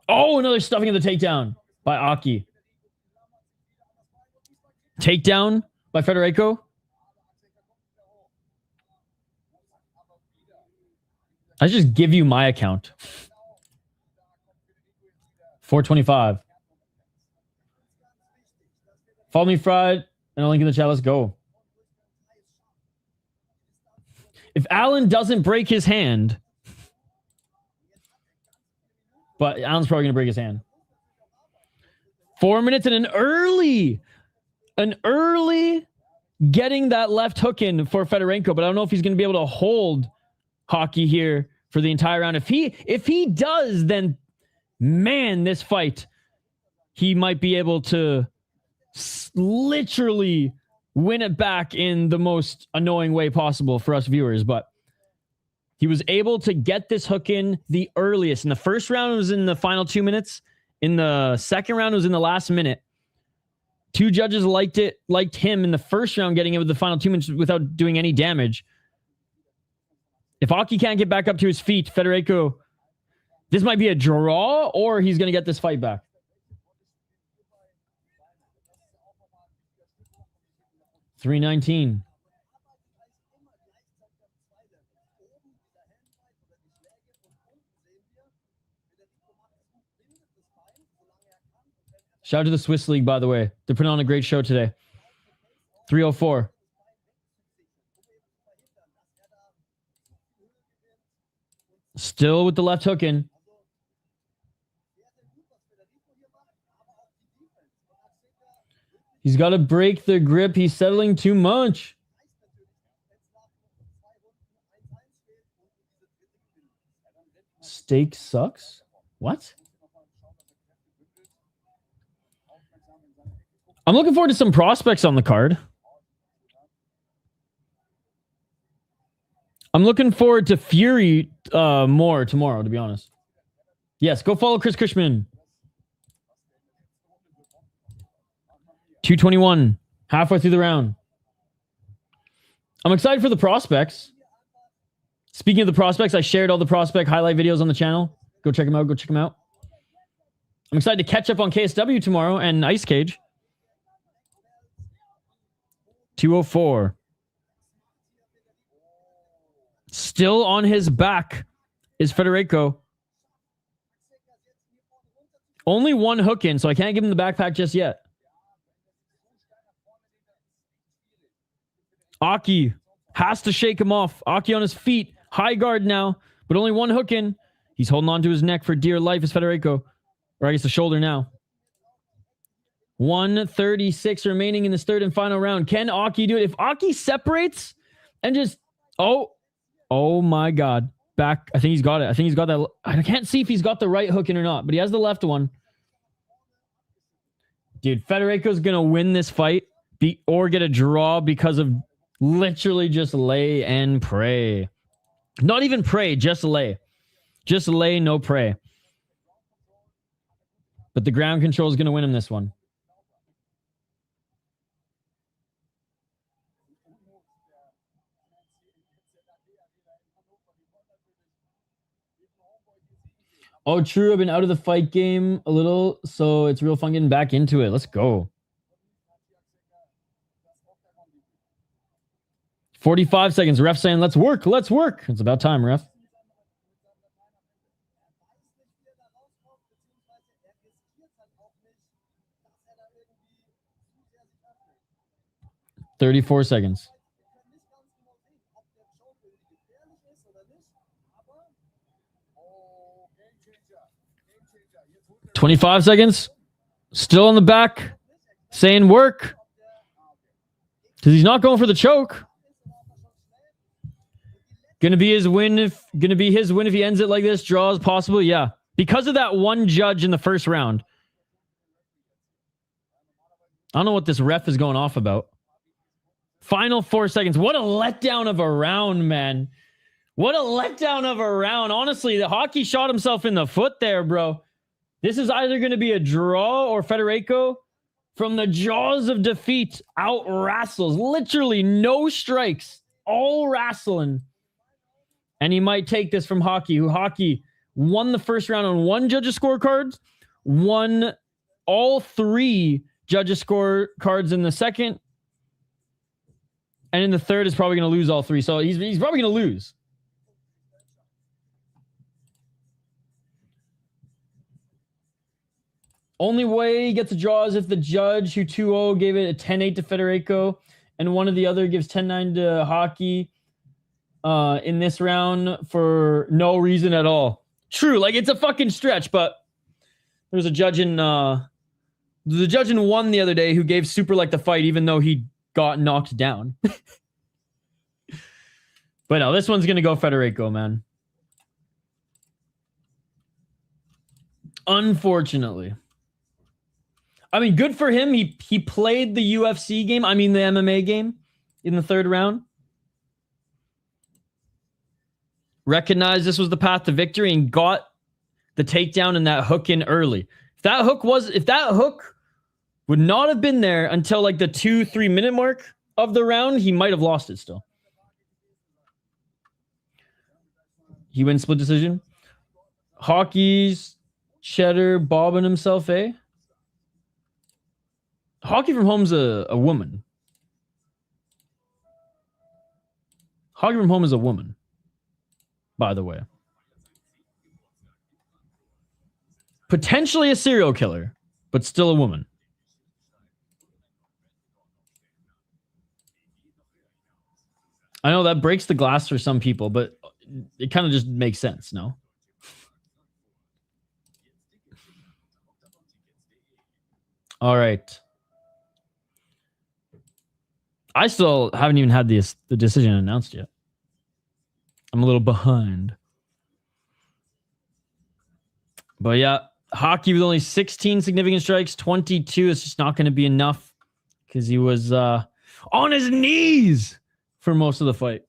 Oh, another stuffing of the takedown by Aki. Takedown by Federico. I just give you my account. 425. Follow me, Fried, and a link in the chat. Let's go. If Alan doesn't break his hand, but Alan's probably going to break his hand. 4 minutes and an early getting that left hook in for Federico, but I don't know if he's going to be able to hold Hockey here for the entire round. If he does, then man, this fight, he might be able to literally win it back in the most annoying way possible for us viewers, but he was able to get this hook in the earliest. In the first round, it was in the final 2 minutes. In the second round, it was in the last minute. 2 judges liked him in the first round, getting it with the final 2 minutes without doing any damage. If Aki can't get back up to his feet, Federico, this might be a draw, or he's going to get this fight back. $319. Shout out to the Swiss League, by the way. They're putting on a great show today. 304. Still with the left hook in. He's got to break the grip. He's settling too much. Steak sucks? What? I'm looking forward to some prospects on the card. I'm looking forward to Fury more tomorrow, to be honest. Yes, go follow Chris Cushman. 221. Halfway through the round. I'm excited for the prospects. Speaking of the prospects, I shared all the prospect highlight videos on the channel. Go check them out. Go check them out. I'm excited to catch up on KSW tomorrow and Ice Cage. 204. Still on his back is Federico. Only one hook in, so I can't give him the backpack just yet. Aki has to shake him off. Aki on his feet. High guard now, but only one hook in. He's holding on to his neck for dear life as Federico. Or I guess the shoulder now. 136 remaining in this third and final round. Can Aki do it? If Aki separates and just... Oh my God. Back. I think he's got it. I think he's got that. I can't see if he's got the right hook in or not, but he has the left one. Dude, Federico's going to win this fight or get a draw because of literally just lay and pray. Not even pray, just lay. Just lay, no pray. But the ground control is going to win him this one. Oh, true. I've been out of the fight game a little, so it's real fun getting back into it. Let's go. 45 seconds. Ref saying, let's work. Let's work. It's about time, ref. $34 seconds. $25 seconds. Still on the back. Saying work. Because he's not going for the choke. Gonna be his win if he ends it like this. Draws possible. Yeah. Because of that one judge in the first round. I don't know what this ref is going off about. Final 4 seconds. What a letdown of a round, man. What a letdown of a round. Honestly, the hockey shot himself in the foot there, bro. This is either going to be a draw or Federico from the jaws of defeat out wrestles. Literally no strikes. All wrestling. And he might take this from Hockey, who Hockey won the first round on one judge's scorecards, won all three judges' scorecards in the second, and in the third is probably going to lose all three. So he's probably going to lose. Only way he gets a draw is if the judge who 2-0 gave it a 10-8 to Federico and one of the other gives 10-9 to Hockey in this round for no reason at all. True, like it's a fucking stretch, but there was a judge in the judge in one the other day who gave Super like the fight even though he got knocked down. But no, this one's going to go Federico, man. Unfortunately. I mean, good for him. He played the UFC game. I mean, the MMA game in the third round. Recognized this was the path to victory and got the takedown and that hook in early. If that hook would not have been there until like the 2-3 minute mark of the round, he might have lost it still. He wins split decision. Hockey's cheddar bobbing himself, eh? Hockey from home's a woman. Hockey from home is a woman, by the way. Potentially a serial killer, but still a woman. I know that breaks the glass for some people, but it kind of just makes sense, no? All right. I still haven't even had the decision announced yet. I'm a little behind. But yeah, Hockey with only 16 significant strikes, 22 is just not going to be enough because he was on his knees for most of the fight.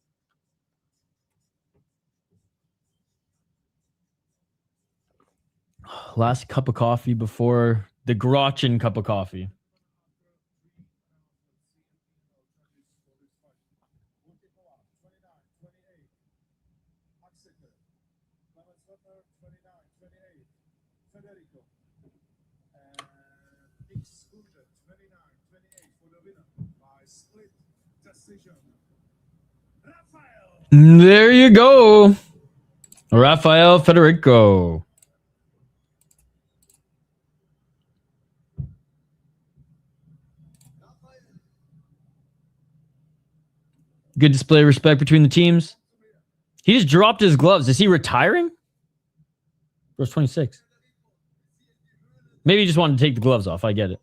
Last cup of coffee before the Grotchen cup of coffee. There you go. Rafael Federico. Good display of respect between the teams. He just dropped his gloves. Is he retiring? Bro's 26. Maybe he just wanted to take the gloves off. I get it.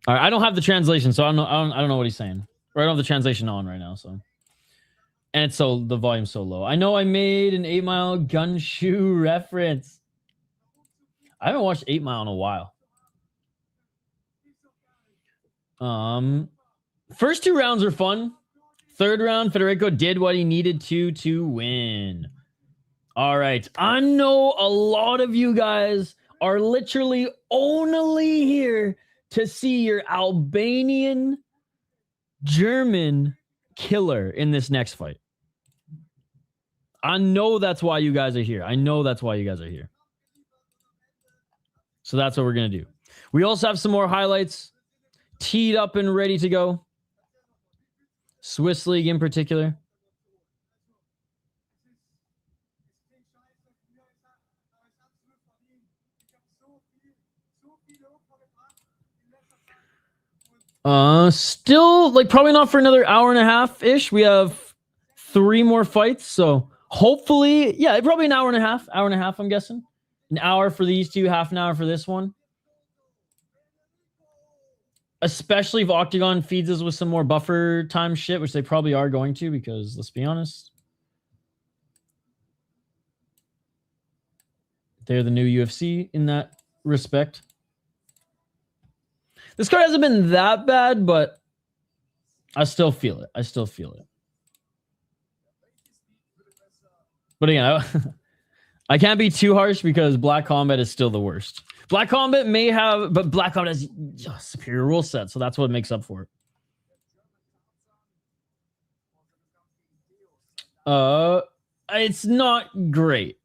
All right, I don't have the translation, so I don't know what he's saying. Or I don't have the translation on right now, so. And it's so the volume's so low. I know I made an 8 Mile gun shoe reference. I haven't watched 8 Mile in a while. First 2 rounds were fun. Third round, Federico did what he needed to win. All right. I know a lot of you guys are literally only here to see your Albanian German killer in this next fight. I know that's why you guys are here. So that's what we're going to do. We also have some more highlights teed up and ready to go. Swiss League in particular. Still, like, probably not for another hour and a half-ish. We have 3 more fights, so hopefully, yeah, probably an hour and a half, I'm guessing. An hour for these two, half an hour for this one. Especially if Oktagon feeds us with some more buffer time shit, which they probably are going to, because let's be honest, they're the new UFC in that respect. This card hasn't been that bad, but I still feel it. But again, I can't be too harsh because Black Combat is still the worst. Black Combat may have, but Black Combat has a superior rule set, so that's what makes up for it. It's not great.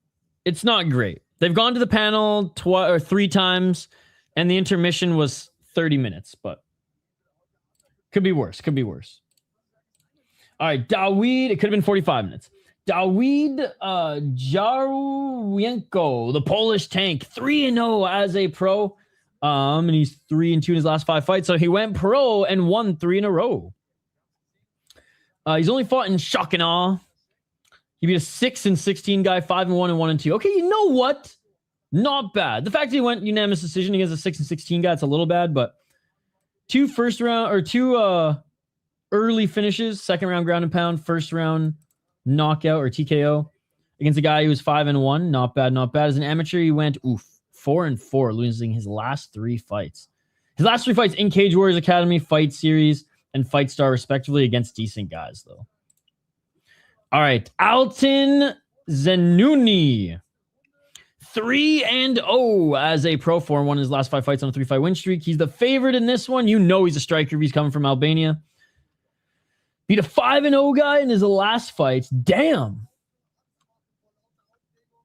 They've gone to the panel 3 times, and the intermission was 30 minutes, but could be worse. All right, Dawid, it could have been 45 minutes. Dawid Jarowienko, the Polish tank, 3-0 as a pro. And he's 3-2 in his last 5 fights. So he went pro and won 3 in a row. He's only fought in shock and awe. He beat a 6-16 guy, 5-1 and 1-2. Okay, you know what? Not bad. The fact that he went unanimous decision against a 6-16 guy, it's a little bad, but 2 early finishes, second round ground and pound, first round knockout or TKO against a guy who was 5-1. Not bad. As an amateur, he went 4-4, losing his last 3 fights. His last 3 fights in Cage Warriors Academy, Fight Series, and Fight Star, respectively, against decent guys, though. All right, Altin Zenuni, 3-0 as a pro, 4-1 in his last 5 fights on a 3-fight win streak. He's the favorite in this one. You know he's a striker if he's coming from Albania. Beat a 5-0 guy in his last fights. Damn.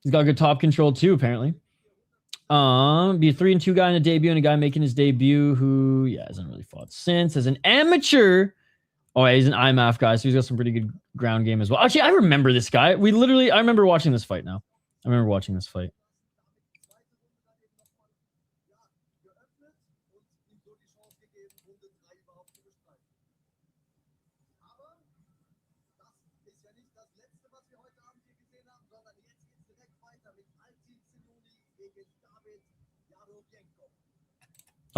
He's got good top control too, apparently. Be a 3-2 guy in a debut, and a guy making his debut who, hasn't really fought since. As an amateur, he's an IMAF guy, so he's got some pretty good ground game as well. Actually, I remember this guy. I remember watching this fight now.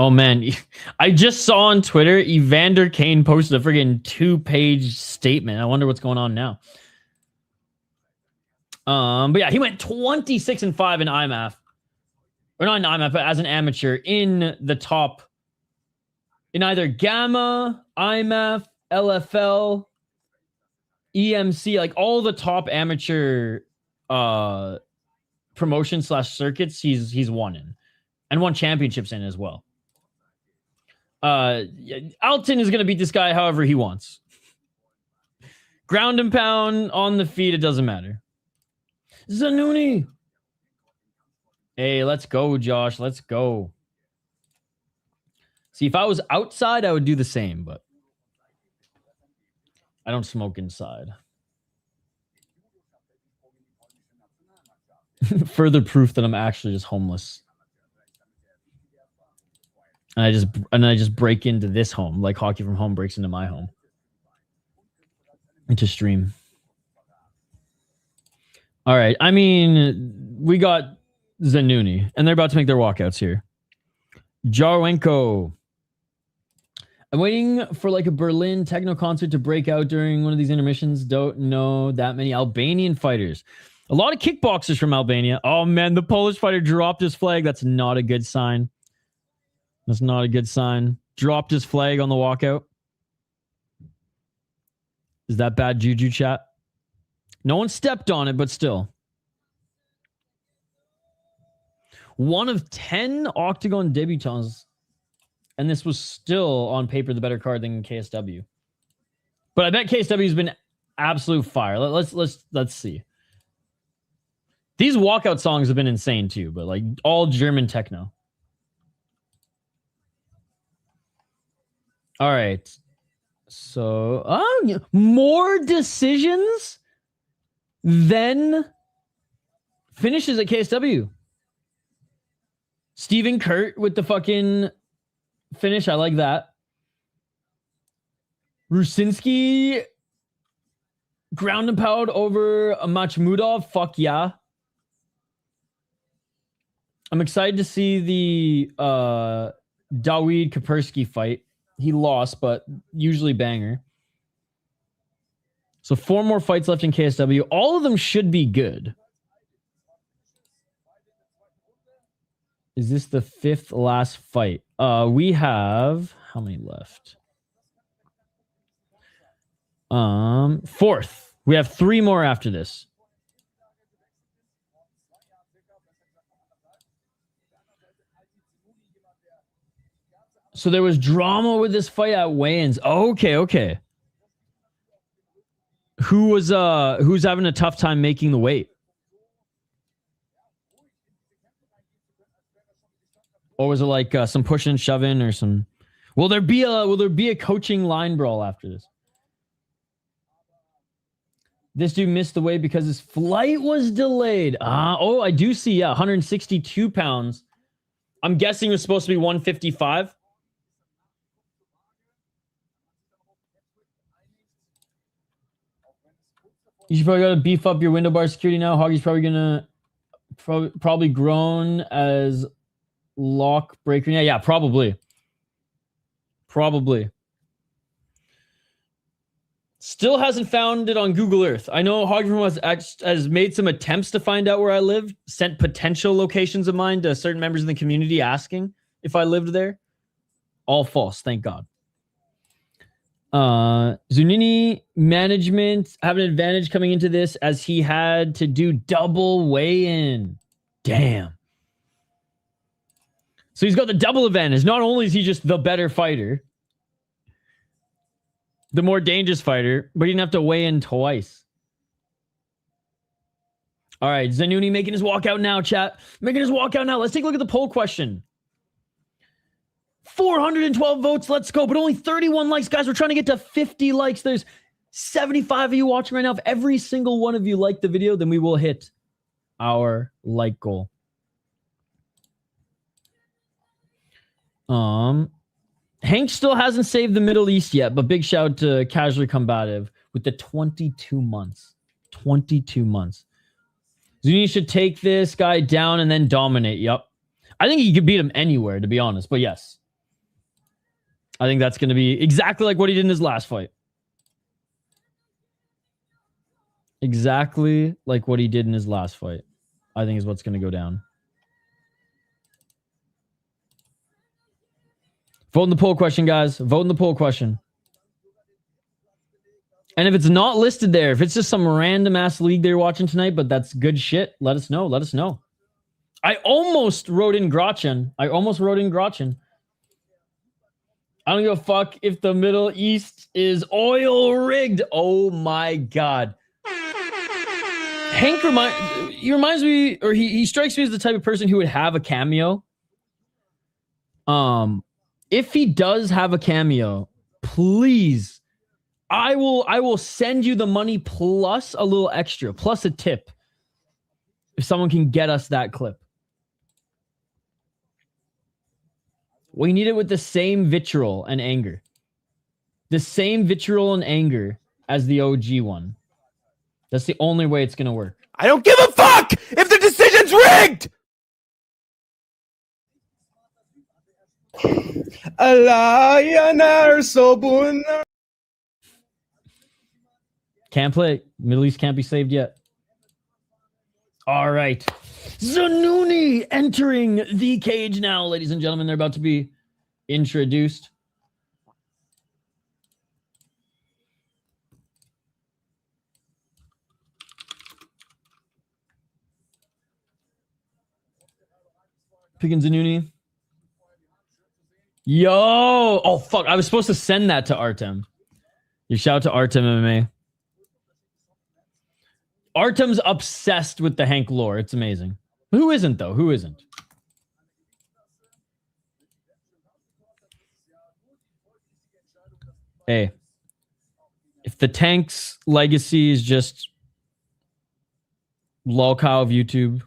Oh man, I just saw on Twitter Evander Kane posted a friggin' 2-page statement. I wonder what's going on now. But yeah, he went 26-5 in IMAF. Or not in IMAF, but as an amateur in the top in either Gamma, IMAF, LFL, EMC, like all the top amateur promotion / circuits he's won in and won championships in as well. Altin is going to beat this guy however he wants. Ground and pound, on the feet, it doesn't matter. Zenuni. Hey, let's go, Josh. Let's go. See, if I was outside, I would do the same, but I don't smoke inside. Further proof that I'm actually just homeless. And I just break into this home like Hockey from Home breaks into my home. To stream. All right. I mean, we got Zenuni, and they're about to make their walkouts here. Jarowienko. I'm waiting for like a Berlin techno concert to break out during one of these intermissions. Don't know that many Albanian fighters. A lot of kickboxers from Albania. Oh, man, the Polish fighter dropped his flag. That's not a good sign. That's not a good sign. Dropped his flag on the walkout. Is that bad juju, chat? No one stepped on it, but still. 1 of 10 Oktagon debutants. And this was still on paper the better card than KSW. But I bet KSW has been absolute fire. Let's see. These walkout songs have been insane too, but like all German techno. All right. So, more decisions than finishes at KSW. Steven Kurt with the fucking finish. I like that. Rusinski ground and pound over Machmudov. Fuck yeah. I'm excited to see the Dawid Kaspersky fight. He lost, but usually banger. So 4 more fights left in KSW. All of them should be good. Is this the 5th last fight? We have how many left? 4th. We have 3 more after this. So there was drama with this fight at weigh-ins. Oh, okay. Who's having a tough time making the weight? Or was it like some pushing and shoving or some? Will there be a coaching line brawl after this? This dude missed the weight because his flight was delayed. I do see. 162 pounds. I'm guessing it was supposed to be 155. You should probably got to beef up your window bar security now. Hoggy's probably gonna probably grown as lock breaker. Yeah, probably. Still hasn't found it on Google Earth. I know Hoggy has made some attempts to find out where I live. Sent potential locations of mine to certain members in the community asking if I lived there. All false, thank God. Zunini management have an advantage coming into this as he had to do double weigh-in. Damn. So he's got the double advantage. Not only is he just the better fighter, the more dangerous fighter, but he didn't have to weigh in twice. All right, Zenuni making his walkout now, chat. Making his walkout now. Let's take a look at the poll question. 412 votes, let's go, but only 31 likes. Guys, we're trying to get to 50 likes. There's 75 of you watching right now. If every single one of you like the video, then we will hit our like goal. Hank still hasn't saved the Middle East yet, but big shout to Casually Combative with the 22 months. 22 months. Zuni should take this guy down and then dominate. Yep. I think he could beat him anywhere, to be honest, but yes. I think that's going to be exactly like what he did in his last fight. Exactly like what he did in his last fight, I think is what's going to go down. Vote in the poll question, guys. Vote in the poll question. And if it's not listed there, if it's just some random ass league they're watching tonight, but that's good shit, let us know. Let us know. I almost wrote in Grotchen. I don't give a fuck if the Middle East is oil rigged. Oh my God. Hank reminds me, or he strikes me as the type of person who would have a cameo. If he does have a cameo, please, I will send you the money plus a little extra, plus a tip. If someone can get us that clip. We need it with the same vitriol and anger. The same vitriol and anger as the OG one. That's the only way it's going to work. I don't give a fuck if the decision's rigged! Can't play. Middle East can't be saved yet. All right. Zenuni entering the cage now, ladies and gentlemen. They're about to be introduced. Picking Zenuni. Yo! Oh, fuck. I was supposed to send that to Artem. You shout out to Artem MMA. Artem's obsessed with the Hank lore. It's amazing. Who isn't, though? Who isn't? Hey. If the Tank's legacy is just lolcow of YouTube,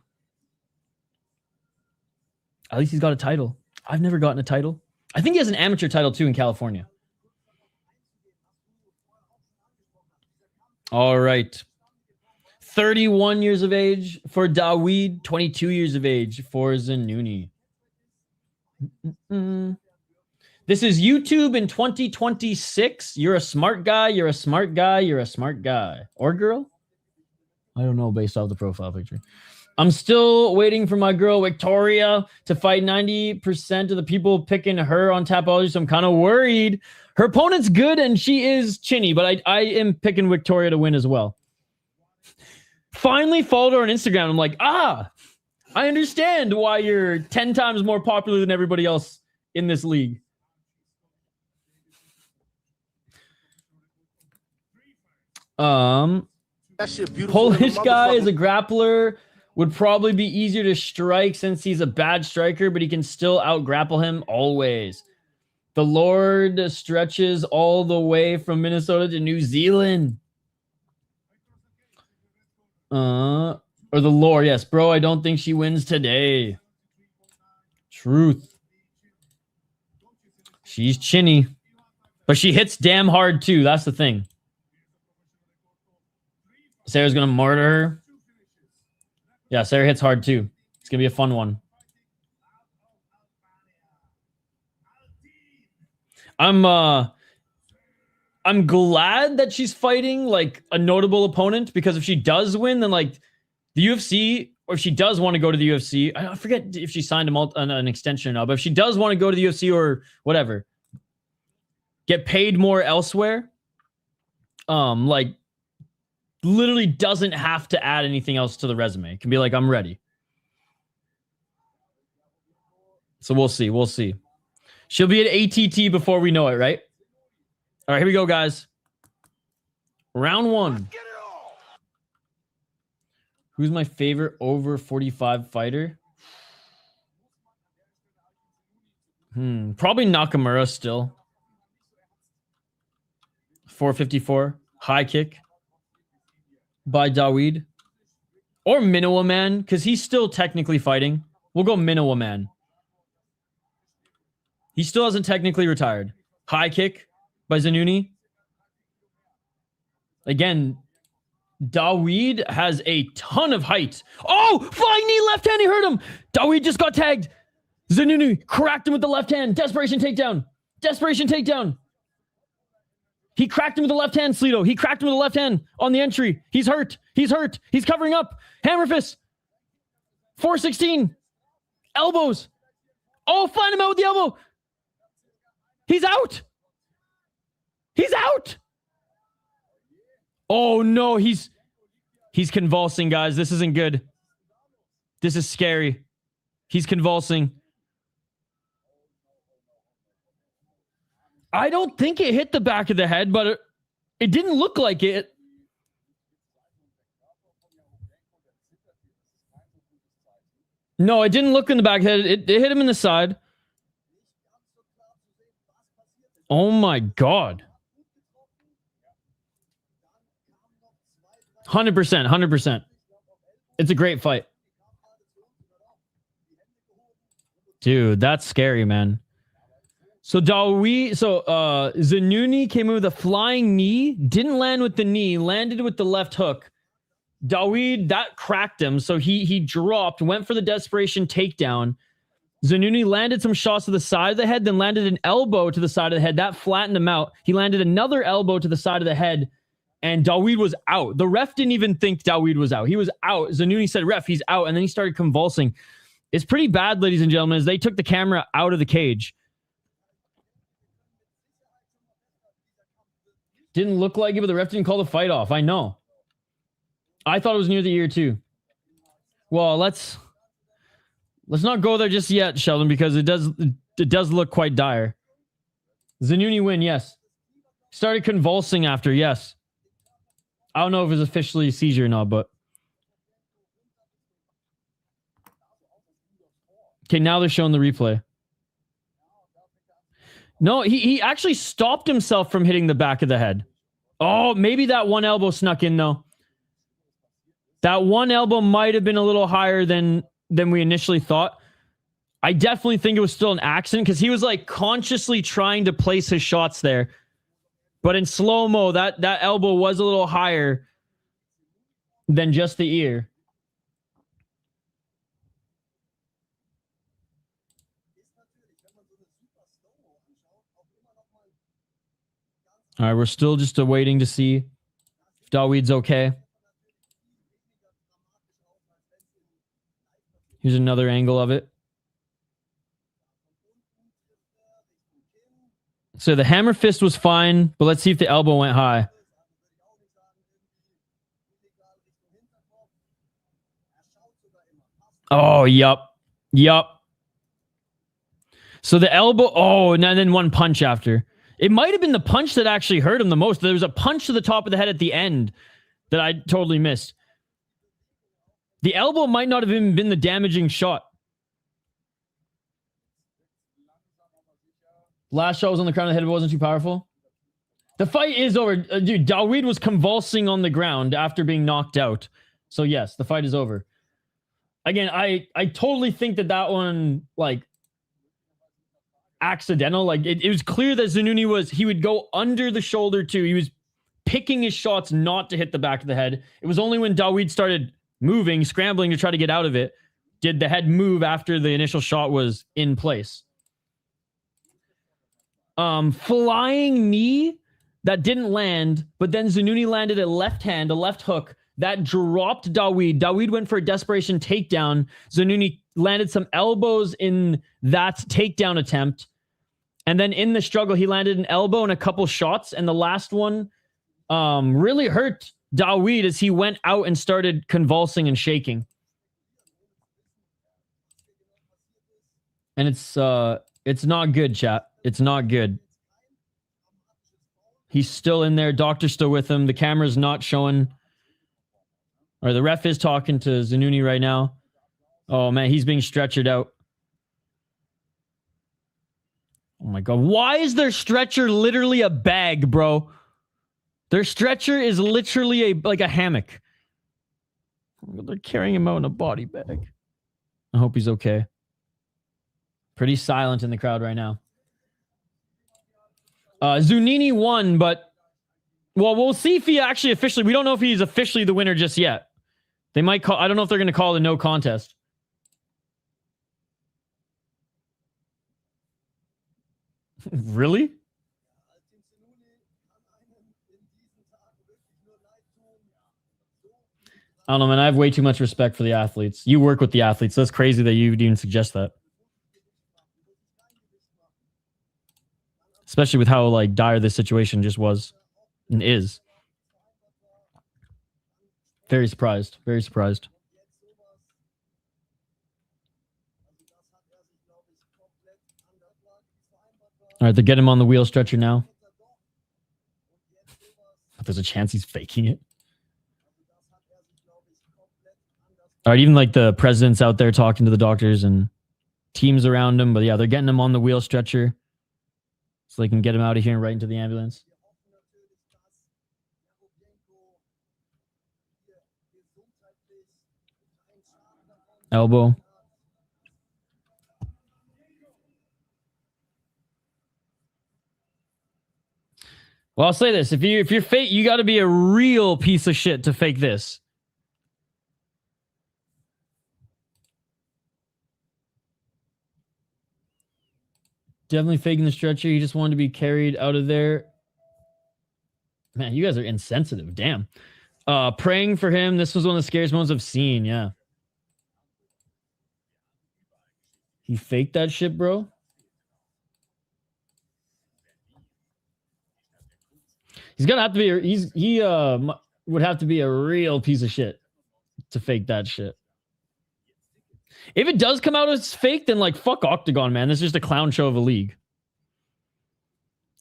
at least he's got a title. I've never gotten a title. I think he has an amateur title, too, in California. All right. 31 years of age for Dawid. 22 years of age for Zenuni. This is YouTube in 2026. You're a smart guy. You're a smart guy. You're a smart guy. Or girl? I don't know based off the profile picture. I'm still waiting for my girl Victoria to fight. 90% of the people picking her on Tapology, so I'm kind of worried. Her opponent's good and she is chinny, but I am picking Victoria to win as well. Finally followed her on Instagram. I'm like, I understand why you're 10 times more popular than everybody else in this league. That shit beautiful. Polish guy is a grappler. Would probably be easier to strike since he's a bad striker, but he can still out-grapple him always. The Lord stretches all the way from Minnesota to New Zealand. Or the Lord, yes. Bro, I don't think she wins today. Truth. She's chinny. But she hits damn hard, too. That's the thing. Sarah's going to murder her. Yeah, Sarah hits hard too. It's going to be a fun one. I'm glad that she's fighting like a notable opponent, because if she does win, then like the UFC, or if she does want to go to the UFC, I forget if she signed an extension or not, but if she does want to go to the UFC or whatever, get paid more elsewhere, like literally doesn't have to add anything else to the resume. It can be like, I'm ready. So we'll see. We'll see. She'll be at ATT before we know it, right? All right, here we go, guys. Round one. Who's my favorite over 45 fighter? Probably Nakamura still. 454. High kick by Dawid. Or Minowa Man, because he's still technically fighting. We'll go Minowa Man. He still hasn't technically retired. High kick by Zenuni. Again, Dawid has a ton of height. Oh, flying knee left hand. He hurt him. Dawid just got tagged. Zenuni cracked him with the left hand. Desperation takedown. Desperation takedown. He cracked him with the left hand, Sleeto. He cracked him with the left hand on the entry. He's hurt. He's hurt. He's covering up. Hammer fist. 416. Elbows. Oh, flying him out with the elbow. He's out. He's out. Oh no, he's convulsing, guys. This isn't good. This is scary. He's convulsing. I don't think it hit the back of the head, but it didn't look like it. No, it didn't look in the back of the head. It hit him in the side. Oh my God. 100%, 100%. It's a great fight. Dude, that's scary, man. So Zenuni came in with a flying knee, didn't land with the knee, landed with the left hook. Dawid, that cracked him, so he dropped, went for the desperation takedown. Zenuni landed some shots to the side of the head, then landed an elbow to the side of the head. That flattened him out. He landed another elbow to the side of the head, and Dawid was out. The ref didn't even think Dawid was out. He was out. Zenuni said, "Ref, he's out," and then he started convulsing. It's pretty bad, ladies and gentlemen, as they took the camera out of the cage. Didn't look like it, but the ref didn't call the fight off. I know. I thought it was near the ear too. Well, let's not go there just yet, Sheldon, because it does look quite dire. Zenuni win, yes. Started convulsing after, yes. I don't know if it's officially a seizure or not, but okay, now they're showing the replay. No, he actually stopped himself from hitting the back of the head. Oh, maybe that one elbow snuck in, though. That one elbow might have been a little higher than we initially thought. I definitely think it was still an accident because he was like consciously trying to place his shots there. But in slow-mo, that elbow was a little higher than just the ear. All right, we're still just waiting to see if Dawid's okay. Here's another angle of it. So the hammer fist was fine, but let's see if the elbow went high. Oh, yup. So the elbow, oh, and then one punch after. It might have been the punch that actually hurt him the most. There was a punch to the top of the head at the end that I totally missed. The elbow might not have even been the damaging shot. Last shot was on the crown of the head, but wasn't too powerful. The fight is over. Dude, Dawid was convulsing on the ground after being knocked out. So yes, the fight is over. Again, I totally think that one, like, accidental. Like, it was clear that Zenuni he would go under the shoulder too. He was picking his shots not to hit the back of the head. It was only when Dawid started moving, scrambling to try to get out of it, did the head move after the initial shot was in place. Flying knee that didn't land, but then Zenuni landed a left hand, a left hook that dropped Dawid. Dawid went for a desperation takedown. Zenuni landed some elbows in that takedown attempt. And then in the struggle, he landed an elbow and a couple shots. And the last one really hurt Dawid as he went out and started convulsing and shaking. And it's not good, chat. It's not good. He's still in there. Doctor's still with him. The camera's not showing. Or the ref is talking to Zenuni right now. Oh, man, he's being stretchered out. Oh, my God. Why is their stretcher literally a bag, bro? Their stretcher is literally like a hammock. They're carrying him out in a body bag. I hope he's okay. Pretty silent in the crowd right now. Zunini won, but well, we'll see if he actually officially. We don't know if he's officially the winner just yet. They might call. I don't know if they're going to call it a no contest. Really? I don't know, man. I have way too much respect for the athletes. You work with the athletes. So that's crazy that you would even suggest that. Especially with how like dire this situation just was and is. Very surprised. Very surprised. All right, they're getting him on the wheel stretcher now. There's a chance he's faking it. All right, even like the president's out there talking to the doctors and teams around him. But yeah, they're getting him on the wheel stretcher so they can get him out of here and right into the ambulance. Elbow. Well, I'll say this: if you're fake, you got to be a real piece of shit to fake this. Definitely faking the stretcher. He just wanted to be carried out of there. Man, you guys are insensitive. Damn. Praying for him. This was one of the scariest moments I've seen. Yeah. He faked that shit, bro. He's gonna have to be. He would have to be a real piece of shit to fake that shit. If it does come out as fake, then like fuck Oktagon, man. This is just a clown show of a league.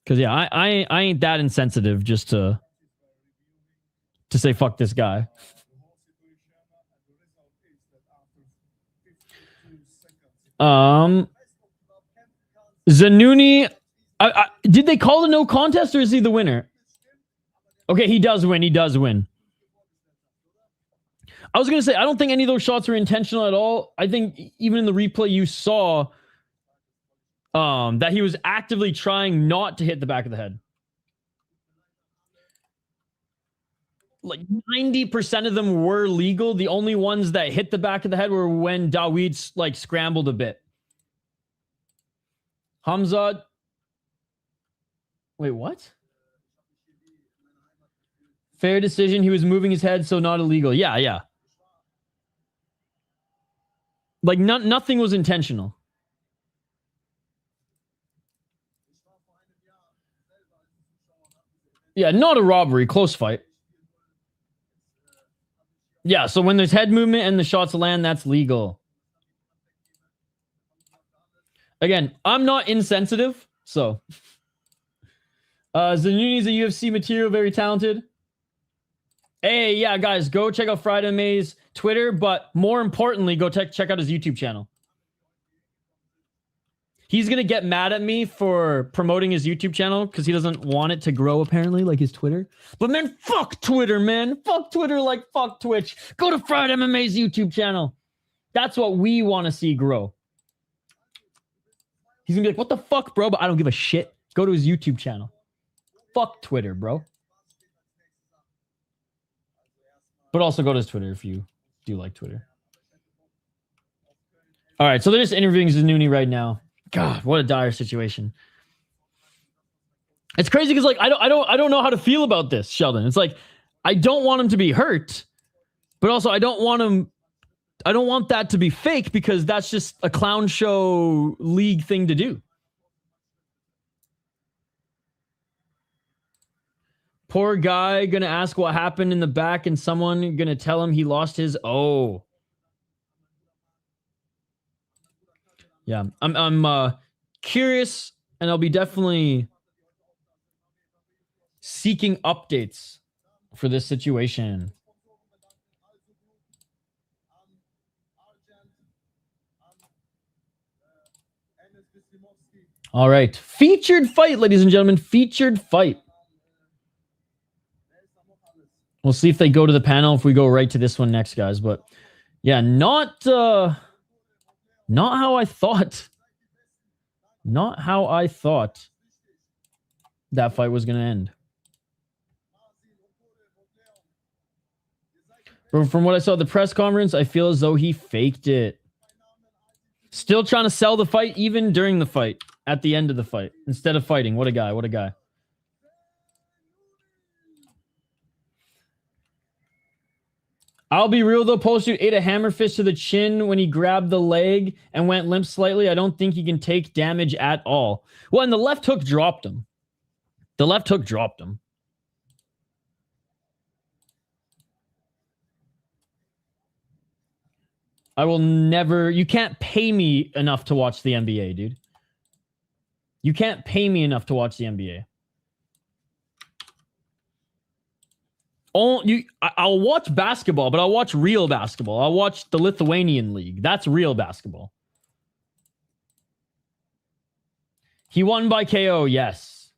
Because yeah, I ain't that insensitive just to say fuck this guy. Zenuni, did they call the no contest or is he the winner? Okay, he does win. He does win. I was going to say, I don't think any of those shots were intentional at all. I think even in the replay you saw that he was actively trying not to hit the back of the head. Like 90% of them were legal. The only ones that hit the back of the head were when Dawid like scrambled a bit. Hamzat. Wait, what? Fair decision. He was moving his head, so not illegal. Yeah, yeah. Like nothing was intentional. Yeah, not a robbery. Close fight. Yeah, so when there's head movement and the shots land, that's legal. Again, I'm not insensitive, so. Zenuni's a UFC material, very talented. Hey, yeah, guys, go check out Friday May's Twitter, but more importantly, go check out his YouTube channel. He's going to get mad at me for promoting his YouTube channel because he doesn't want it to grow, apparently, like his Twitter. But man, fuck Twitter, man. Fuck Twitter like fuck Twitch. Go to Friday MMA's YouTube channel. That's what we want to see grow. He's going to be like, what the fuck, bro? But I don't give a shit. Go to his YouTube channel. Fuck Twitter, bro. But also go to his Twitter if you do like Twitter. All right, so they're just interviewing Zenuni right now. God, what a dire situation. It's crazy because like I don't know how to feel about this, Sheldon. It's like I don't want him to be hurt, but also I don't want that to be fake because that's just a clown show league thing to do. Poor guy gonna ask what happened in the back and someone gonna tell him he lost his Yeah, I'm curious and I'll be definitely seeking updates for this situation. All right, featured fight, ladies and gentlemen, featured fight. We'll see if they go to the panel if we go right to this one next, guys. But yeah, not how I thought. Not how I thought that fight was going to end. From what I saw at the press conference, I feel as though he faked it. Still trying to sell the fight even during the fight, at the end of the fight, instead of fighting. What a guy, what a guy. I'll be real though, Polshoot ate a hammer fist to the chin when he grabbed the leg and went limp slightly. I don't think he can take damage at all. Well, and the left hook dropped him. The left hook dropped him. I will never... You can't pay me enough to watch the NBA, dude. You can't pay me enough to watch the NBA. I'll watch basketball, but I'll watch real basketball. I'll watch the Lithuanian league. That's real basketball. He won by KO, yes.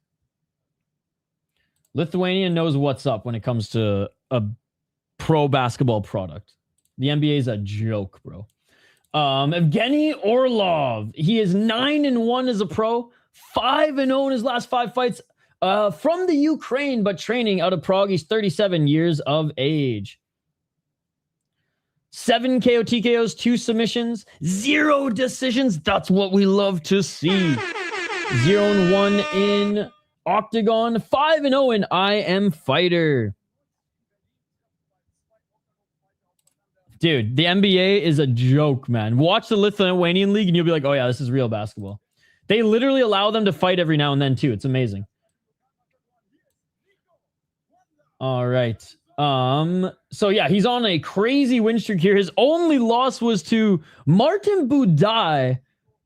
Lithuania knows what's up when it comes to a pro basketball product. The NBA is a joke, bro. Evgeny Orlov. He is 9-1 as a pro, 5-0 in his last 5 fights. From the Ukraine, but training out of Prague. He's 37 years of age. 7 KO TKOs, 2 submissions, 0 decisions. That's what we love to see. 0-1 in Oktagon, 5-0 in I Am Fighter. Dude, the NBA is a joke, man. Watch the Lithuanian league and you'll be like, oh yeah, this is real basketball. They literally allow them to fight every now and then too. It's amazing. All right. So yeah, he's on a crazy win streak here. His only loss was to Martin Budai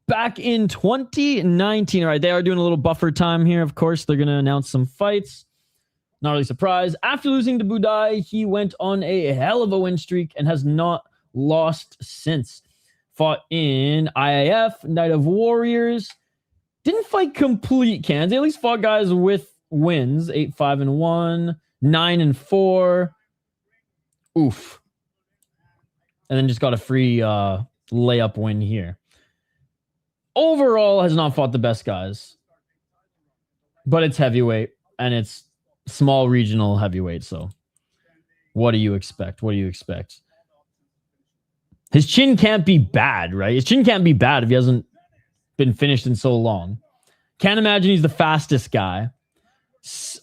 back in 2019. All right, they are doing a little buffer time here. Of course, they're going to announce some fights. Not really surprised. After losing to Budai, he went on a hell of a win streak and has not lost since. Fought in IAF, Night of Warriors. Didn't fight complete cans. They at least fought guys with wins. 8-5-1, 9-4. Oof. And then just got a free layup win here. Overall, has not fought the best guys. But it's heavyweight, and it's small regional heavyweight, so what do you expect? What do you expect? His chin can't be bad, right? His chin can't be bad if he hasn't been finished in so long. Can't imagine he's the fastest guy.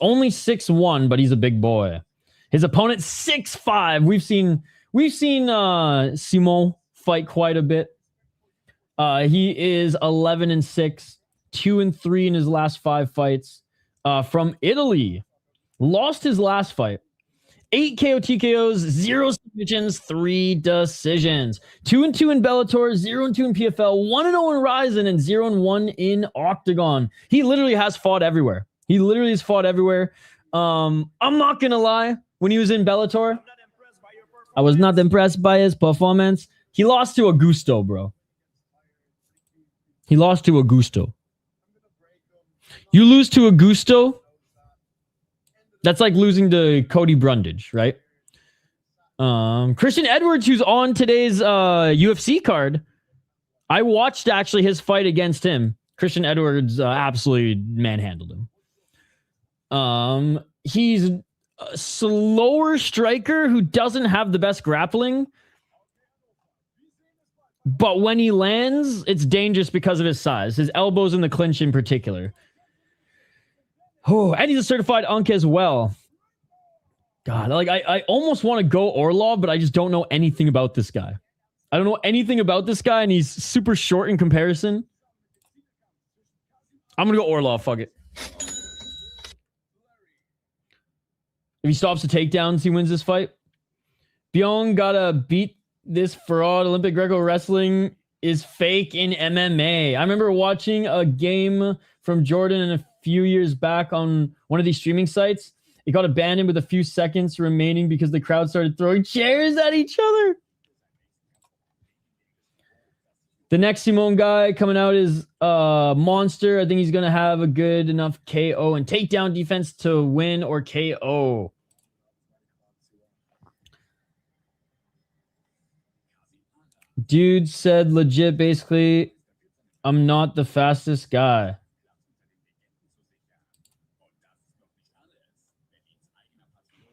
Only 6'1", but he's a big boy. His opponent 6'5". We've seen Simon fight quite a bit. He is 11-6, 2-3 in his last 5 fights. From Italy. Lost his last fight. 8 KO TKOs, 0 submissions, 3 decisions. 2-2 in Bellator, 0-2 in PFL, 1-0 in Ryzen, and 0-1 in Oktagon. He literally has fought everywhere. He literally has fought everywhere. I'm not gonna lie. When he was in Bellator, I was not impressed by his performance. He lost to Augusto, bro. He lost to Augusto. You lose to Augusto, that's like losing to Cody Brundage, right? Christian Edwards, who's on today's UFC card, I watched actually his fight against him. Christian Edwards absolutely manhandled him. He's a slower striker who doesn't have the best grappling, but when he lands, it's dangerous because of his size. His elbows in the clinch in particular. Oh, and he's a certified Unk as well. God, like I almost want to go Orlov, but I just don't know anything about this guy. I don't know anything about this guy, and he's super short in comparison. I'm going to go Orlov, fuck it. If he stops the takedowns, he wins this fight. Biyong gotta beat this fraud. Olympic Greco wrestling is fake in MMA. I remember watching a game from Jordan a few years back on one of these streaming sites. It got abandoned with a few seconds remaining because the crowd started throwing chairs at each other. The next Simone guy coming out is Monster. I think he's going to have a good enough KO and takedown defense to win or KO. Dude said legit, basically, I'm not the fastest guy.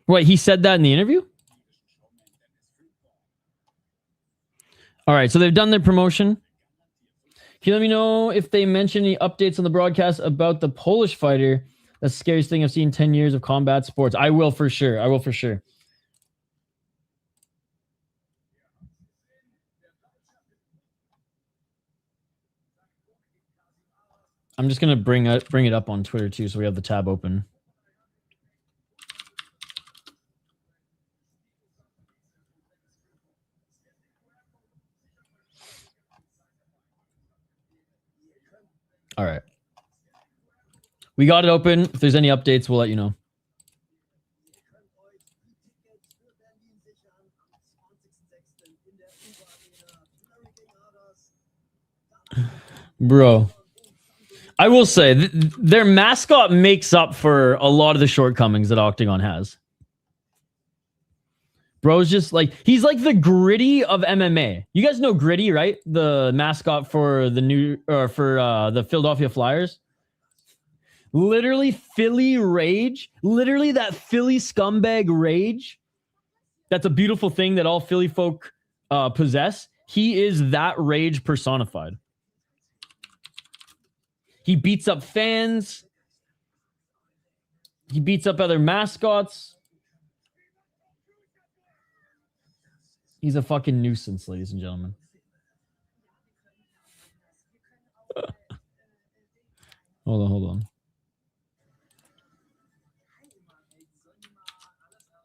Wait, he said that in the interview? All right, so they've done their promotion. Can you let me know if they mention any updates on the broadcast about the Polish fighter? That's the scariest thing I've seen in 10 years of combat sports. I will for sure. I will for sure. I'm just going to bring it up on Twitter too, so we have the tab open. All right. We got it open. If there's any updates, we'll let you know. Bro, I will say their mascot makes up for a lot of the shortcomings that Oktagon has. Bro's just like, he's like the Gritty of MMA. You guys know Gritty, right? The mascot for the the Philadelphia Flyers. Literally Philly rage. Literally that Philly scumbag rage. That's a beautiful thing that all Philly folk possess. He is that rage personified. He beats up fans. He beats up other mascots. He's a fucking nuisance, ladies and gentlemen. Hold on.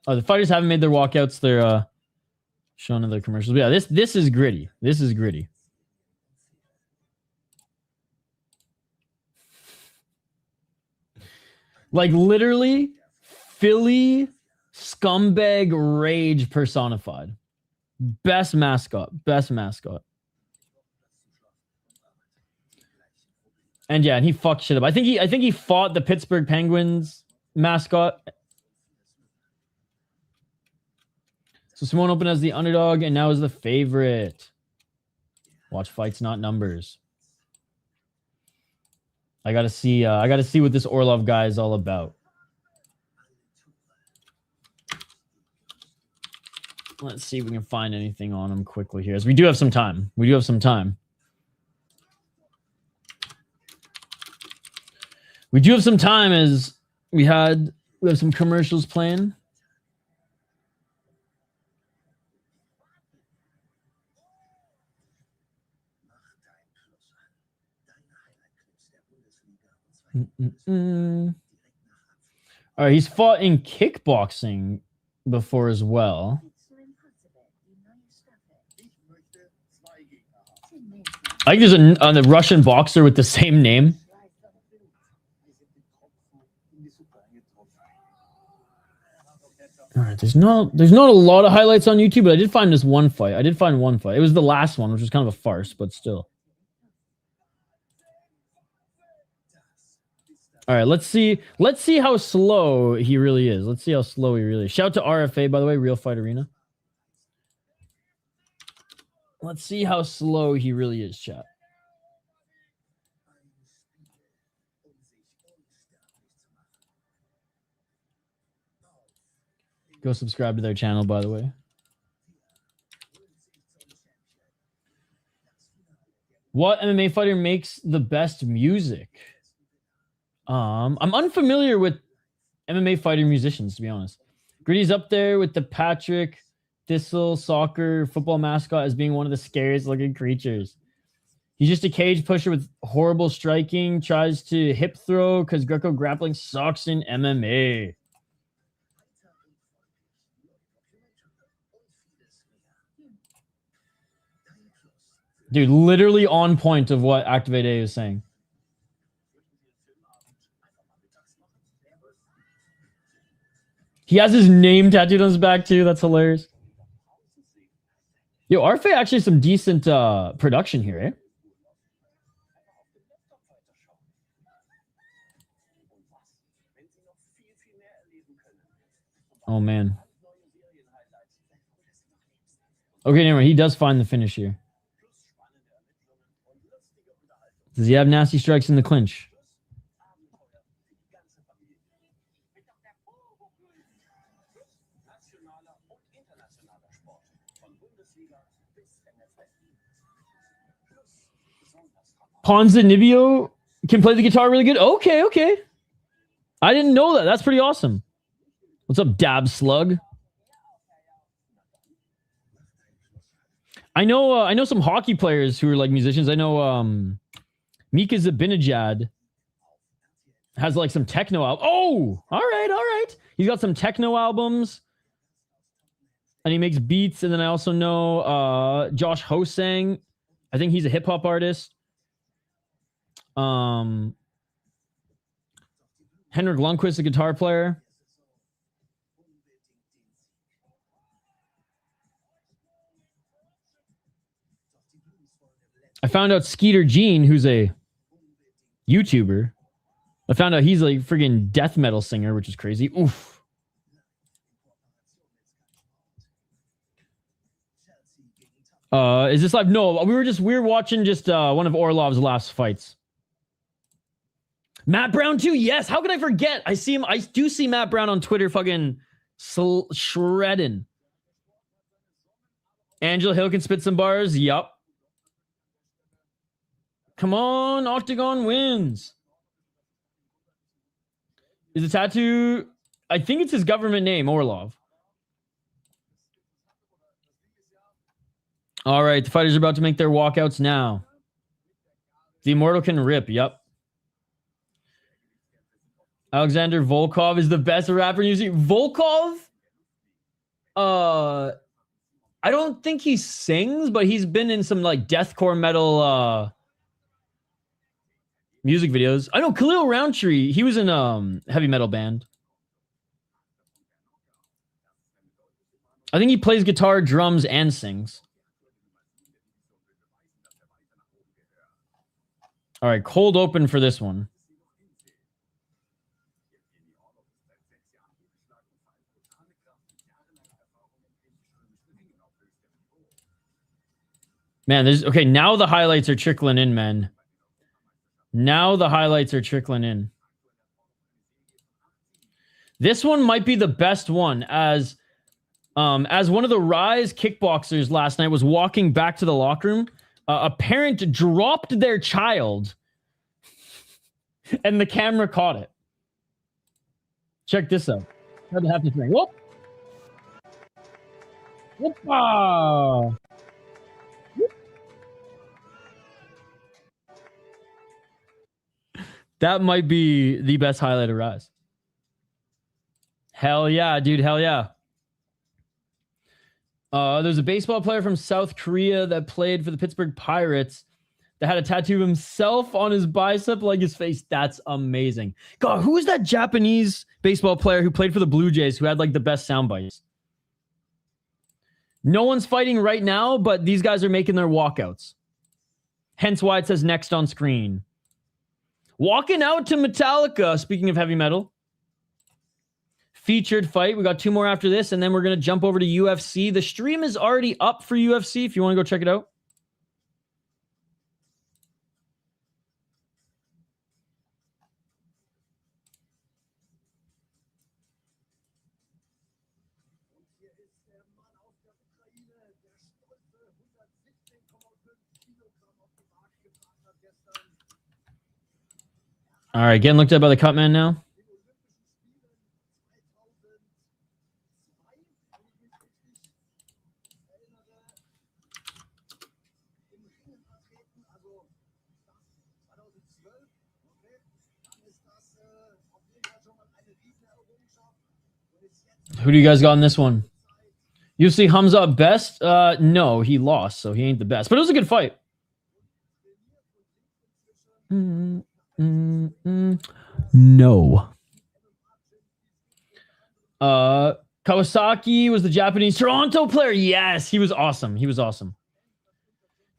Oh, the fighters haven't made their walkouts. They're showing in their commercials. But yeah, this is gritty. This is gritty. Like literally Philly scumbag rage personified. Best mascot. And yeah, and he fucked shit up. I think he fought the Pittsburgh Penguins mascot. So Simone opened as the underdog and now is the favorite. Watch fights, not numbers. I gotta see what this Orlov guy is all about. Let's see if we can find anything on him quickly here. As we do have some time. As we have some commercials playing. All right, he's fought in kickboxing before as well. I think there's a Russian boxer with the same name. All right, there's not a lot of highlights on YouTube, but I did find this one fight. It was the last one, which was kind of a farce, but still. All right, let's see how slow he really is. Shout out to RFA, by the way, Real Fight Arena. Let's see how slow he really is, chat. Go subscribe to their channel, by the way. What MMA fighter makes the best music? I'm unfamiliar with MMA fighter musicians, to be honest. Gritty's up there with the Patrick Detzel soccer football mascot as being one of the scariest looking creatures. He's just a cage pusher with horrible striking, tries to hip throw because Greco grappling sucks in MMA. Dude, literally on point of what Activate A is saying. He has his name tattooed on his back too. That's hilarious. Yo, RFA actually some decent production here, eh? Oh man. Okay, never mind. He does find the finish here. Does he have nasty strikes in the clinch? Ponza Nibio can play the guitar really good. Okay. I didn't know that. That's pretty awesome. What's up, Dab Slug? I know some hockey players who are like musicians. I know Mika Zabinajad has like some techno albums. Oh, all right. He's got some techno albums. And he makes beats. And then I also know Josh Hosang. I think he's a hip-hop artist. Henrik Lundqvist, a guitar player. I found out Skeeter Jean, who's a YouTuber. I found out he's like friggin' death metal singer, which is crazy. Oof. Is this live? No, we were watching just one of Orlov's last fights. Matt Brown too. Yes. How could I forget? I see him. I do see Matt Brown on Twitter fucking shredding. Angela Hill can spit some bars. Yup. Come on, Oktagon wins. Is the tattoo? I think it's his government name, Orlov. All right, the fighters are about to make their walkouts now. The Immortal can rip. Yep. Alexander Volkov is the best rapper in UFC. Volkov? I don't think he sings, but he's been in some like deathcore metal music videos. I know Khalil Roundtree. He was in heavy metal band. I think he plays guitar, drums, and sings. All right, cold open for this one. Man, okay, now the highlights are trickling in, man. Now the highlights are trickling in. This one might be the best one as one of the Rise kickboxers last night was walking back to the locker room. A parent dropped their child and the camera caught it. Check this out. Had to have this thing. Whoop. Whoop. That might be the best highlight of Rise. Hell yeah, dude. Hell yeah. There's a baseball player from South Korea that played for the Pittsburgh Pirates that had a tattoo of himself on his bicep like his face. That's amazing. God, who is that Japanese baseball player who played for the Blue Jays who had like the best sound bites? No one's fighting right now, but these guys are making their walkouts. Hence why it says next on screen. Walking out to Metallica, speaking of heavy metal. Featured fight. We got 2 more after this, and then we're going to jump over to UFC. The stream is already up for UFC if you want to go check it out. All right, getting looked at by the cut man now. Who do you guys got in this one? You see Hamza best? No, he lost, so he ain't the best. But it was a good fight. No. Kawasaki was the Japanese Toronto player. Yes, he was awesome. He was awesome.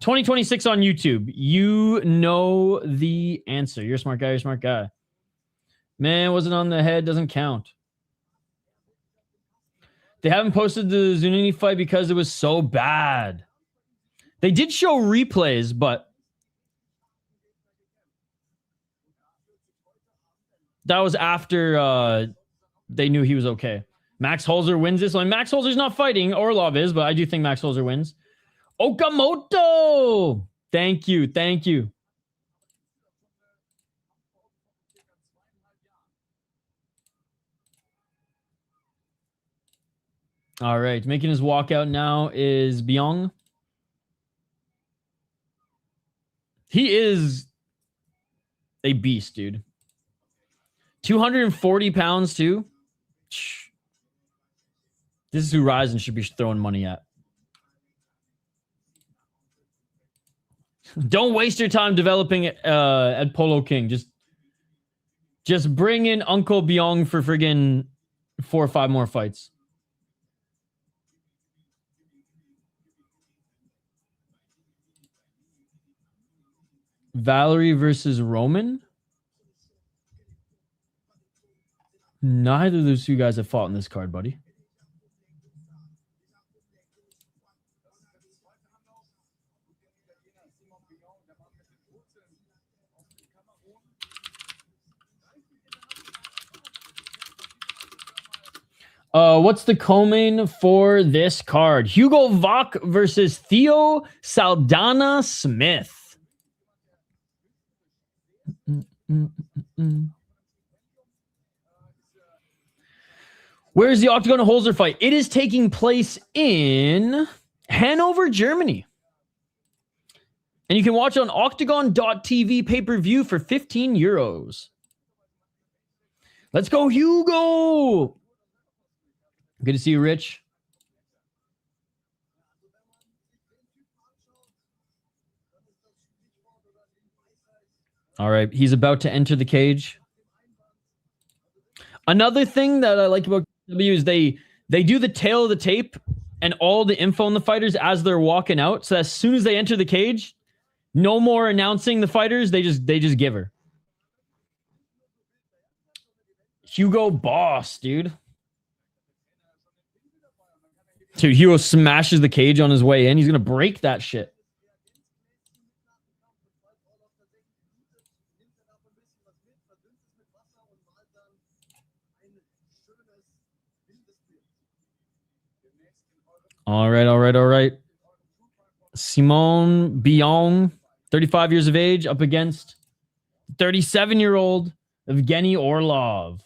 2026 on YouTube. You know the answer. You're a smart guy. You're a smart guy. Man, wasn't on the head. Doesn't count. They haven't posted the Zenuni fight because it was so bad. They did show replays, but that was after they knew he was okay. Max Holzer wins this one. Max Holzer's not fighting. Orlov is, but I do think Max Holzer wins. Okamoto! Thank you. Thank you. All right. Making his walkout now is Biyong. He is a beast, dude. 240 pounds, too. This is who Ryzen should be throwing money at. Don't waste your time developing at Polo King. Just bring in Uncle Biyong for friggin' 4 or 5 more fights. Valerie versus Roman? Neither of those two guys have fought in this card, buddy. What's the co-main for this card? Hugo Vach versus Theo Saldana Smith. Where's the Oktagon Holzer fight? It is taking place in Hannover, Germany. And you can watch it on Oktagon.tv pay-per-view for 15 euros. Let's go, Hugo! Good to see you, Rich. All right, he's about to enter the cage. Another thing that I like about W is they do the tail of the tape and all the info on the fighters as they're walking out. So as soon as they enter the cage, no more announcing the fighters. They just give her. Hugo boss, dude. Dude, Hugo smashes the cage on his way in. He's going to break that shit. All right. Simone Biyong, 35 years of age, up against 37-year-old Evgeny Orlov.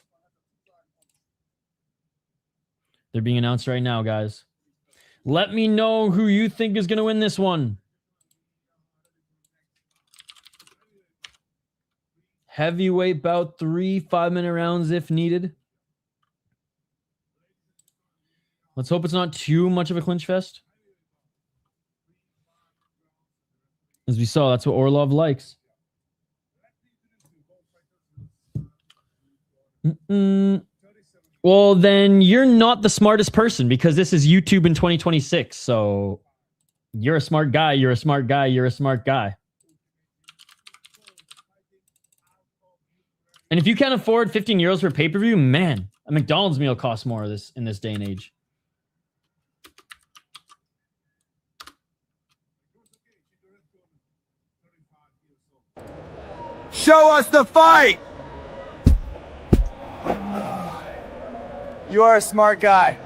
They're being announced right now, guys. Let me know who you think is going to win this one. Heavyweight bout, 3 5-minute rounds if needed. Let's hope it's not too much of a clinch fest. As we saw, that's what Orlov likes. Well, then you're not the smartest person because this is YouTube in 2026. So you're a smart guy. You're a smart guy. You're a smart guy. And if you can't afford 15 euros for pay-per-view, man, a McDonald's meal costs more in this day and age. Show us the fight! You are a smart guy.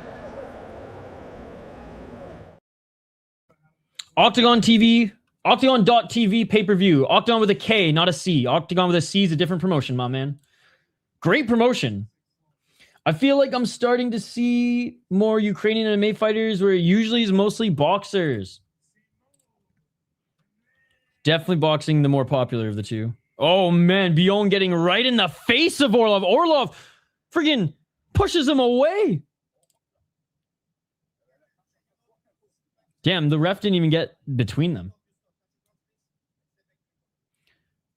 Oktagon TV, Oktagon.tv pay-per-view. Oktagon with a K, not a C. Oktagon with a C is a different promotion, my man. Great promotion. I feel like I'm starting to see more Ukrainian MMA fighters where it usually is mostly boxers. Definitely boxing the more popular of the two. Oh, man. Biyong getting right in the face of Orlov. Orlov friggin' pushes him away. Damn, the ref didn't even get between them.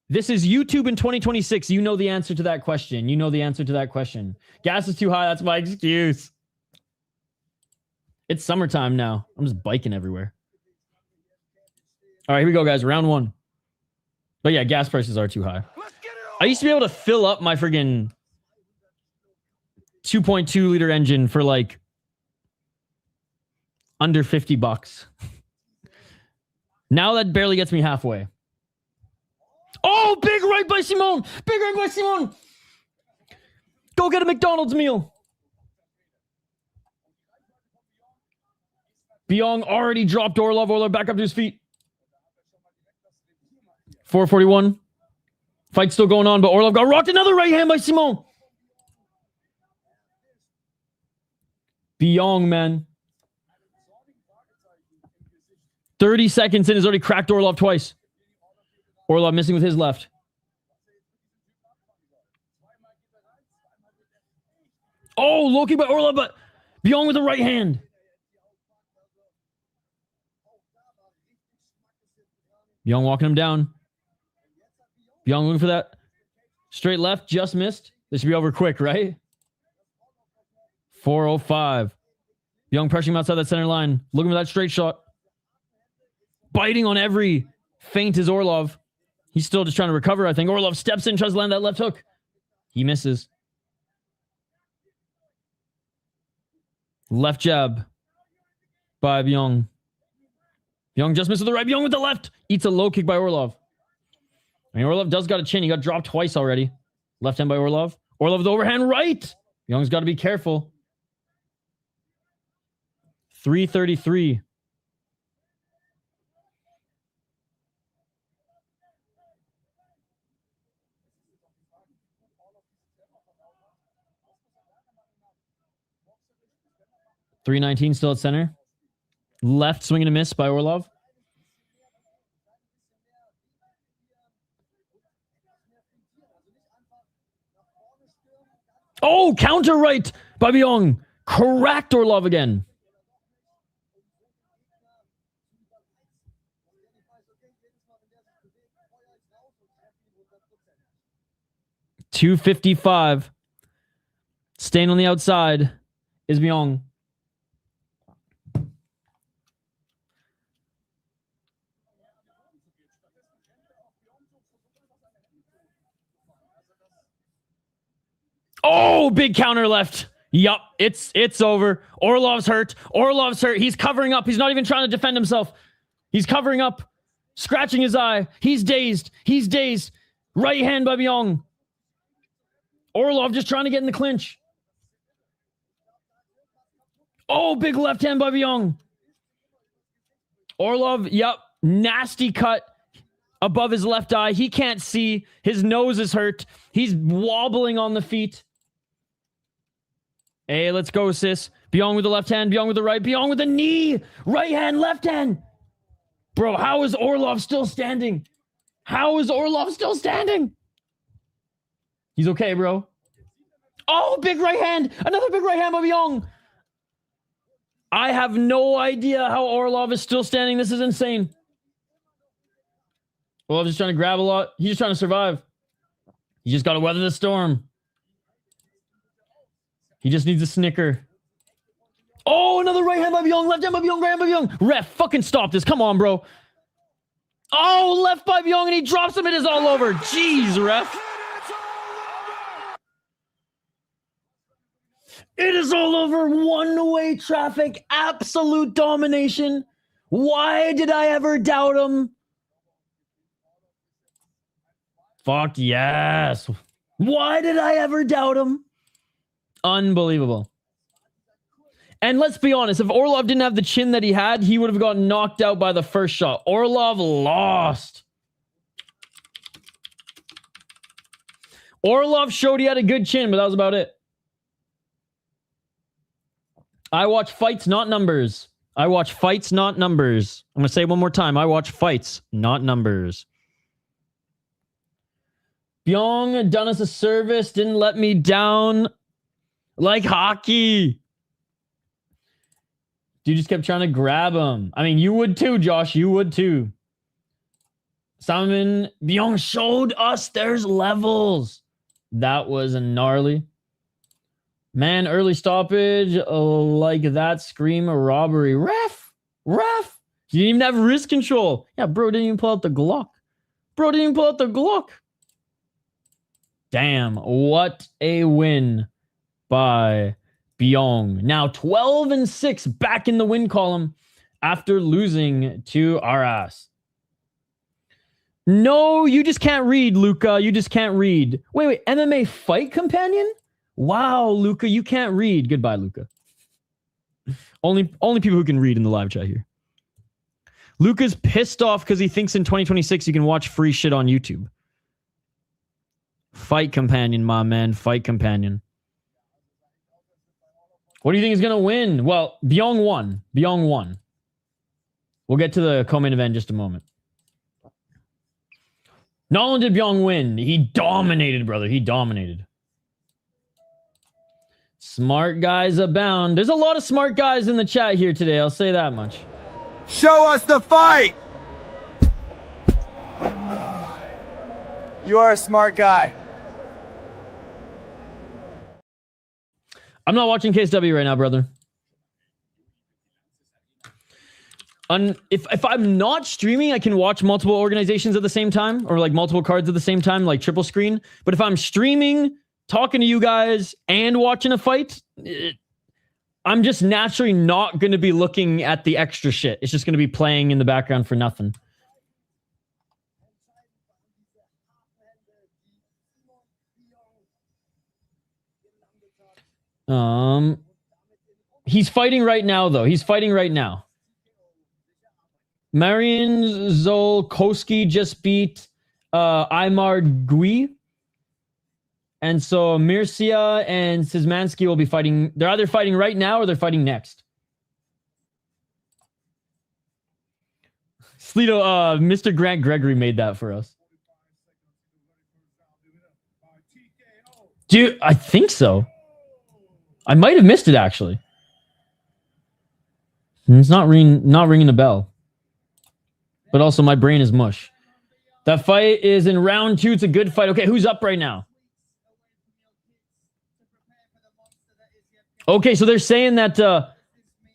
This is YouTube in 2026. You know the answer to that question. You know the answer to that question. Gas is too high. That's my excuse. It's summertime now. I'm just biking everywhere. All right, here we go, guys. Round 1. But yeah, gas prices are too high. I used to be able to fill up my friggin' 2.2 liter engine for like under $50. Now that barely gets me halfway. Oh, big right by Simone. Big right by Simone. Go get a McDonald's meal. Biyong already dropped Orlov. Orlov back up to his feet. 441. Fight still going on, but Orlov got rocked. Another right hand by Simone. Biyong, man. 30 seconds in, has already cracked Orlov twice. Orlov missing with his left. Oh, low kick by Orlov, but Biyong with the right hand. Biyong walking him down. Biyong looking for that straight left. Just missed. This should be over quick, right? 4:05. Biyong pressuring him outside that center line. Looking for that straight shot. Biting on every feint is Orlov. He's still just trying to recover, I think. Orlov steps in, tries to land that left hook. He misses. Left jab by Biyong. Biyong just missed with the right. Biyong with the left. Eats a low kick by Orlov. I mean, Orlov does got a chin. He got dropped twice already. Left hand by Orlov. Orlov with the overhand right. Biyong's got to be careful. 3:33. .319 still at center. Left swing and a miss by Orlov. Oh, counter right by Biyong. Cracked Orlov again. .255. Staying on the outside is Biyong. Oh, big counter left. Yup, it's over. Orlov's hurt. Orlov's hurt. He's covering up. He's not even trying to defend himself. He's covering up, scratching his eye. He's dazed. He's dazed. Right hand by Biyong. Orlov just trying to get in the clinch. Oh, big left hand by Biyong. Orlov, yup, nasty cut above his left eye. He can't see. His nose is hurt. He's wobbling on the feet. Hey, let's go, sis. Biyong with the left hand. Biyong with the right. Biyong with the knee. Right hand, left hand. Bro, how is Orlov still standing? How is Orlov still standing? He's okay, bro. Oh, big right hand. Another big right hand by Biyong. I have no idea how Orlov is still standing. This is insane. Orlov's just trying to grab a lot. He's just trying to survive. He just got to weather the storm. He just needs a snicker. Oh, another right hand by Biyong. Left hand by Biyong. Right hand by Biyong. Ref, fucking stop this. Come on, bro. Oh, left by Biyong, and he drops him. It is all over. Jeez, ref. It is all over. One-way traffic. Absolute domination. Why did I ever doubt him? Fuck yes. Why did I ever doubt him? Unbelievable. And let's be honest, if Orlov didn't have the chin that he had, he would have gotten knocked out by the first shot. Orlov lost. Orlov showed he had a good chin, but that was about it. I watch fights, not numbers. I watch fights, not numbers. I'm going to say it one more time. I watch fights, not numbers. Biyong done us a service, didn't let me down like hockey. Dude just kept trying to grab him. I mean, you would too, Josh. You would too. Simon, Biyong showed us there's levels. That was a gnarly. Man, early stoppage like that. Scream a robbery. Ref. You didn't even have wrist control. Yeah, bro didn't even pull out the Glock. Damn, what a win by Biyong. Now 12-6 back in the win column after losing to our ass. No, you just can't read, Luca. You just can't read. Wait, MMA fight companion? Wow, Luca, you can't read. Goodbye, Luca. Only people who can read in the live chat here. Luca's pissed off because he thinks in 2026 you can watch free shit on YouTube. Fight companion, my man. Fight companion. What do you think is going to win? Well, Biyong won. We'll get to the co-main event in just a moment. Not only did Biyong win, he dominated, brother. He dominated. Smart guys abound. There's a lot of smart guys in the chat here today. I'll say that much. Show us the fight! You are a smart guy. I'm not watching KSW right now, brother. If I'm not streaming, I can watch multiple organizations at the same time, or like multiple cards at the same time, like triple screen. But if I'm streaming, talking to you guys, and watching a fight, I'm just naturally not going to be looking at the extra shit. It's just going to be playing in the background for nothing. He's fighting right now, though. He's fighting right now. Marian Zolkowski just beat Aymar Gui. And so Mircea and Szymanski will be fighting. They're either fighting right now or they're fighting next. Sleeto, Mr. Grant Gregory made that for us. Dude, I think so. I might have missed it, actually. It's not ringing a bell. But also, my brain is mush. That fight is in round 2. It's a good fight. Okay, who's up right now? Okay, so they're saying that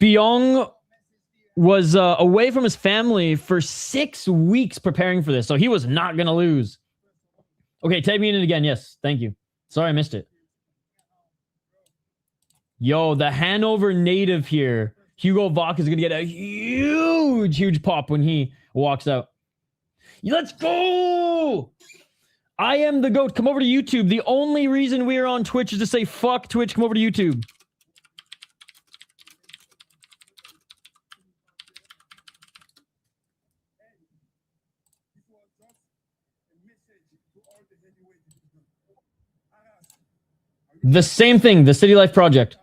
Biyong was away from his family for 6 weeks preparing for this. So he was not going to lose. Okay, tag me in it again. Yes, thank you. Sorry, I missed it. Yo, the Hannover native here. Hugo Vach is going to get a huge pop when he walks out. Let's go! I am the GOAT. Come over to YouTube. The only reason we are on Twitch is to say, fuck Twitch. Come over to YouTube. The same thing. The City Life Project.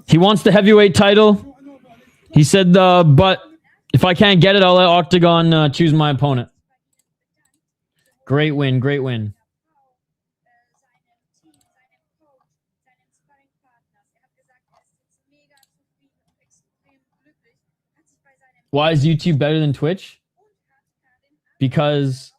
He wants the heavyweight title. He said, but if I can't get it, I'll let Oktagon choose my opponent. Great win, great win. Why is YouTube better than Twitch? Because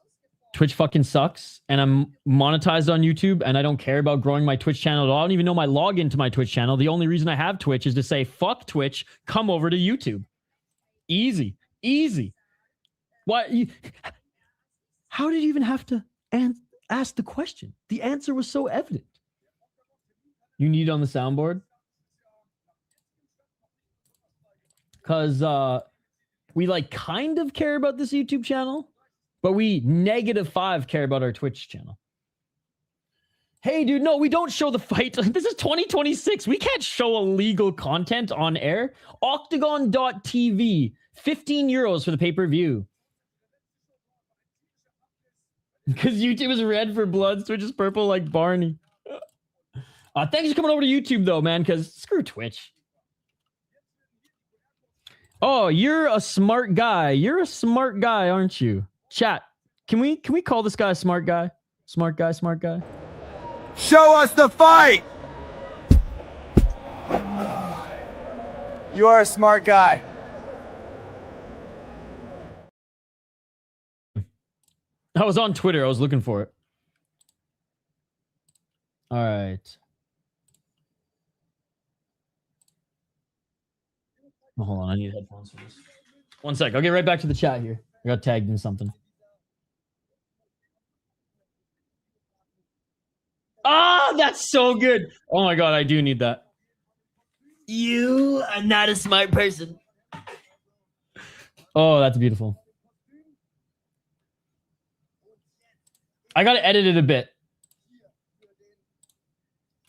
Twitch fucking sucks, and I'm monetized on YouTube, and I don't care about growing my Twitch channel at all. I don't even know my login to my Twitch channel. The only reason I have Twitch is to say, fuck Twitch, come over to YouTube. Easy. Easy. Why? How did you even have to ask the question? The answer was so evident. You need it on the soundboard? Because we like kind of care about this YouTube channel, but we -5 care about our Twitch channel. Hey, dude, no, we don't show the fight. This is 2026. We can't show illegal content on air. Oktagon.tv, 15 euros for the pay-per-view. Because YouTube is red for blood, Twitch is purple like Barney. Thanks for coming over to YouTube, though, man, because screw Twitch. Oh, you're a smart guy. You're a smart guy, aren't you? Chat, can we call this guy a smart guy? Smart guy, smart guy. Show us the fight! You are a smart guy. I was on Twitter. I was looking for it. All right. Oh, hold on. I need headphones for this. One sec. I'll get right back to the chat here. I got tagged in something. Ah, that's so good. Oh my God, I do need that. You are not a smart person. Oh, that's beautiful. I got to edit it a bit.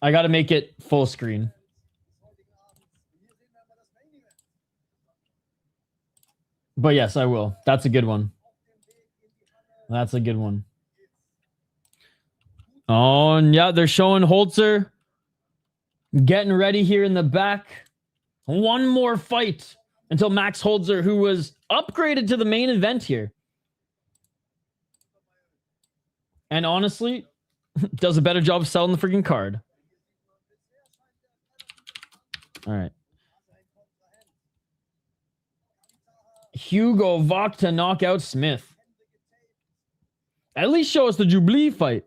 I got to make it full screen. But yes, I will. That's a good one. That's a good one. Oh, and yeah, they're showing Holzer getting ready here in the back. One more fight until Max Holzer, who was upgraded to the main event here. And honestly, Does a better job of selling the freaking card. All right. Hugo Vach to knock out Smith. At least show us the Jubilee fight.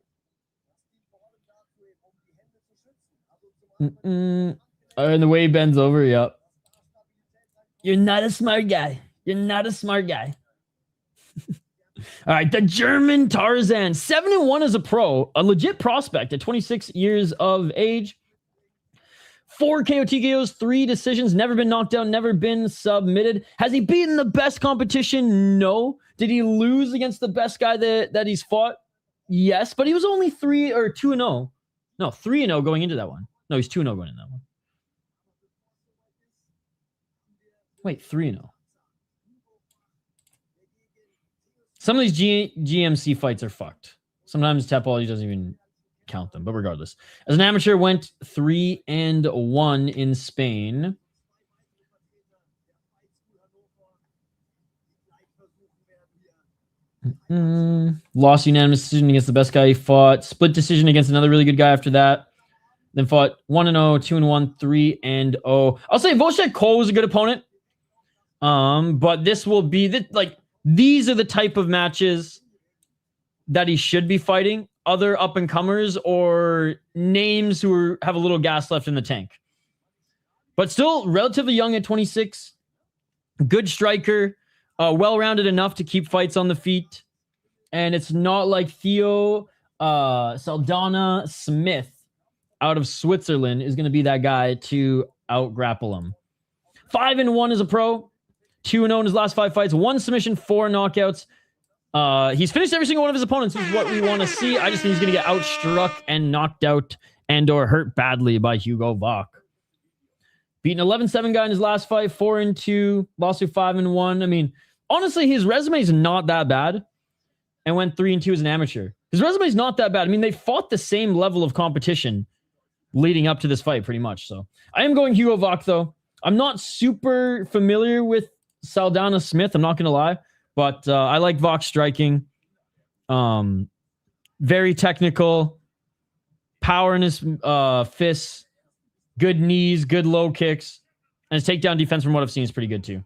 And the way he bends over, yep. You're not a smart guy. You're not a smart guy. All right, the German Tarzan, 7-1 as a pro, a legit prospect at 26 years of age. 4 KO TKOs, 3 decisions, never been knocked out, never been submitted. Has he beaten the best competition? No. Did he lose against the best guy that he's fought? Yes, but he was only 2-0. No, 3-0 going into that one. No, he's 2-0 going into that one. Wait, 3-0. Some of these GMC fights are fucked. Sometimes Tepali doesn't even count them, but regardless. As an amateur, went 3-1 in Spain. Lost unanimous decision against the best guy he fought. Split decision against another really good guy after that. Then fought 1-0, 2-1, 3-0. I'll say Wojciech Kola was a good opponent. But this will be these are the type of matches that he should be fighting. Other up-and-comers or names who have a little gas left in the tank. But still relatively young at 26. Good striker. Well-rounded enough to keep fights on the feet. And it's not like Theo Saldana Smith out of Switzerland is going to be that guy to out-grapple him. 5-1 as a pro. 2-0 in his last 5 fights. 1 submission, 4 knockouts. He's finished every single one of his opponents, which is what we want to see. I just think he's going to get outstruck and knocked out and or hurt badly by Hugo Vach. Beaten 11-7 guy in his last fight, 4-2, lost to 5-1. I mean, honestly, his resume is not that bad and went 3-2 as an amateur. His resume is not that bad. I mean, they fought the same level of competition leading up to this fight pretty much. So I am going Hugo Vach, though. I'm not super familiar with Saldana Smith, I'm not going to lie. But I like Vach striking. Very technical. Power in his fists. Good knees, good low kicks. And his takedown defense, from what I've seen, is pretty good too.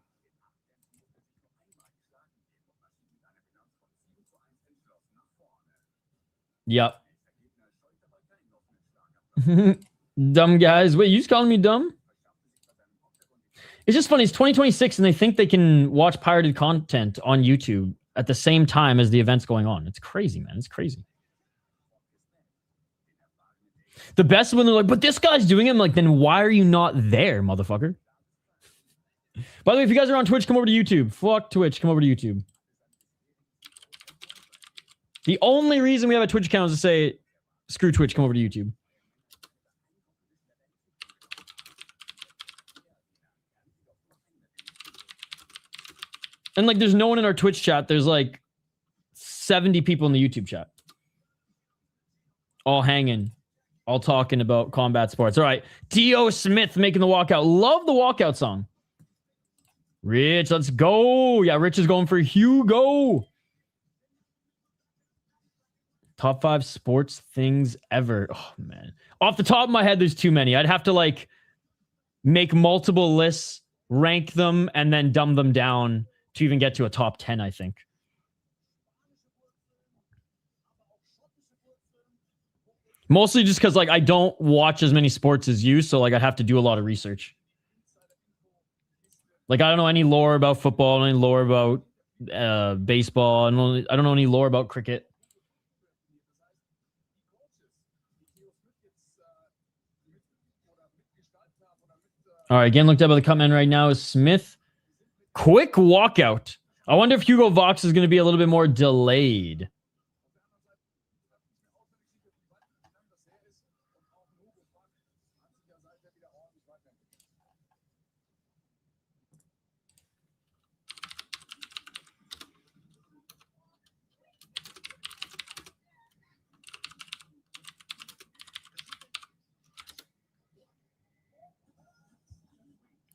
Yep. Dumb guys. Wait, you just calling me dumb? It's just funny. It's 2026 and they think they can watch pirated content on YouTube at the same time as the event's going on. It's crazy, man. It's crazy. The best when they're like, but this guy's doing it. I'm like, then why are you not there, motherfucker? By the way, if you guys are on Twitch, come over to YouTube. Fuck Twitch. Come over to YouTube. The only reason we have a Twitch account is to say, screw Twitch, come over to YouTube. And like, there's no one in our Twitch chat. There's like 70 people in the YouTube chat. All hanging. All talking about combat sports. All right. T.O. Smith making the walkout. Love the walkout song. Rich, let's go. Yeah, Rich is going for Hugo. Top 5 sports things ever. Oh, man. Off the top of my head, there's too many. I'd have to like make multiple lists, rank them, and then dumb them down to even get to a top 10, I think. Mostly just because like I don't watch as many sports as you, so like I'd have to do a lot of research. Like I don't know any lore about football, I don't know any lore about baseball, I don't know any lore about cricket. All right, again looked up by the cut man right now is Smith. Quick walkout. I wonder if Hugo Vach is going to be a little bit more delayed.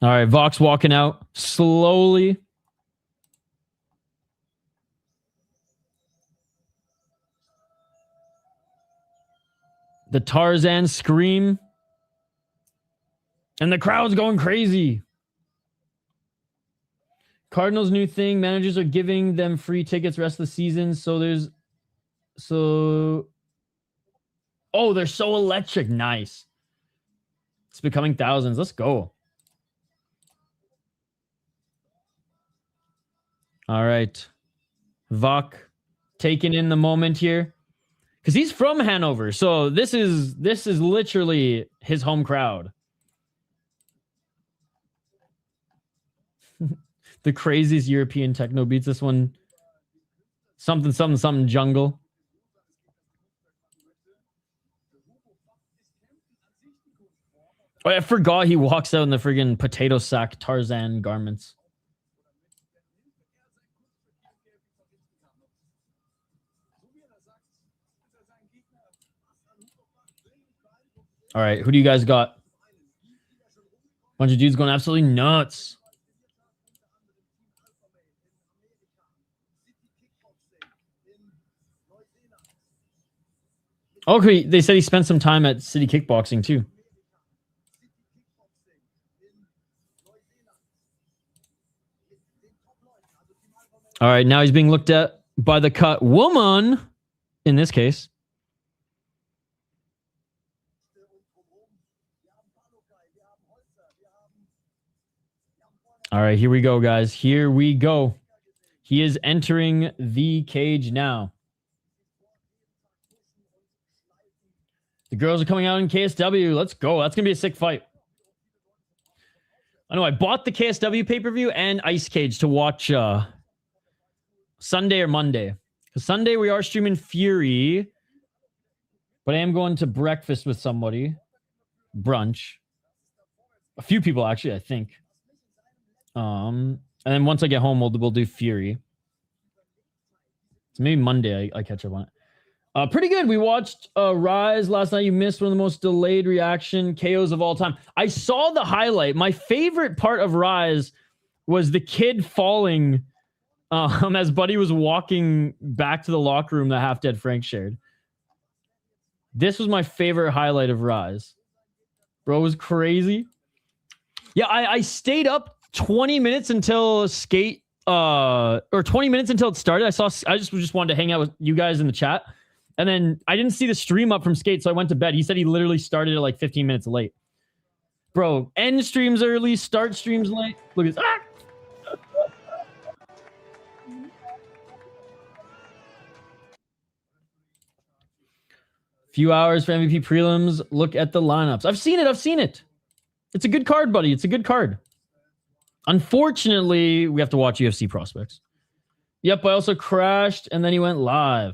All right, Vach's walking out slowly. The Tarzan scream. And the crowd's going crazy. Cardinals' new thing. Managers are giving them free tickets rest of the season. Oh, they're so electric. Nice. It's becoming thousands. Let's go. All right. Vach taking in the moment here. Because he's from Hannover. So this is literally his home crowd. The craziest European techno beats. This one. Something jungle. Oh, I forgot he walks out in the friggin' potato sack Tarzan garments. All right, who do you guys got? Bunch of dudes going absolutely nuts. Okay, they said he spent some time at City Kickboxing too. All right, now he's being looked at by the cut woman, in this case. All right, here we go, guys. Here we go. He is entering the cage now. The girls are coming out in KSW. Let's go. That's going to be a sick fight. I know I bought the KSW pay-per-view and Ice Cage to watch Sunday or Monday. Because Sunday we are streaming Fury. But I am going to breakfast with somebody. Brunch. A few people, actually, I think. And then once I get home, we'll do Fury. So maybe Monday I catch up on it. Pretty good. We watched Rise last night. You missed one of the most delayed reaction KOs of all time. I saw the highlight. My favorite part of Rise was the kid falling as Buddy was walking back to the locker room that Half Dead Frank shared. This was my favorite highlight of Rise. Bro, it was crazy. Yeah, I stayed up 20 minutes until skate, or 20 minutes until it started. I just wanted to hang out with you guys in the chat. And then I didn't see the stream up from skate, so I went to bed. He said he literally started at like 15 minutes late. Bro, end streams early, start streams late. Look at this. Ah! Few hours for MVP prelims. Look at the lineups. I've seen it. It's a good card, buddy. It's a good card. Unfortunately, we have to watch UFC prospects. Yep, I also crashed, and then he went live.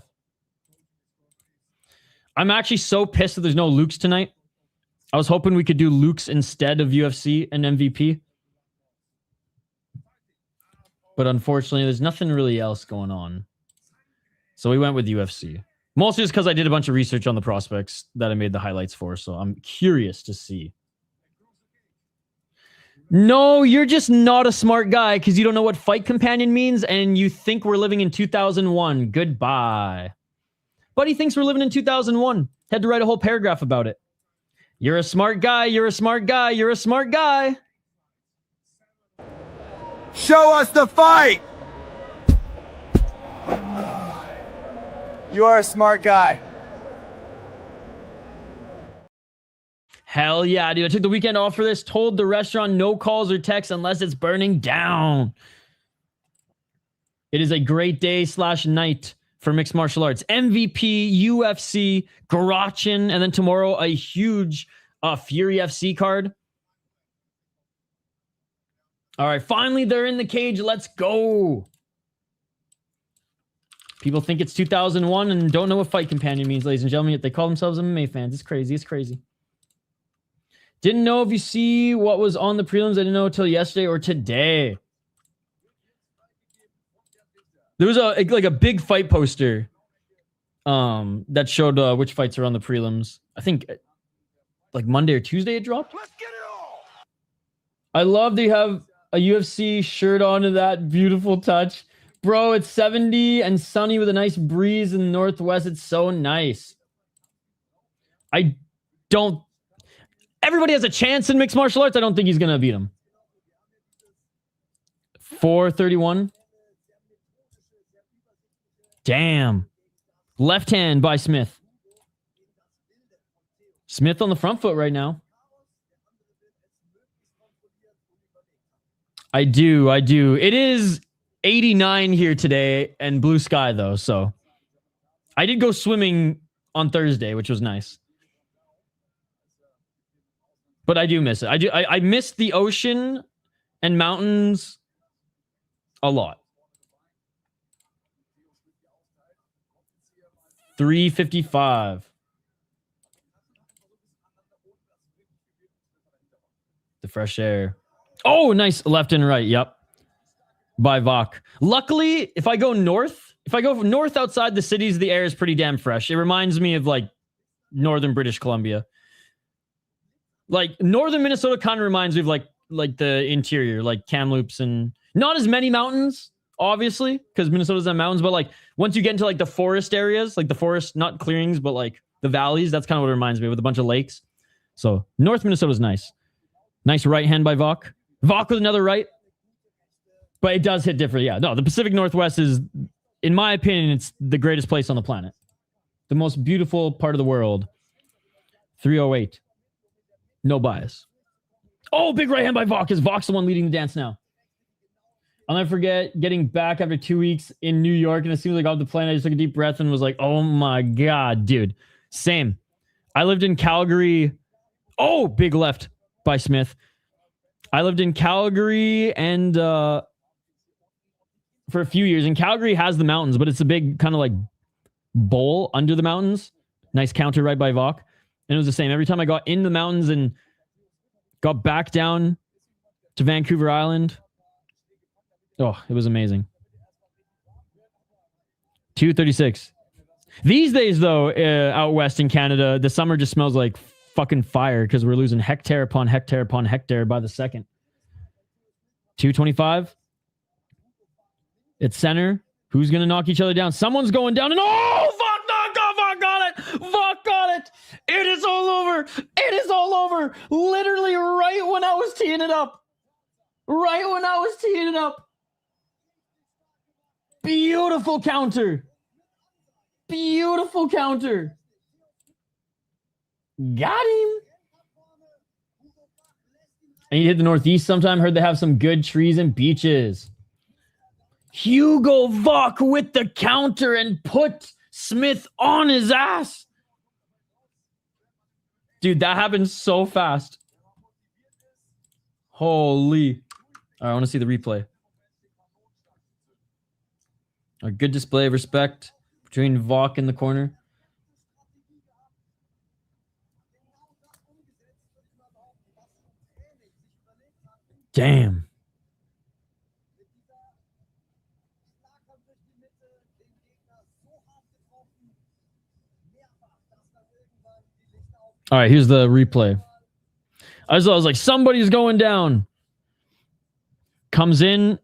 I'm actually so pissed that there's no Lukes tonight. I was hoping we could do Lukes instead of UFC and MVP. But unfortunately, there's nothing really else going on. So we went with UFC. Mostly just because I did a bunch of research on the prospects that I made the highlights for, so I'm curious to see. No, you're just not a smart guy because you don't know what fight companion means and you think we're living in 2001. Goodbye. Buddy thinks we're living in 2001. Had to write a whole paragraph about it. You're a smart guy. You're a smart guy. You're a smart guy. Show us the fight! You are a smart guy. Hell yeah, dude. I took the weekend off for this. Told the restaurant no calls or texts unless it's burning down. It is a great day / night for mixed martial arts. MVP, UFC, Garachin, and then tomorrow a huge Fury FC card. All right, finally they're in the cage. Let's go. People think it's 2001 and don't know what fight companion means, ladies and gentlemen, yet they call themselves MMA fans. It's crazy. It's crazy. Didn't know if you see what was on the prelims. I didn't know until yesterday or today. There was a big fight poster that showed which fights are on the prelims. I think like Monday or Tuesday it dropped. Let's get it all. I love that you have a UFC shirt on to that beautiful touch. Bro, it's 70 and sunny with a nice breeze in the northwest. It's so nice. I don't... Everybody has a chance in mixed martial arts. I don't think he's going to beat him. 431. Damn. Left hand by Smith. Smith on the front foot right now. I do. It is 89 here today and blue sky though, so I did go swimming on Thursday, which was nice. But I do miss it. I miss the ocean and mountains a lot. 355. The fresh air. Oh, nice left and right. Yep. By Vach. Luckily, if I go north outside the cities, the air is pretty damn fresh. It reminds me of like northern British Columbia. Like northern Minnesota kind of reminds me of like the interior, like Kamloops, and not as many mountains, obviously, because Minnesota doesn't have mountains, but like once you get into like the forest areas, like the forest, not clearings, but like the valleys, that's kind of what it reminds me of, with a bunch of lakes. So North Minnesota is nice. Nice right hand by Vach. Vach with another right. But it does hit different. Yeah, no, the Pacific Northwest is, in my opinion, it's the greatest place on the planet. The most beautiful part of the world. 308. No bias. Oh, big right hand by Vach. Is Vach's the one leading the dance now? I'll never forget getting back after 2 weeks in New York, and as soon as I got off the plane, I just took a deep breath and was like, oh my God, dude. Same. I lived in Calgary. Oh, big left by Smith. I lived in Calgary and for a few years. And Calgary has the mountains, but it's a big kind of like bowl under the mountains. Nice counter right by Vach. And it was the same. Every time I got in the mountains and got back down to Vancouver Island, oh, it was amazing. 236. These days, though, out west in Canada, the summer just smells like fucking fire because we're losing hectare upon hectare upon hectare by the second. 225. It's center. Who's going to knock each other down? Someone's going down, and oh, fuck, Vach got it. Vach got it. It is all over. It is all over. Literally right when I was teeing it up. Right when I was teeing it up. Beautiful counter. Beautiful counter. Got him. And you hit the Northeast sometime. Heard they have some good trees and beaches. Hugo Vach with the counter and put Smith on his ass. Dude, that happened so fast. Holy. All right, I want to see the replay. A good display of respect between Vach in the corner. Damn. All right, here's the replay. I was like, somebody's going down. Comes in.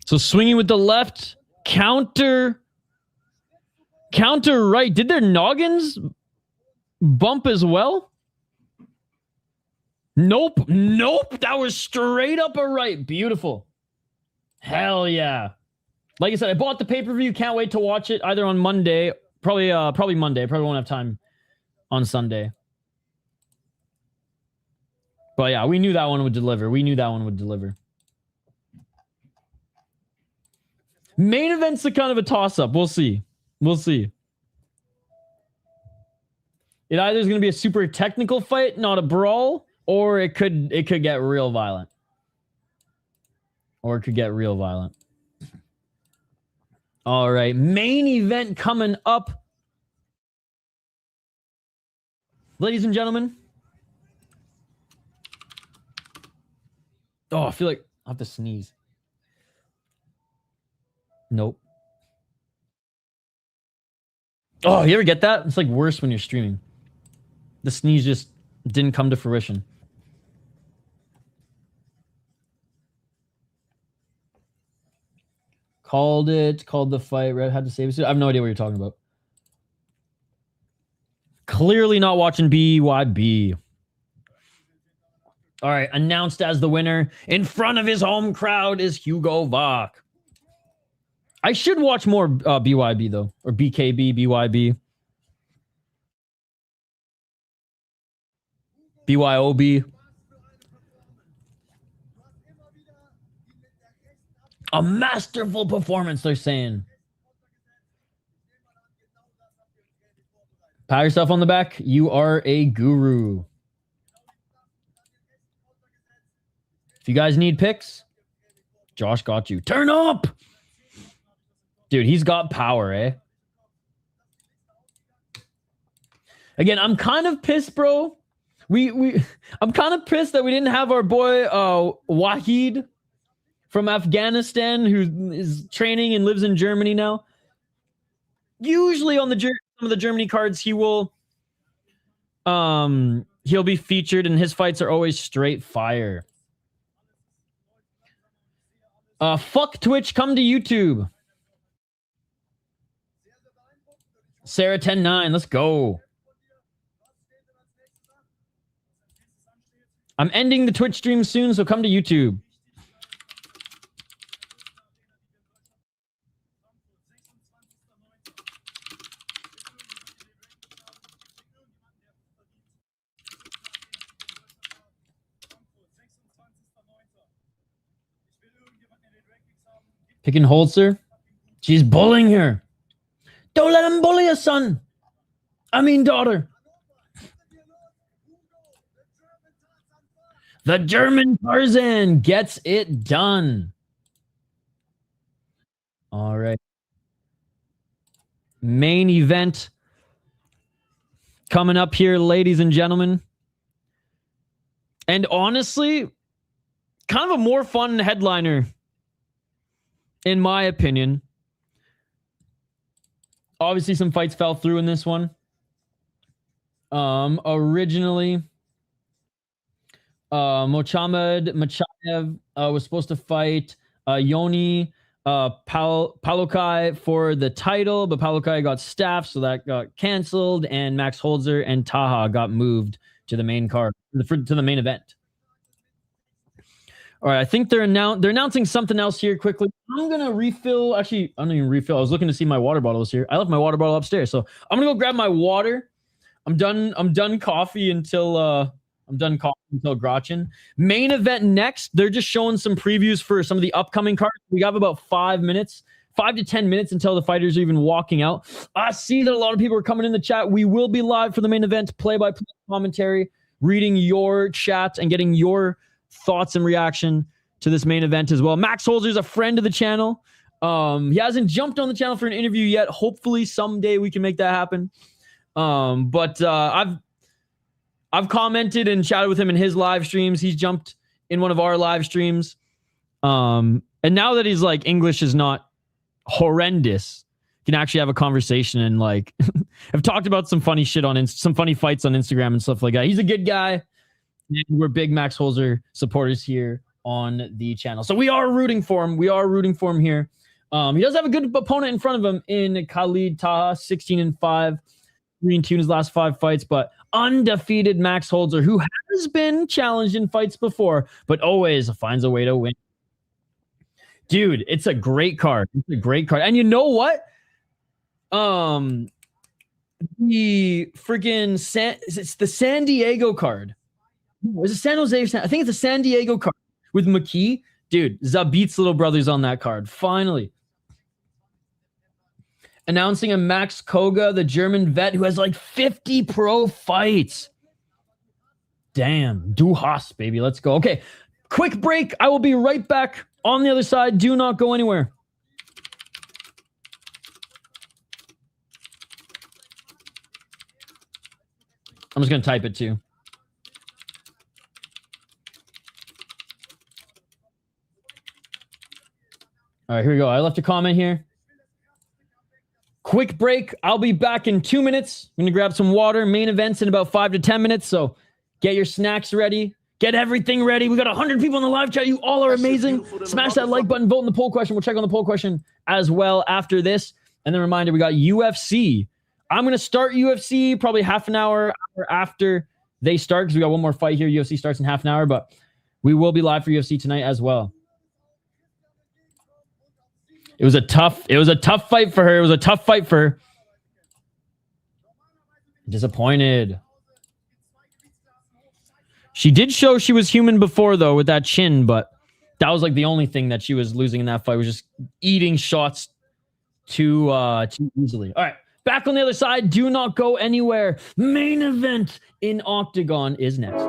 So swinging with the left. Counter right. Did their noggins bump as well? Nope. That was straight up a right. Beautiful. Hell yeah. Like I said, I bought the pay-per-view. Can't wait to watch it either on Monday. Probably Monday. Probably won't have time on Sunday. But yeah, we knew that one would deliver. Main event's a kind of a toss-up. We'll see. It either is going to be a super technical fight, not a brawl, or it could get real violent. All right, main event coming up. Ladies and gentlemen. Oh, I feel like I have to sneeze. Nope. Oh, you ever get that? It's like worse when you're streaming. The sneeze just didn't come to fruition. Called it. Called the fight. Red had to save it. I have no idea what you're talking about. Clearly not watching BYB. All right. Announced as the winner in front of his home crowd is Hugo Vach. I should watch more BYB though. Or BKB, BYB. BYOB. A masterful performance, they're saying. Pat yourself on the back. You are a guru. If you guys need picks, Josh got you. Turn up! Dude, he's got power, eh? Again, I'm kind of pissed, bro. I'm kind of pissed that we didn't have our boy Wahid from Afghanistan, who is training and lives in Germany now. Usually on some of the Germany cards, he'll be featured, and his fights are always straight fire. Fuck Twitch, come to YouTube. Sarah 10-9, let's go. I'm ending the Twitch stream soon, so come to YouTube. Picking Holzer. She's bullying her. Don't let him bully us, son. I mean, daughter. The German Tarzan gets it done. All right. Main event coming up here, ladies and gentlemen. And honestly, kind of a more fun headliner, in my opinion. Obviously, some fights fell through in this one. Originally, Mohamed Machayev was supposed to fight Yoni Palukai for the title, but Palukai got staffed, so that got canceled, and Max Holzer and Taha got moved to the main card, to the main event. All right, I think they're announcing something else here quickly. I'm going to refill. Actually, I don't even refill. I was looking to see my water bottles here. I left my water bottle upstairs, so I'm going to go grab my water. I'm done coffee until Grachin. Main event next. They're just showing some previews for some of the upcoming cards. We have about 5 to 10 minutes until the fighters are even walking out. I see that a lot of people are coming in the chat. We will be live for the main event, play-by-play commentary, reading your chat and getting your thoughts and reaction to this main event as well. Max Holzer is a friend of the channel. He hasn't jumped on the channel for an interview yet. Hopefully someday we can make that happen. But I've commented and chatted with him in his live streams. He's jumped in one of our live streams. And now that he's like, English is not horrendous, can actually have a conversation and like I've talked about some funny shit on some funny fights on Instagram and stuff like that. He's a good guy. And we're big Max Holzer supporters here on the channel. So we are rooting for him. We are rooting for him here. He does have a good opponent in front of him in Khalid Taha, 16-5, 3-2 in his last 5 fights, but undefeated Max Holzer, who has been challenged in fights before, but always finds a way to win. Dude, it's a great card. It's a great card. And you know what? The freaking it's the San Diego card. Is it San Jose? I think it's a San Diego card with Makin. Dude, Zabit's little brother's on that card. Finally. Announcing a Max Koga, the German vet who has like 50 pro fights. Damn. Du hast, baby. Let's go. Okay. Quick break. I will be right back on the other side. Do not go anywhere. I'm just going to type it too. All right, here we go. I left a comment here. Quick break. I'll be back in 2 minutes. I'm going to grab some water. Main events in about 5 to 10 minutes. So get your snacks ready. Get everything ready. We got 100 people in the live chat. You all are amazing. Smash that like button. Vote in the poll question. We'll check on the poll question as well after this. And then reminder, we got UFC. I'm going to start UFC probably half an hour after they start because we got one more fight here. UFC starts in half an hour, but we will be live for UFC tonight as well. It was a tough fight for her. It was a tough fight for her. Disappointed. She did show she was human before, though, with that chin, but that was like the only thing that she was losing in that fight, was just eating shots too easily. All right, back on the other side. Do not go anywhere. Main event in Oktagon is next.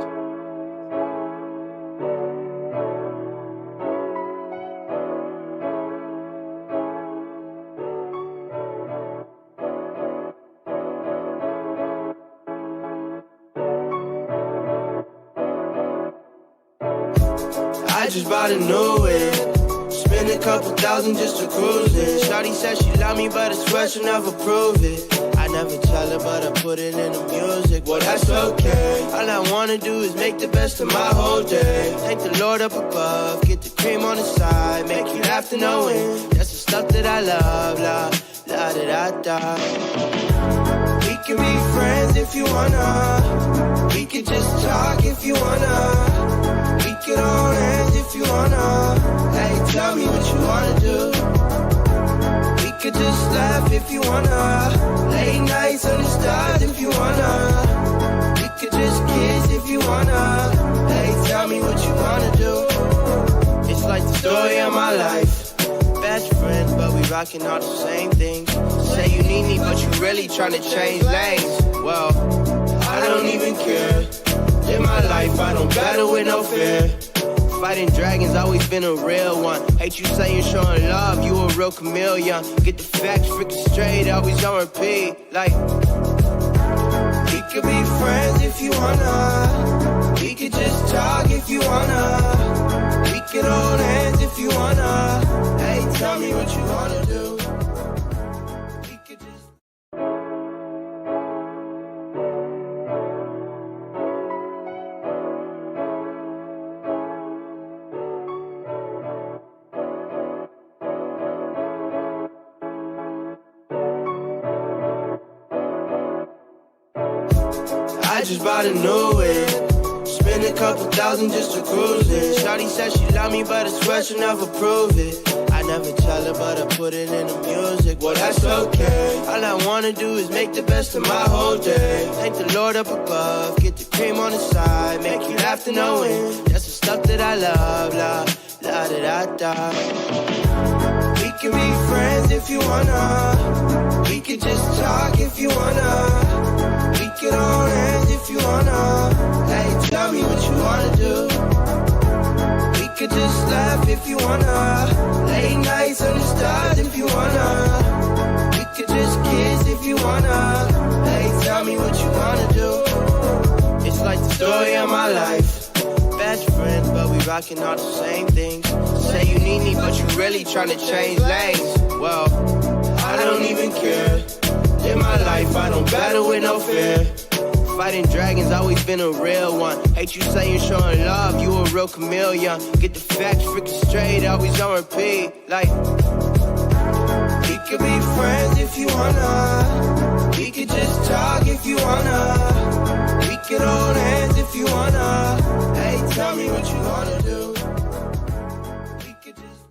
I just bought a new whip. Spend a couple thousand just to cruise it. Shawty said she love me, but I swear she'll never prove it. I never tell her, but I put it in the music. Well, that's okay. All I wanna do is make the best of my whole day. Thank the Lord up above. Get the cream on the side. Make you laugh to know it. That's the stuff that I love. La, la, da, da, da. We can be friends if you wanna. We can just talk if you wanna. We can hold hands if you wanna. Hey, tell me what you wanna do. We could just laugh if you wanna. Late nights on the stars if you wanna. We could just kiss if you wanna. Hey, tell me what you wanna do. It's like the story of my life. Best friends, but we rocking all the same things. Say you need me, but you really tryna change lanes. Well, I don't even care. In my life, I don't battle with no fear. Fighting dragons, always been a real one. Hate you saying showing love, you a real chameleon. Get the facts freaking straight, always on repeat. Like, we could be friends if you wanna. We could just talk if you wanna. We could hold hands if you wanna. Hey, tell me what you wanna do. We could just... I just bought a new whip. Spend a couple thousand just to cruise it. Shawty said she love me, but I swear she'll never prove it. I never tell her, but I put it in the music. Well, that's okay. All I wanna do is make the best of my whole day. Thank the Lord up above. Get the cream on the side. Make you laugh to know it. That's the stuff that I love. La, la, da, da, da. We can be friends if you wanna. We can just talk if you wanna. We can hold hands if you wanna. Hey, tell me what you wanna do. We could just laugh if you wanna. Late nights on the stars if you wanna. We could just kiss if you wanna. Hey, tell me what you wanna do. It's like the story of my life. Best friends, but we rocking all the same things. Say you need me, but you really tryna change lanes. Well, I don't even care. In my life, I don't battle with no fear. Fighting dragons, always been a real one. Hate you saying showing love, you a real chameleon. Get the facts freaking straight, always on repeat. Like, we could be friends if you wanna. We could just talk if you wanna. We could hold hands if you wanna. Hey, tell me what you wanna do. We could just...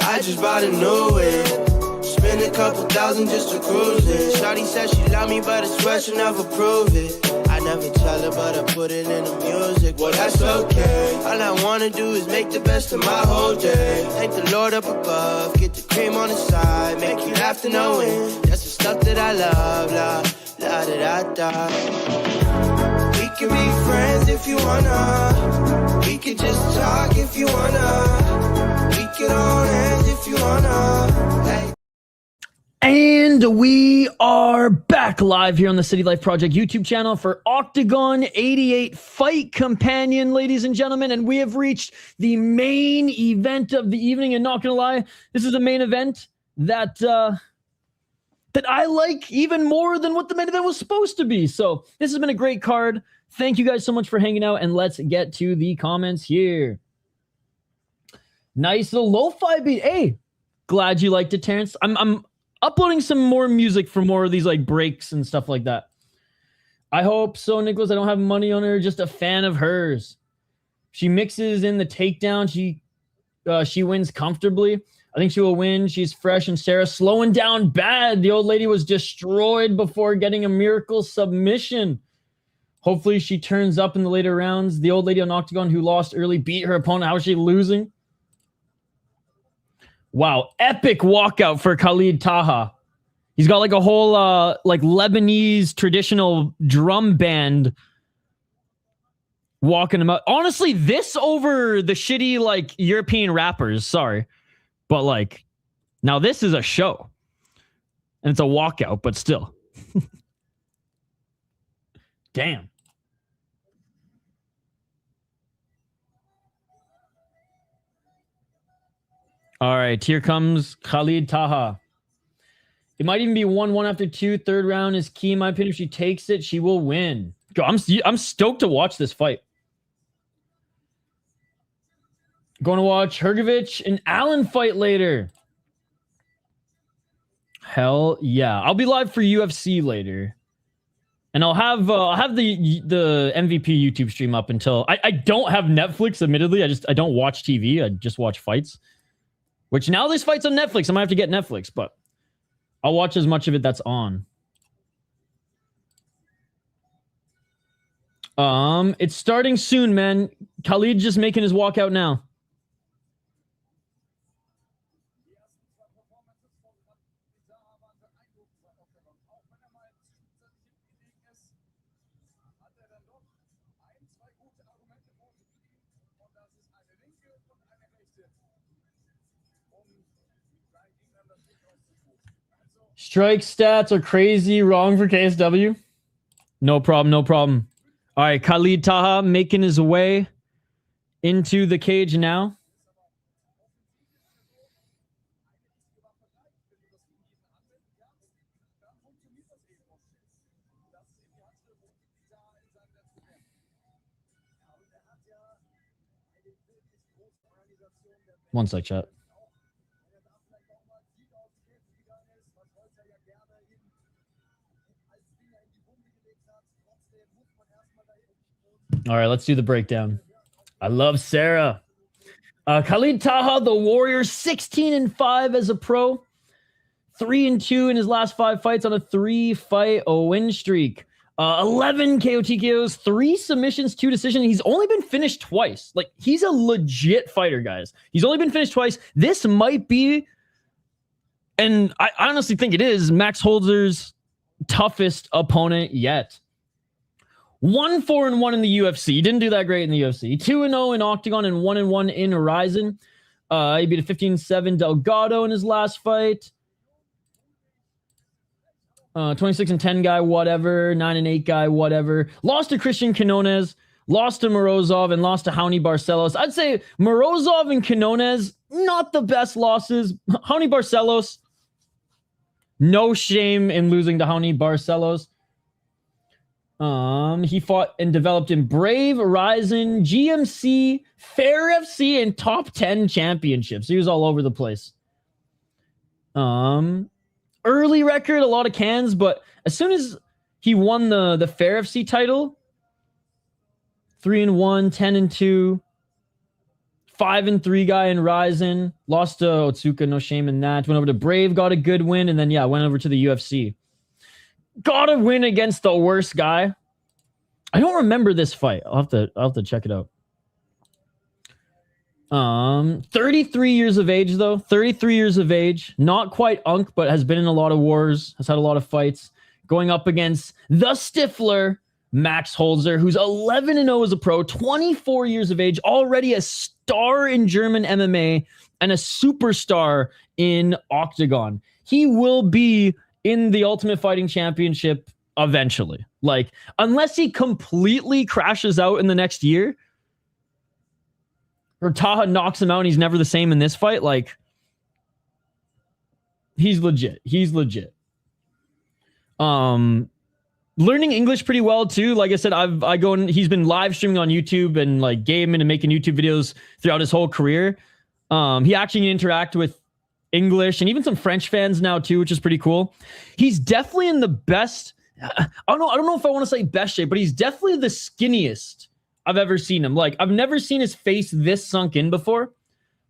I just bought a new whip. Spend a couple thousand just to cruise it. Shawty said she love me, but I swear she'll never prove it. I never tell her, but I put it in the music. Well, that's okay. All I wanna do is make the best of my whole day. Thank the Lord up above. Get the cream on the side. Make you laugh to know it. That's the stuff that I love. La, la, da, da, da. We can be friends if you wanna. We can just talk if you wanna. We can hold hands if you wanna. Hey. And we are back live here on the City Life Project YouTube channel for Oktagon 88 Fight Companion, ladies and gentlemen. And we have reached the main event of the evening. And not gonna lie, this is a main event that I like even more than what the main event was supposed to be. So this has been a great card. Thank you guys so much for hanging out, and let's get to the comments here. Nice little lo-fi beat. Hey, glad you liked it, Terrence. I'm uploading some more music for more of these like breaks and stuff like that. I hope so, Nicholas. I don't have money on her, just a fan of hers. She mixes in the takedown. She wins comfortably. I think she will win. She's fresh, and Sarah slowing down bad. The old lady was destroyed before getting a miracle submission. Hopefully she turns up in the later rounds. The old lady on Oktagon who lost early beat her opponent. How is she losing? Wow, epic walkout for Khalid Taha. He's got like a whole like Lebanese traditional drum band walking him out. Honestly, this over the shitty like European rappers. Sorry. But like, now this is a show. And it's a walkout, but still. Damn. All right, here comes Khalid Taha. It might even be 1-1 after 2. Third round is key. In my opinion, if she takes it, she will win. I'm stoked to watch this fight. Going to watch Hrgovic and Allen fight later. Hell yeah. I'll be live for UFC later. And I'll have the MVP YouTube stream up until... I don't have Netflix, admittedly. I don't watch TV. I just watch fights. Which now there's fights on Netflix. I might have to get Netflix, but I'll watch as much of it that's on. It's starting soon, man. Khalid just making his walkout now. Strike stats are crazy. Wrong for KSW. No problem. No problem. All right. Khalid Taha making his way into the cage now. One sec, chat. All right, let's do the breakdown. I love Sarah. Khalid Taha, the Warrior, 16-5 as a pro. 3-2 in his last 5 fights on a 3-fight win streak. 11 KOs, 3 submissions, 2 decisions. He's only been finished twice. Like, he's a legit fighter, guys. He's only been finished twice. This might be, and I honestly think it is, Max Holzer's toughest opponent yet. 1-4-1 in the UFC. He didn't do that great in the UFC. 2-0 in Oktagon and 1-1 in Horizon. He beat a 15-7 Delgado in his last fight. 26-10 guy, whatever. 9-8 guy, whatever. Lost to Christian Quinones. Lost to Morozov and lost to Raoni Barcelos. I'd say Morozov and Quinones, not the best losses. Raoni Barcelos, no shame in losing to Raoni Barcelos. He fought and developed in Brave, Horizon, GMC, Fair FC, and Top 10 championships. He was all over the place. Early record, a lot of cans, but as soon as he won the Fair FC title, 3-1, 10-2, 5-3 guy in Horizon, lost to Otsuka, no shame in that. Went over to Brave, got a good win, and then went over to the UFC. Got a win against the worst guy. I don't remember this fight. I'll have to check it out. 33 years of age though. 33 years of age. Not quite unk, but has been in a lot of wars. Has had a lot of fights. Going up against the Stifler, Max Holzer, who's 11-0 as a pro. 24 years of age. Already a star in German MMA and a superstar in Oktagon. he will be in the Ultimate Fighting Championship eventually. Like, unless he completely crashes out in the next year, or Taha knocks him out and he's never the same in this fight, like, he's legit. He's legit. Learning English pretty well too. Like I said, he's been live streaming on YouTube and like gaming and making YouTube videos throughout his whole career. He actually can interact with English and even some French fans now too, which is pretty cool. He's definitely in the best. I don't know if I want to say best shape, but he's definitely the skinniest I've ever seen him. Like, I've never seen his face this sunk in before.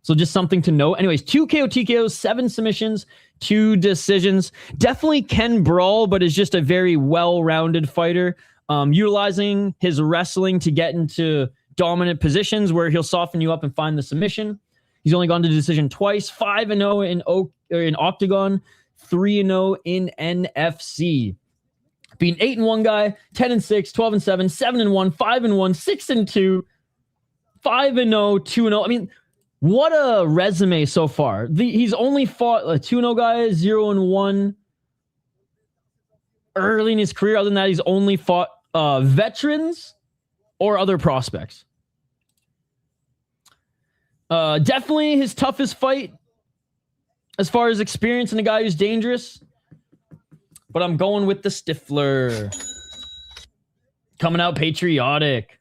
So just something to note. Anyways, 2 KO TKOs, 7 submissions, 2 decisions. Definitely can brawl, but is just a very well-rounded fighter. Utilizing his wrestling to get into dominant positions where he'll soften you up and find the submission. He's only gone to decision twice. 5-0 in Oktagon, 3-0 in NFC. Being 8-1 guy, 10-6, 12-7, 7-1, 5-1, 6-2, 5-0, 2-0. I mean, what a resume so far. He's only fought a 2-0 guy, 0-1 early in his career. Other than that, he's only fought veterans or other prospects. Definitely his toughest fight as far as experience and a guy who's dangerous. But I'm going with the Stifler. Coming out patriotic.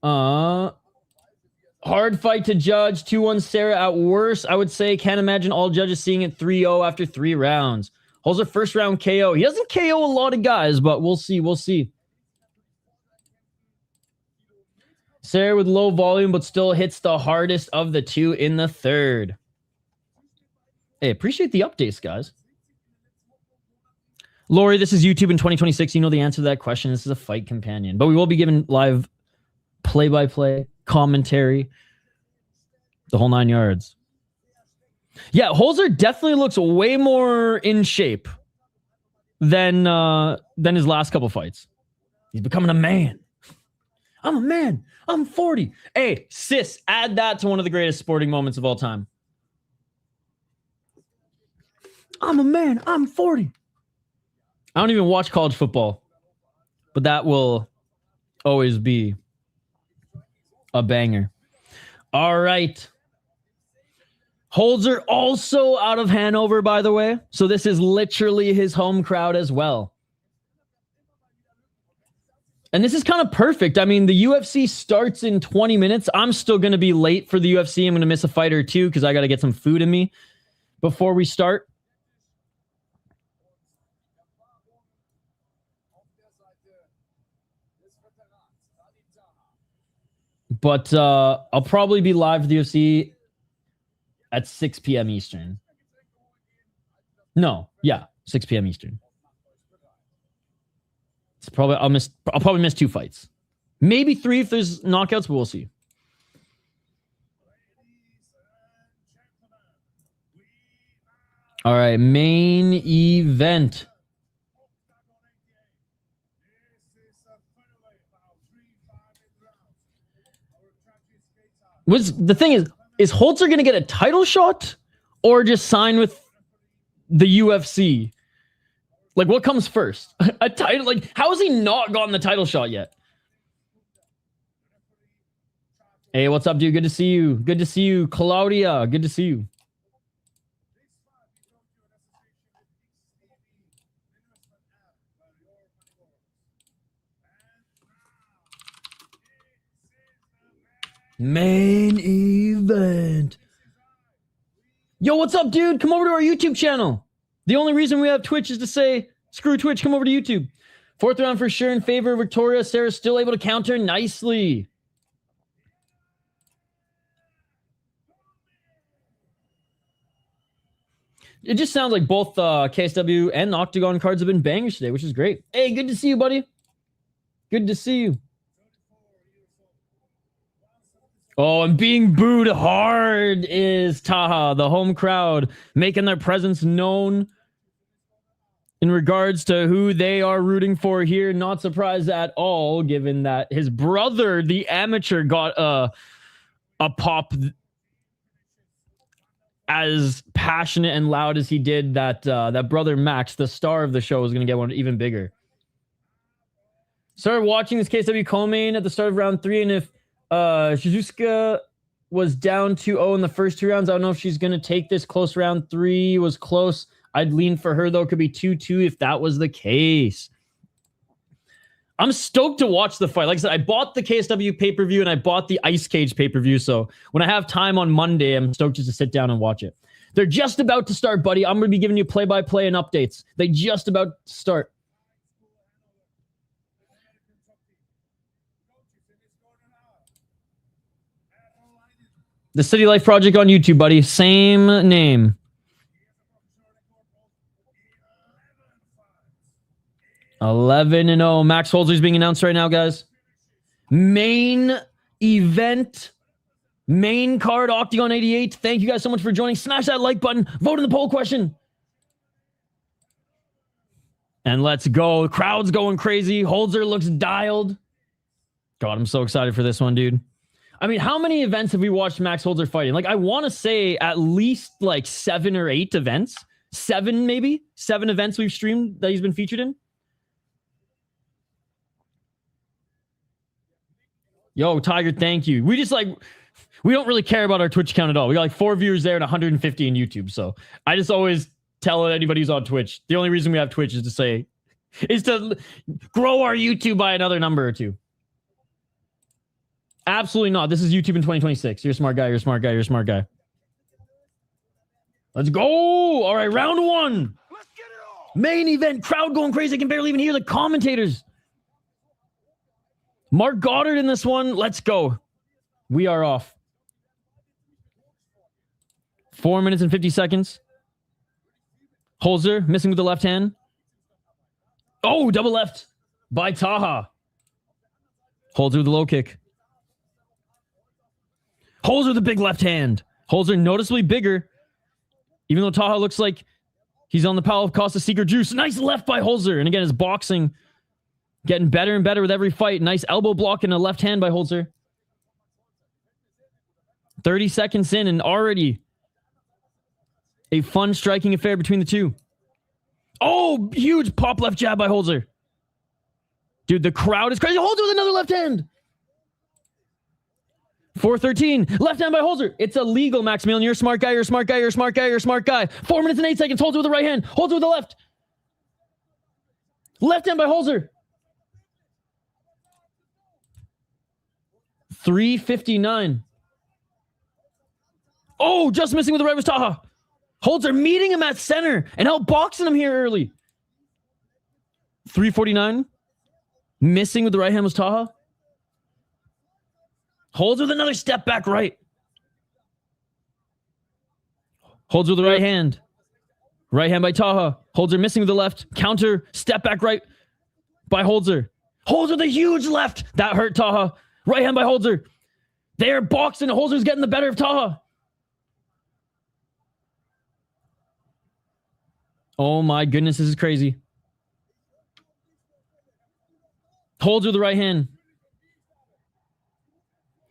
Hard fight to judge. 2-1 Sarah at worst. I would say, can't imagine all judges seeing it 3-0 after 3 rounds. Holzer first round KO. He doesn't KO a lot of guys, but we'll see. We'll see. Sarah with low volume, but still hits the hardest of the 2 in the 3rd. Hey, appreciate the updates, guys. Lori, this is YouTube in 2026. You know the answer to that question. This is a fight companion. But we will be giving live play-by-play, commentary, the whole 9 yards. Yeah, Holzer definitely looks way more in shape than his last couple fights. He's becoming a man. I'm a man. I'm 40. Hey, sis, add that to one of the greatest sporting moments of all time. I'm a man. I'm 40. I don't even watch college football, but that will always be a banger. All right. Holzer also out of Hannover, by the way. So this is literally his home crowd as well. And this is kind of perfect. I mean, the UFC starts in 20 minutes. I'm still going to be late for the UFC. I'm going to miss a fight or two because I got to get some food in me before we start. But I'll probably be live for the UFC at 6 p.m. Eastern. No, yeah, 6 p.m. Eastern. It's probably I'll probably miss 2 fights. Maybe 3 if there's knockouts, but we'll see. All right, main event. The thing is Holzer going to get a title shot or just sign with the UFC? Like, what comes first? A title? Like, how has he not gotten the title shot yet? Hey, what's up, dude? Good to see you. Good to see you, Claudia. Good to see you. Main event. Yo, what's up, dude? Come over to our YouTube channel. The only reason we have Twitch is to say, screw Twitch, come over to YouTube. 4th round for sure in favor of Victoria. Sarah's still able to counter nicely. It just sounds like both KSW and Oktagon cards have been bangers today, which is great. Hey, good to see you, buddy. Good to see you. Oh, and being booed hard is Taha, the home crowd, making their presence known in regards to who they are rooting for here. Not surprised at all, given that his brother, the amateur, got a pop as passionate and loud as he did, that brother Max, the star of the show, is going to get one even bigger. Started watching this KSW co-main at the start of round 3, and if Shizuka was down 2-0 in the first 2 rounds, I don't know if she's going to take this close. Round 3 was close. I'd lean for her, though. It could be 2-2 if that was the case. I'm stoked to watch the fight. Like I said, I bought the KSW pay-per-view and I bought the Ice Cage pay-per-view. So when I have time on Monday, I'm stoked just to sit down and watch it. They're just about to start, buddy. I'm going to be giving you play-by-play and updates. They just about to start. The City Life Project on YouTube, buddy. Same name. 11-0. Max Holzer's being announced right now, guys. Main event. Main card, Oktagon 88. Thank you guys so much for joining. Smash that like button. Vote in the poll question. And let's go. The crowd's going crazy. Holzer looks dialed. God, I'm so excited for this one, dude. I mean, how many events have we watched Max Holzer fighting? Like, I want to say at least like 7 or 8 events. 7, maybe? 7 events we've streamed that he's been featured in. Yo, Tiger, thank you. We don't really care about our Twitch account at all. We got like 4 viewers there and 150 in YouTube. So I just always tell anybody who's on Twitch, the only reason we have Twitch is to grow our YouTube by another number or 2. Absolutely not. This is YouTube in 2026. You're a smart guy. You're a smart guy. You're a smart guy. Let's go. All right, round 1. Let's get it all. Main event. Crowd going crazy. I can barely even hear the commentators. Mark Goddard in this one. Let's go. We are off. 4 minutes and 50 seconds. Holzer missing with the left hand. Oh, double left by Taha. Holzer with the low kick. Holzer with the big left hand. Holzer noticeably bigger. Even though Taha looks like he's on the Paulo Costa Secret juice. Nice left by Holzer. And again, his boxing getting better and better with every fight. Nice elbow block and a left hand by Holzer. 30 seconds in and already a fun striking affair between the two. Oh, huge pop left jab by Holzer. Dude, the crowd is crazy. Holzer with another left hand. 4:13. Left hand by Holzer. It's illegal, Maximilian. You're a smart guy. You're a smart guy. You're a smart guy. You're a smart guy. 4 minutes and 8 seconds. Holzer with the right hand. Holzer with the left. Left hand by Holzer. 3:59. Oh, just missing with the right was Taha. Holzer meeting him at center and outboxing him here early. 3:49. Missing with the right hand was Taha. Holzer with another step back right. Holzer with the right hand. Right hand by Taha. Holzer missing with the left. Counter, step back right by Holzer. Holzer with a huge left. That hurt Taha. Right hand by Holzer. They're boxing. Holzer's getting the better of Taha. Oh my goodness, this is crazy. Holzer with the right hand.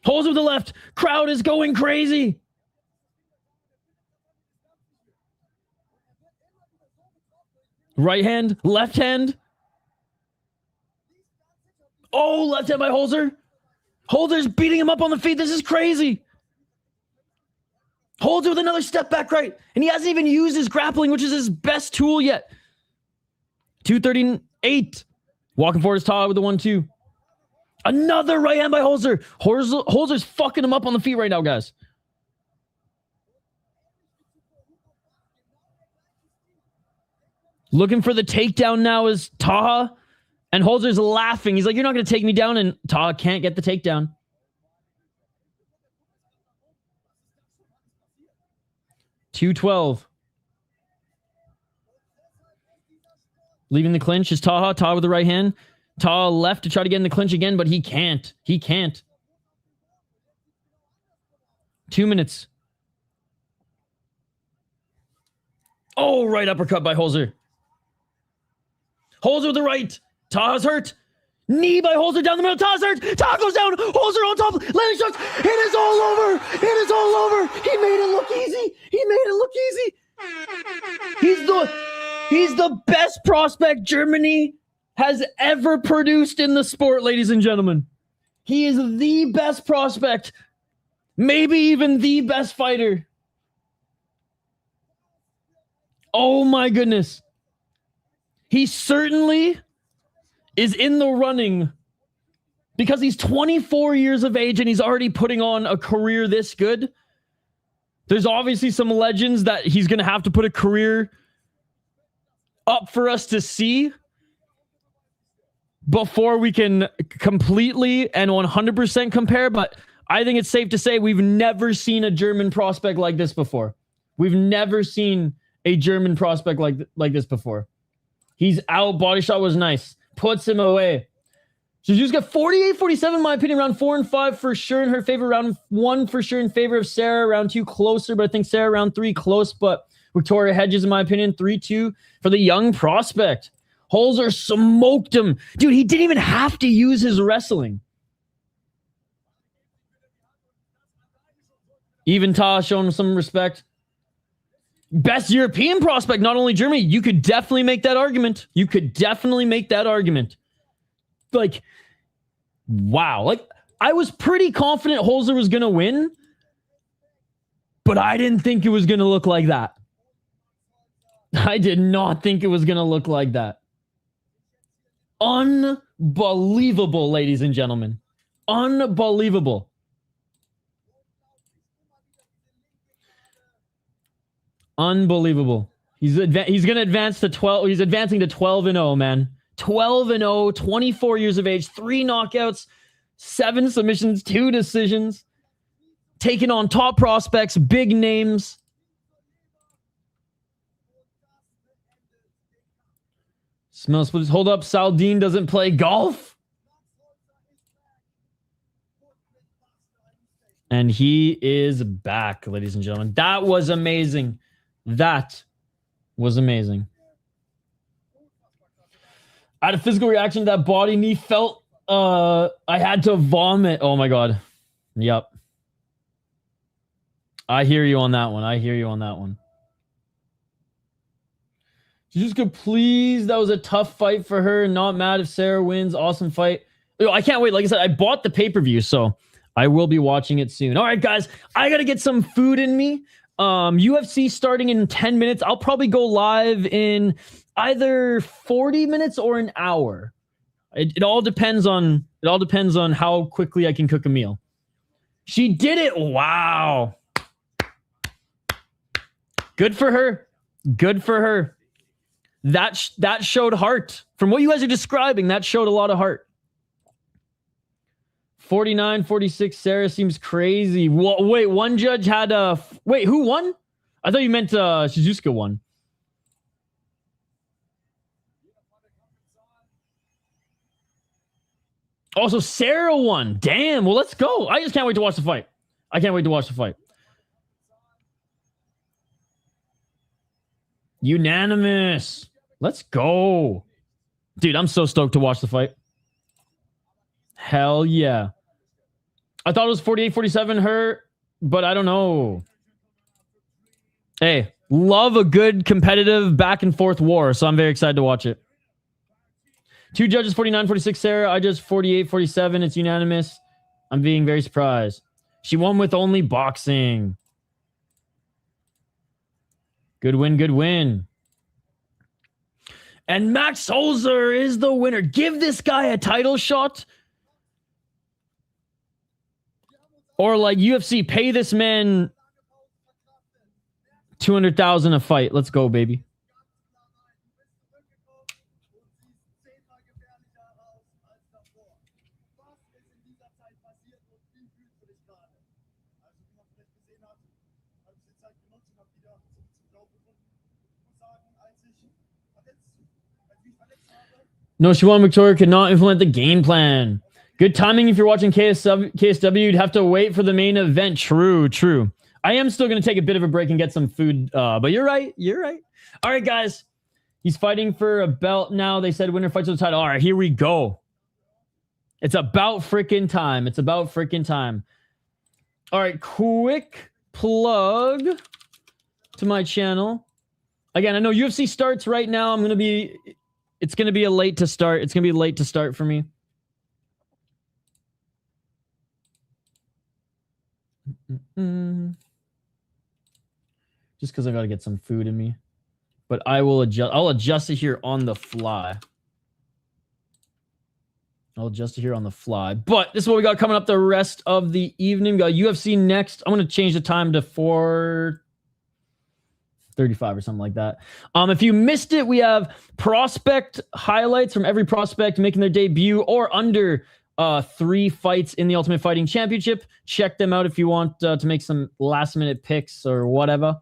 Holzer with the left. Crowd is going crazy. Right hand, left hand. Oh, left hand by Holzer. Holzer's beating him up on the feet. This is crazy. Holzer with another step back right. And he hasn't even used his grappling, which is his best tool yet. 2:38. Walking forward is Taha with the 1-2. Another right hand by Holzer. Holzer's fucking him up on the feet right now, guys. Looking for the takedown now is Taha. And Holzer's laughing. He's like, you're not going to take me down. And Taha can't get the takedown. $2.12. Leaving the clinch is Taha. Taha with the right hand. Taha left to try to get in the clinch again, but he can't. He can't. 2 minutes. Oh, right uppercut by Holzer. Holzer with the right. Taha's hurt. Knee by Holzer down the middle. Taha goes down. Holzer on top. Landing shots. It is all over. It is all over. He made it look easy. He made it look easy. He's the best prospect Germany has ever produced in the sport, ladies and gentlemen. He is the best prospect. Maybe even the best fighter. Oh my goodness. He certainly is in the running because he's 24 years of age and he's already putting on a career this good. There's obviously some legends that he's going to have to put a career up for us to see before we can completely and 100% compare. But I think it's safe to say we've never seen a German prospect like this before. We've never seen a German prospect like this before. He's out. Body shot was nice. Puts him away. She's got 48-47 in my opinion. Round 4 and 5 for sure in her favor. Round 1 for sure in favor of Sarah. Round 2 closer, but I think Sarah round 3 close, but Victoria Hedges in my opinion. 3-2 for the young prospect. Holzer smoked him. Dude, he didn't even have to use his wrestling. Even Taha showing him some respect. Best European prospect, not only Germany. You could definitely make that argument. You could definitely make that argument. Like, wow. Like, I was pretty confident Holzer was going to win, but I didn't think it was going to look like that. I did not think it was going to look like that. Unbelievable, ladies and gentlemen. Unbelievable. Unbelievable. He's going to advance to 12. He's advancing to 12-0, man. 12-0, 24 years of age, 3 knockouts, 7 submissions, 2 decisions. Taking on top prospects, big names. Smells. Hold up. Saldana doesn't play golf. And he is back, ladies and gentlemen. That was amazing. That was amazing. I had a physical reaction to that body knee. Felt I had to vomit. Oh my God. Yep. I hear you on that one. I hear you on that one. Just go, please. That was a tough fight for her. Not mad if Sarah wins. Awesome fight. I can't wait. Like I said, I bought the pay-per-view, so I will be watching it soon. All right, guys. I got to get some food in me. UFC starting in 10 minutes. I'll probably go live in either 40 minutes or an hour. It all depends on how quickly I can cook a meal. She did it. Wow. Good for her. Good for her. That showed heart. From what you guys are describing, that showed a lot of heart. 49-46, Sarah seems crazy. Wait, one judge had wait, who won? I thought you meant Shizuka won. Also, Sarah won. Damn, well, let's go. I just can't wait to watch the fight. I can't wait to watch the fight. Unanimous. Let's go. Dude, I'm so stoked to watch the fight. Hell yeah. I thought it was 48-47 her, but I don't know. Hey, love a good competitive back and forth war, so I'm very excited to watch it. 2 judges, 49-46 Sarah. I just 48-47. It's unanimous. I'm being very surprised. She won with only boxing. Good win, good win. And Max Holzer is the winner. Give this guy a title shot. Or like UFC, pay this man $200,000 a fight. Let's go, baby. No, she won. Victoria could not implement the game plan. Good timing if you're watching KSW. You'd have to wait for the main event. True, true. I am still going to take a bit of a break and get some food. But you're right. You're right. All right, guys. He's fighting for a belt now. They said winner fights for the title. All right, here we go. It's about freaking time. It's about freaking time. All right, quick plug to my channel. Again, I know UFC starts right now. It's going to be a late to start. It's going to be late to start for me. Just because I got to get some food in me. But I'll adjust it here on the fly. But this is what we got coming up the rest of the evening. We got UFC next. I'm going to change the time to 4:35 or something like that. If you missed it, we have prospect highlights from every prospect making their debut or under 3 fights in the Ultimate Fighting Championship. Check them out if you want to make some last-minute picks or whatever.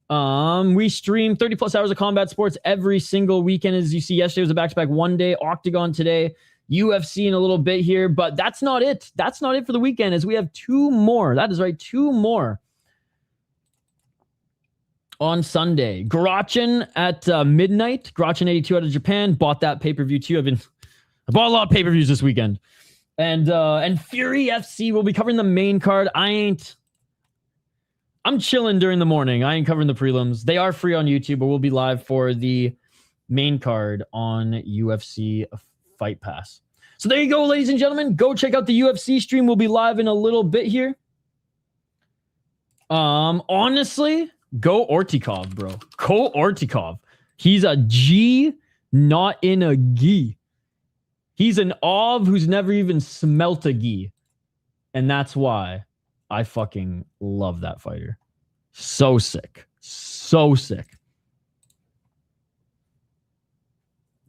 We stream 30 plus hours of combat sports every single weekend. As you see, yesterday was a back-to-back one day. Oktagon today. UFC in a little bit here. But that's not it. That's not it for the weekend, as we have 2 more. That is right, 2 more. On Sunday. Grachin at midnight. Grachin 82 out of Japan. Bought that pay-per-view too. I bought a lot of pay-per-views this weekend. And Fury FC will be covering the main card. I'm chilling during the morning. I ain't covering the prelims. They are free on YouTube, but we'll be live for the main card on UFC Fight Pass. So there you go, ladies and gentlemen. Go check out the UFC stream. We'll be live in a little bit here. Honestly, go Ortikov, bro. Go Ortikov. He's a G, not in a gi. He's an Ov who's never even smelt a gi. And that's why I fucking love that fighter. So sick. So sick.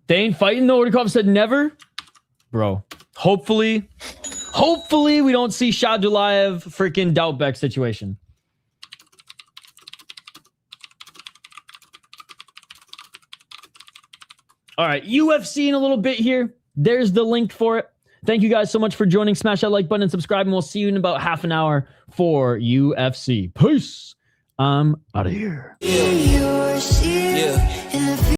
They ain't fighting though. Ortikov said never. Bro. Hopefully we don't see Shadulaev freaking Daurbekov situation. All right. UFC in a little bit here. There's the link for it. Thank you guys so much for joining. Smash that like button and subscribe, and we'll see you in about half an hour for UFC. Peace. I'm out of here. Yeah.